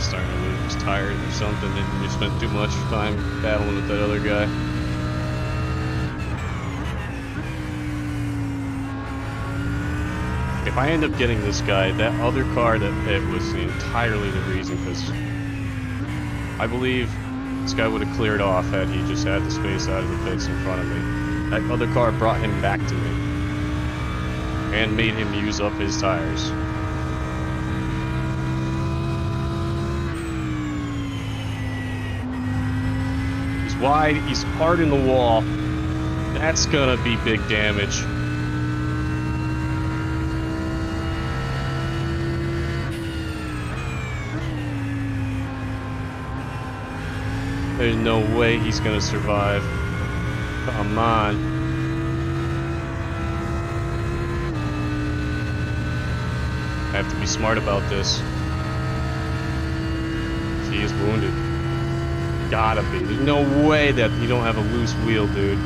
starting to lose his tires or something, and you spent too much time battling with that other guy. If I end up getting this guy, that other car that it was entirely the reason, because I believe this guy would have cleared off had he just had the space out of the pits in front of me. That other car brought him back to me and made him use up his tires. He's wide, he's hard in the wall. That's gonna be big damage. There's no way he's gonna survive. Come on. I have to be smart about this. He is wounded. Gotta be. There's no way that you don't have a loose wheel, dude.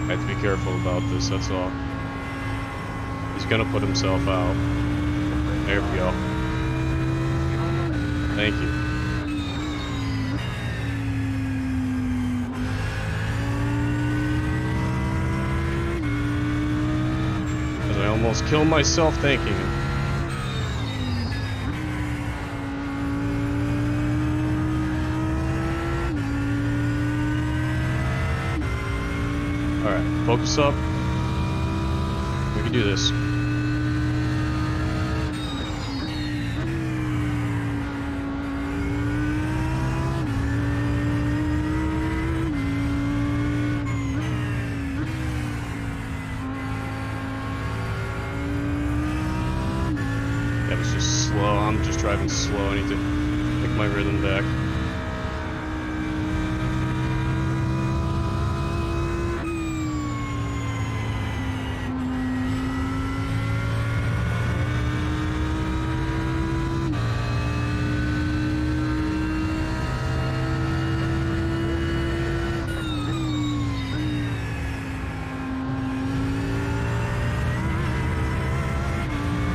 I have to be careful about this, that's all. He's gonna put himself out. There we go. Thank you. Because I almost killed myself thanking him. Alright, focus up. We can do this. That was just slow. I'm just driving slow. I need to pick my rhythm back.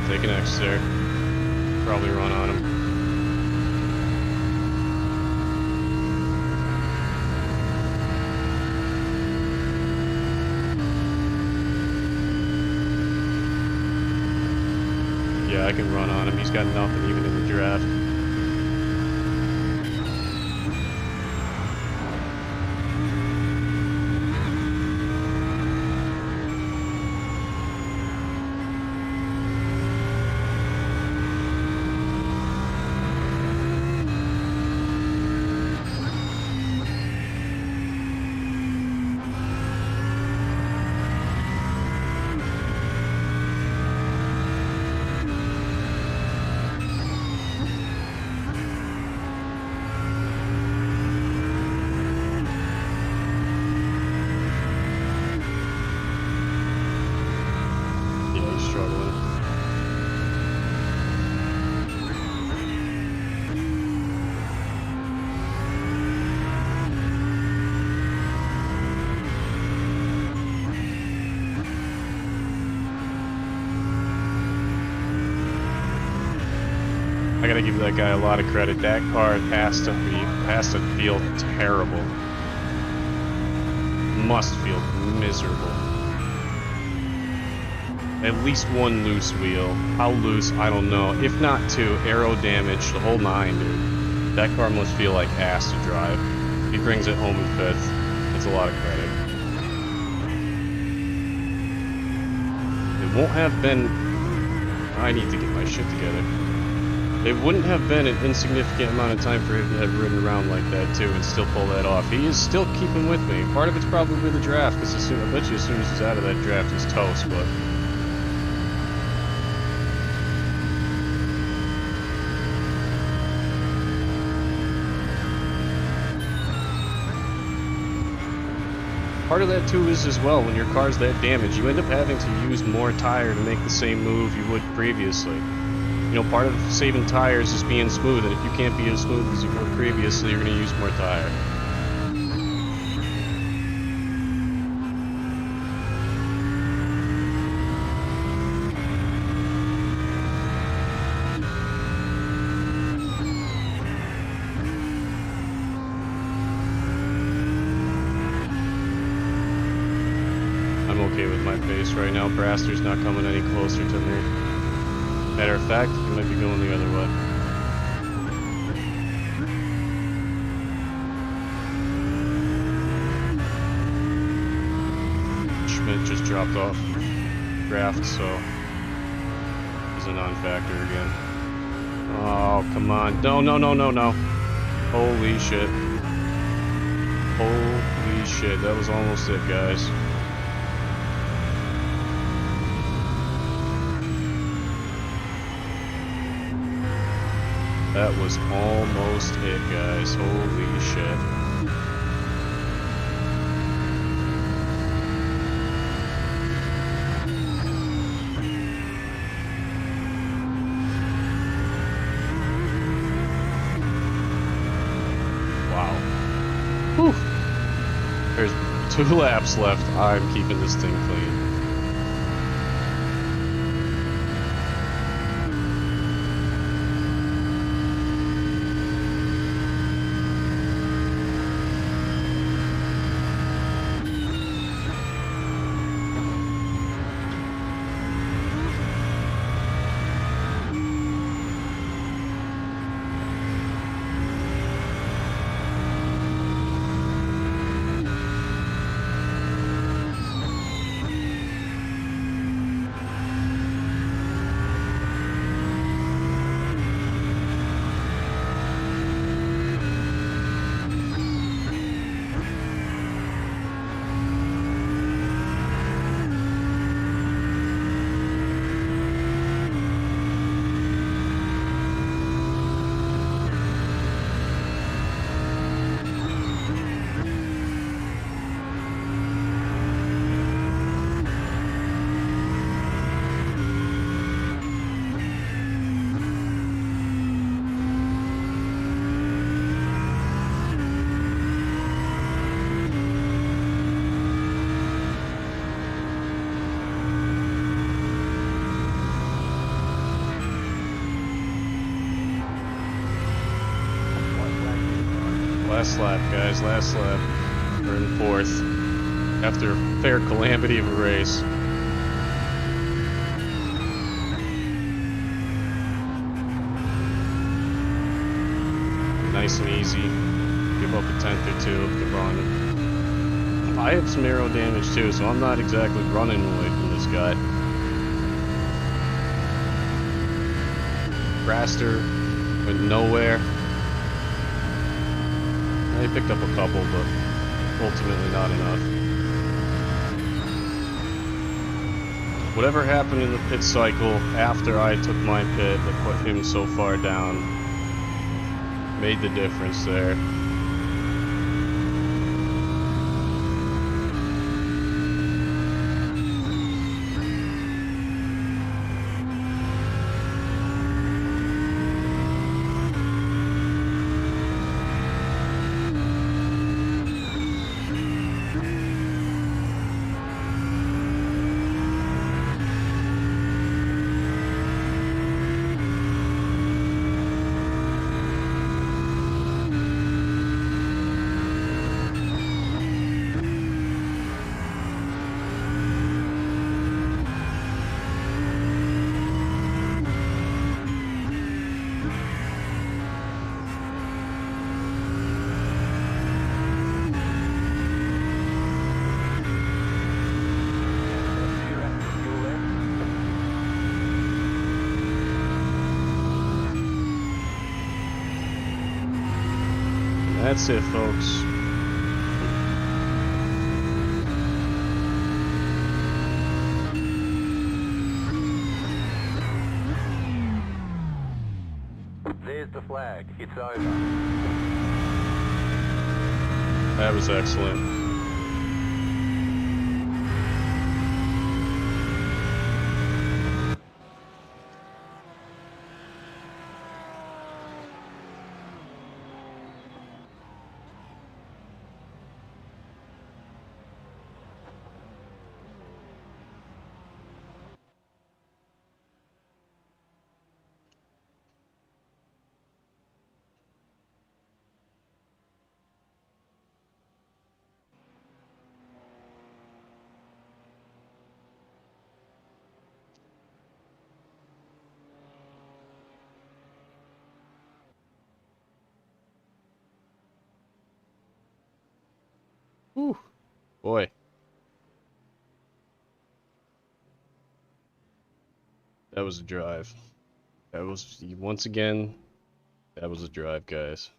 Take an X there. Probably run on him. Yeah, I can run on him. He's got nothing even in the draft. I gotta give that guy a lot of credit. That car has to feel terrible. Must feel miserable. At least one loose wheel. How loose, I don't know. If not two, aero damage, the whole nine, dude. That car must feel like ass to drive. He brings it home in fifth. That's a lot of credit. It won't have been... I need to get my shit together. It wouldn't have been an insignificant amount of time for him to have ridden around like that too and still pull that off. He is still keeping with me. Part of it's probably the draft, because I bet you as soon as he's out of that draft he's toast, but... Part of that too is as well, when your car's that damaged, you end up having to use more tire to make the same move you would previously. You know, part of saving tires is being smooth, and if you can't be as smooth as you were previously, you're going to use more tire. pace right now. Braster's not coming any closer to me. Matter of fact, he might be going the other way. Schmidt just dropped off draft, so he's a non-factor again. Oh, come on. No, no, no, no, no. Holy shit. Holy shit. That was almost it, guys. That was almost it, guys. Holy shit. Whew. There's 2 laps left. I'm keeping this thing clean. Last lap, guys, last lap. We're in 4th. After a fair calamity of a race. Nice and easy. Give up a 10th or 2 if they're running. I have some aero damage too, so I'm not exactly running away from this guy. Braster went nowhere. They picked up a couple, but ultimately not enough. Whatever happened in the pit cycle after I took my pit that put him so far down made the difference there. That's it, folks. There's the flag. It's over. That was excellent. Whew. Boy. That was a drive. That was, once again, that was a drive, guys.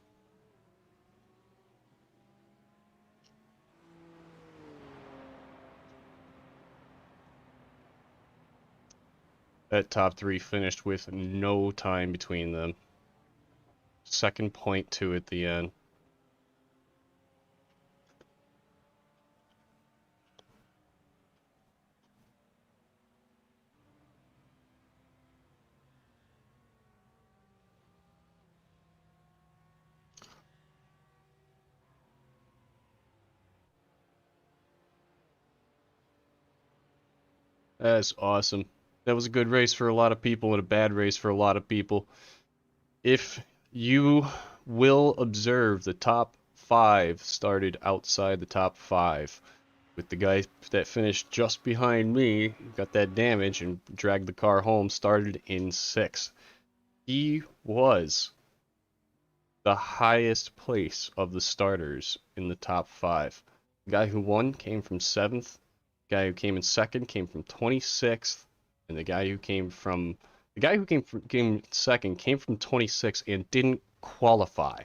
That top three finished with no time between them. Second point two at the end. That's awesome. That was a good race for a lot of people and a bad race for a lot of people. If you will observe, the top five started outside the top five, with the guy that finished just behind me, got that damage and dragged the car home, started in sixth. He was the highest place of the starters in the top five. The guy who won came from seventh. The guy who came in second came from 26th, and the guy who came second came from 26th and didn't qualify.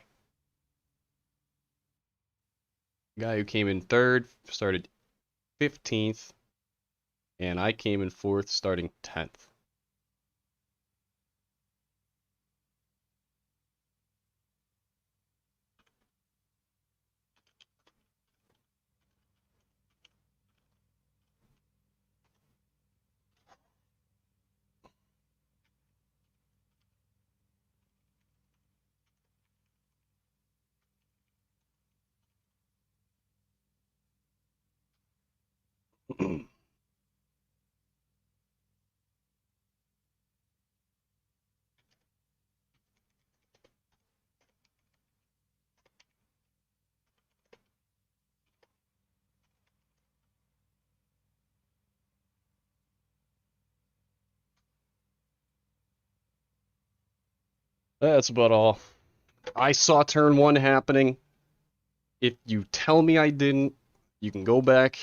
The guy who came in third started 15th, and I came in fourth, starting 10th. That's about all. I saw turn one happening. If you tell me I didn't, you can go back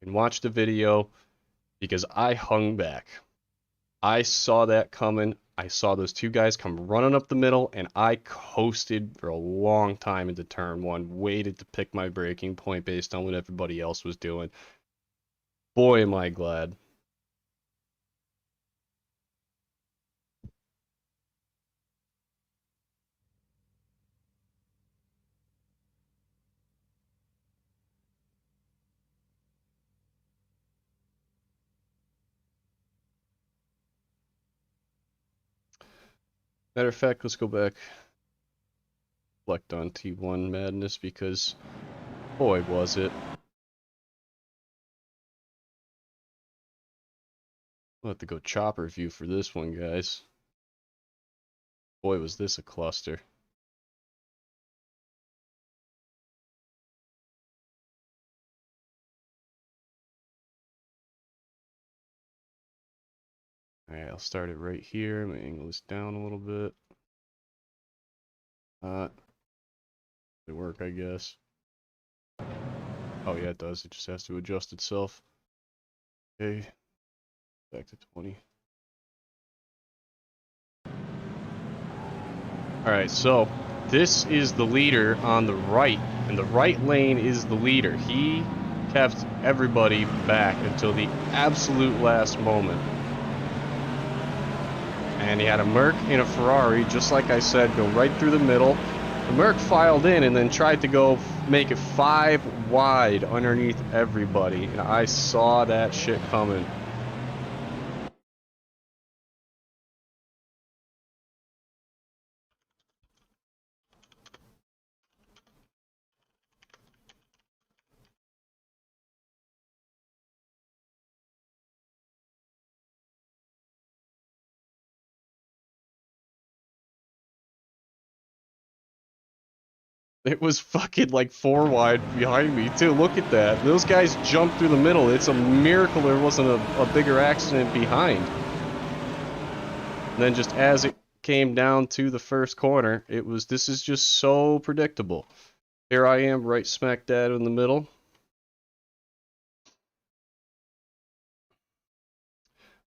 and watch the video, because I hung back. I saw that coming. I saw those two guys come running up the middle, and I coasted for a long time into turn one, waited to pick my breaking point based on what everybody else was doing. Boy, am I glad. Matter of fact, let's go back, reflect on T1 madness, because boy, was it. We'll have to go chopper view for this one, guys. Boy, was this a cluster. Alright, I'll start it right here. I'm gonna angle this down a little bit. It work, I guess. Oh yeah, it does. It just has to adjust itself. Okay, back to 20. Alright, so this is the leader on the right, and the right lane is the leader. He kept everybody back until the absolute last moment. And he had a Merc and a Ferrari, just like I said, go right through the middle. The Merc filed in and then tried to go make it 5 wide underneath everybody, and I saw that shit coming. It was fucking like 4 wide behind me too. Look at that. Those guys jumped through the middle. It's a miracle there wasn't a bigger accident behind. And then just as it came down to the first corner, this is just so predictable. Here I am right smack dab in the middle.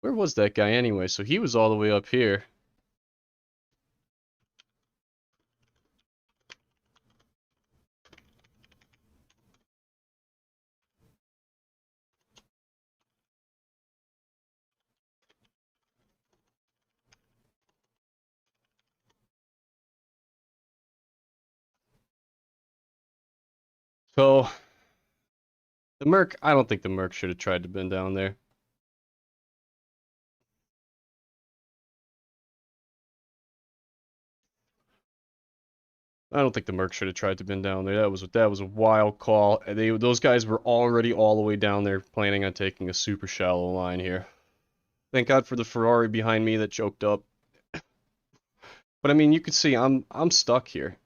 Where was that guy anyway? So he was all the way up here. So the Merc, I don't think the Merc should have tried to bend down there. I don't think the Merc should have tried to bend down there. That was a wild call. Those guys were already all the way down there planning on taking a super shallow line here. Thank God for the Ferrari behind me that choked up. But I mean, you can see I'm stuck here.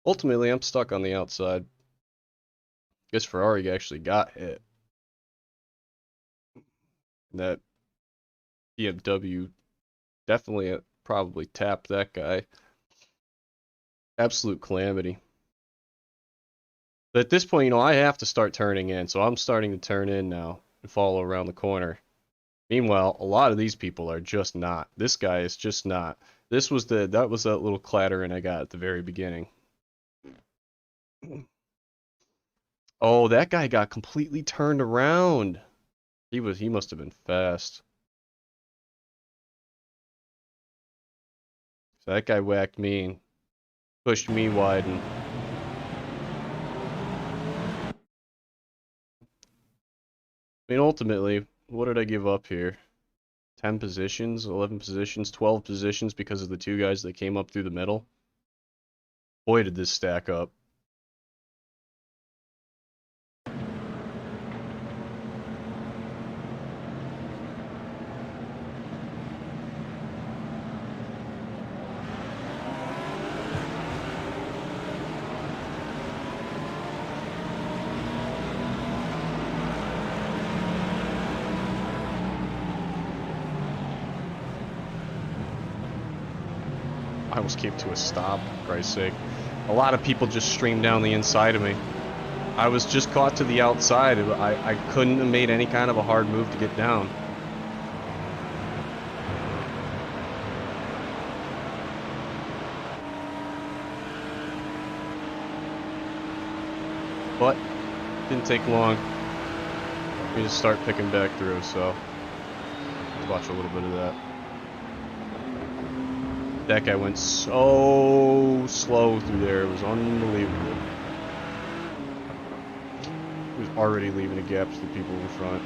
Ultimately, I'm stuck on the outside. Guess Ferrari actually got hit. That BMW definitely probably tapped that guy. Absolute calamity. But at this point, you know, I have to start turning in, so I'm starting to turn in now and follow around the corner. Meanwhile, a lot of these people are just not. This guy is just not. That was that little clattering I got at the very beginning. Oh, that guy got completely turned around. He must have been fast. So that guy whacked me and pushed me wide, and I mean, ultimately, what did I give up here? 10 positions, 11 positions, 12 positions because of the two guys that came up through the middle. Boy, did this stack up. I almost came to a stop, for Christ's sake. A lot of people just streamed down the inside of me. I was just caught to the outside. I couldn't have made any kind of a hard move to get down. But didn't take long for me to start picking back through, so let's watch a little bit of that. That guy went so slow through there, it was unbelievable. He was already leaving a gap to the people in front.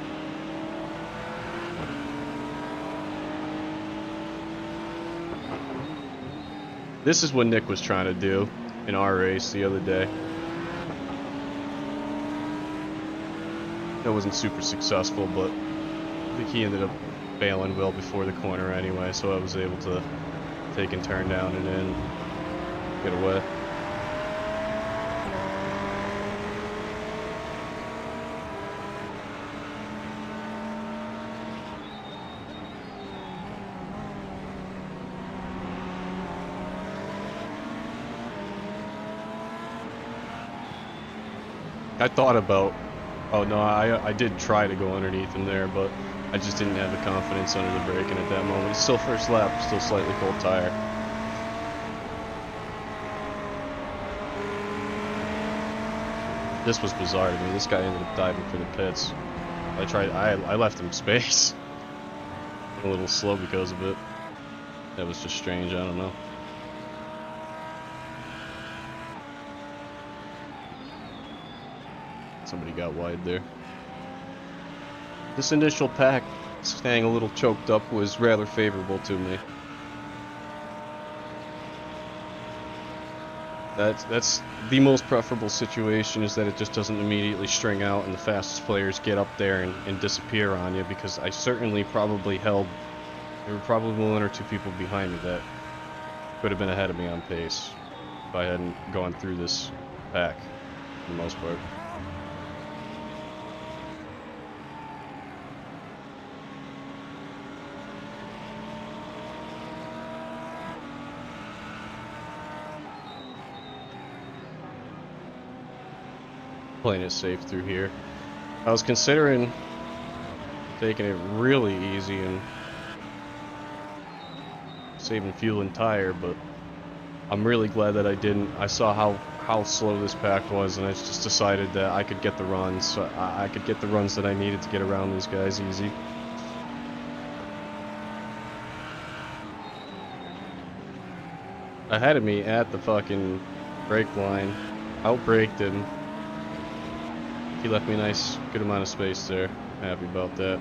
This is what Nick was trying to do in our race the other day. That wasn't super successful, but I think he ended up bailing well before the corner anyway, so I was able to take and turn down and in, get away. I thought about, oh no, I did try to go underneath him there, but I just didn't have the confidence under the braking at that moment. It's still first lap, still slightly cold tire. This was bizarre to me. This guy ended up diving for the pits. I left him space. A little slow because of it. That was just strange, I don't know. Somebody got wide there. This initial pack, staying a little choked up, was rather favorable to me. That's the most preferable situation, is that it just doesn't immediately string out and the fastest players get up there and disappear on you, because I certainly probably held, there were probably one or two people behind me that could have been ahead of me on pace if I hadn't gone through this pack for the most part. playing it safe through here. I was considering taking it really easy and saving fuel and tire, but I'm really glad that I didn't. I saw how slow this pack was, and I just decided that I could get the runs. So I could get the runs that I needed to get around these guys easy. Ahead of me at the fucking brake line, outbraked him. He left me a nice, good amount of space there. Happy about that.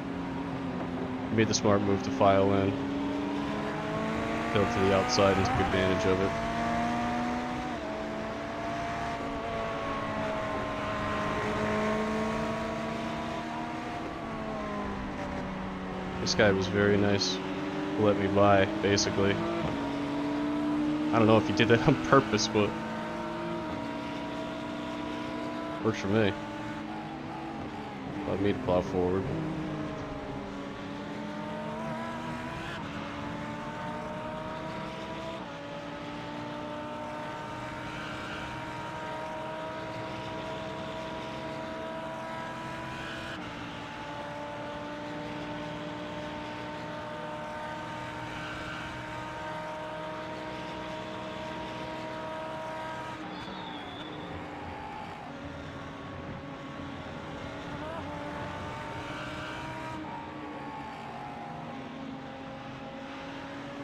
He made the smart move to file in. Built to the outside and took advantage of it. This guy was very nice to let me by, basically. I don't know if he did that on purpose, but works for me. Allowed me to plow forward.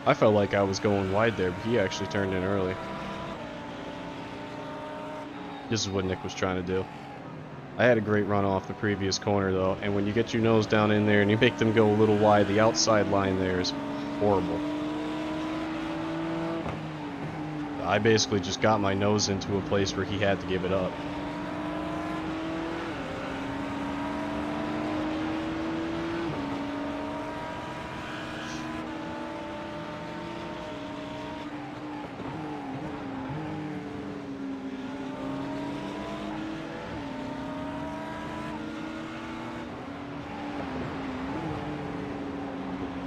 I felt like I was going wide there, but he actually turned in early. This is what Nick was trying to do. I had a great run off the previous corner though, and when you get your nose down in there and you make them go a little wide, the outside line there is horrible. I basically just got my nose into a place where he had to give it up.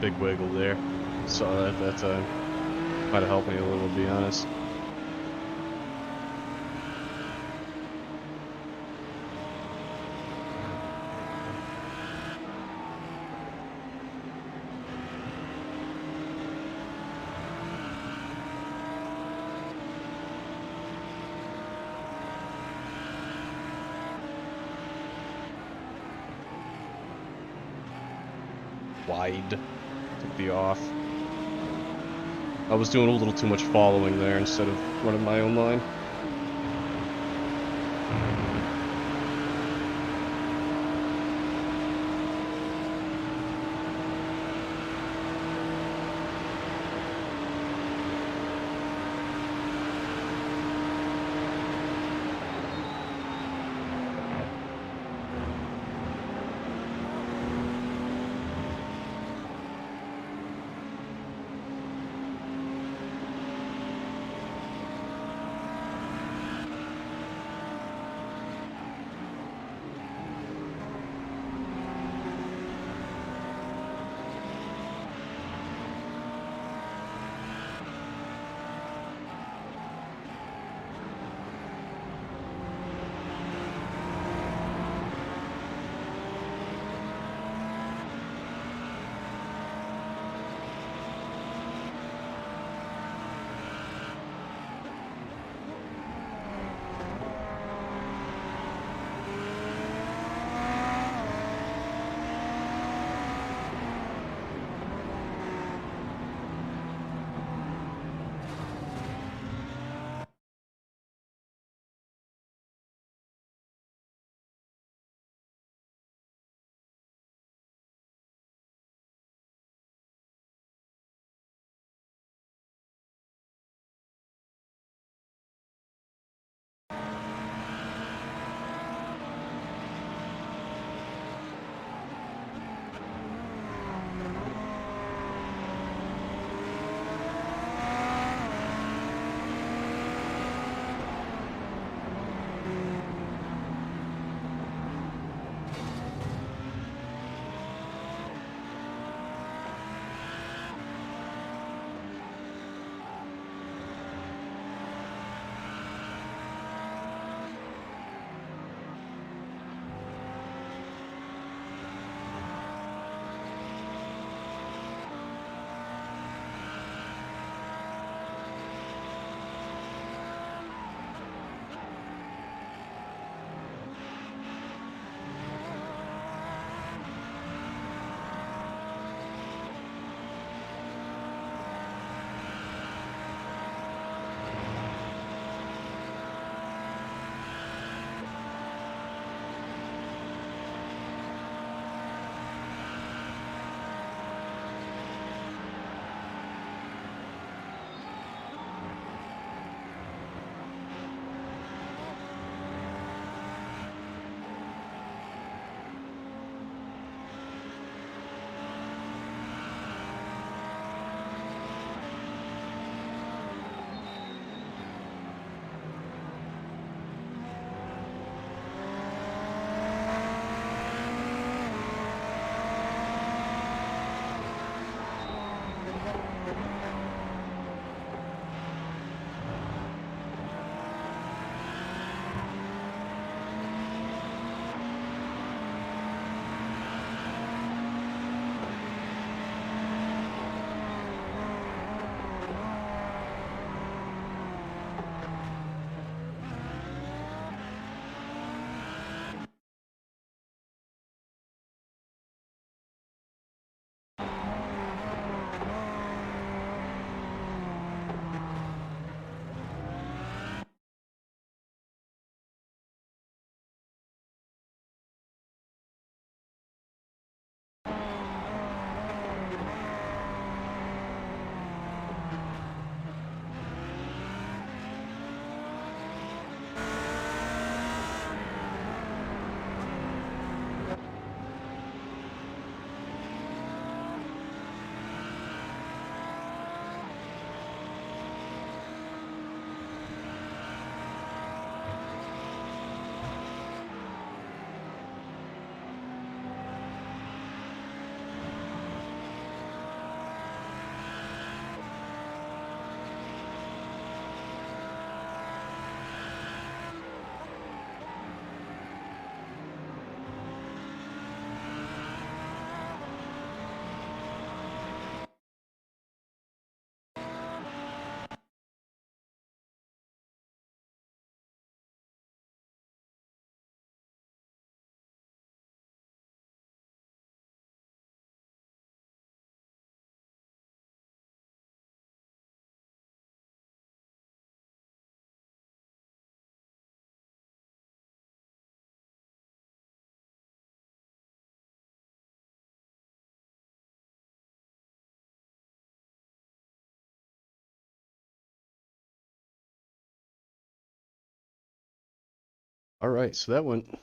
Big wiggle there. Saw that at that time. Might have helped me a little, to be honest. Wide. Took the off. I was doing a little too much following there instead of running my own line. Alright, so that went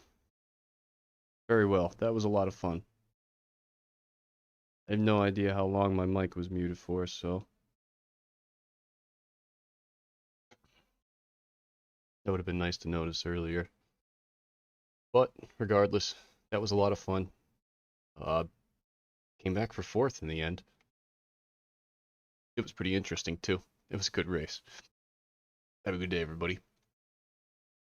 very well. That was a lot of fun. I have no idea how long my mic was muted for, so that would have been nice to notice earlier. But regardless, that was a lot of fun. Came back for 4th in the end. It was pretty interesting too. It was a good race. Have a good day, everybody.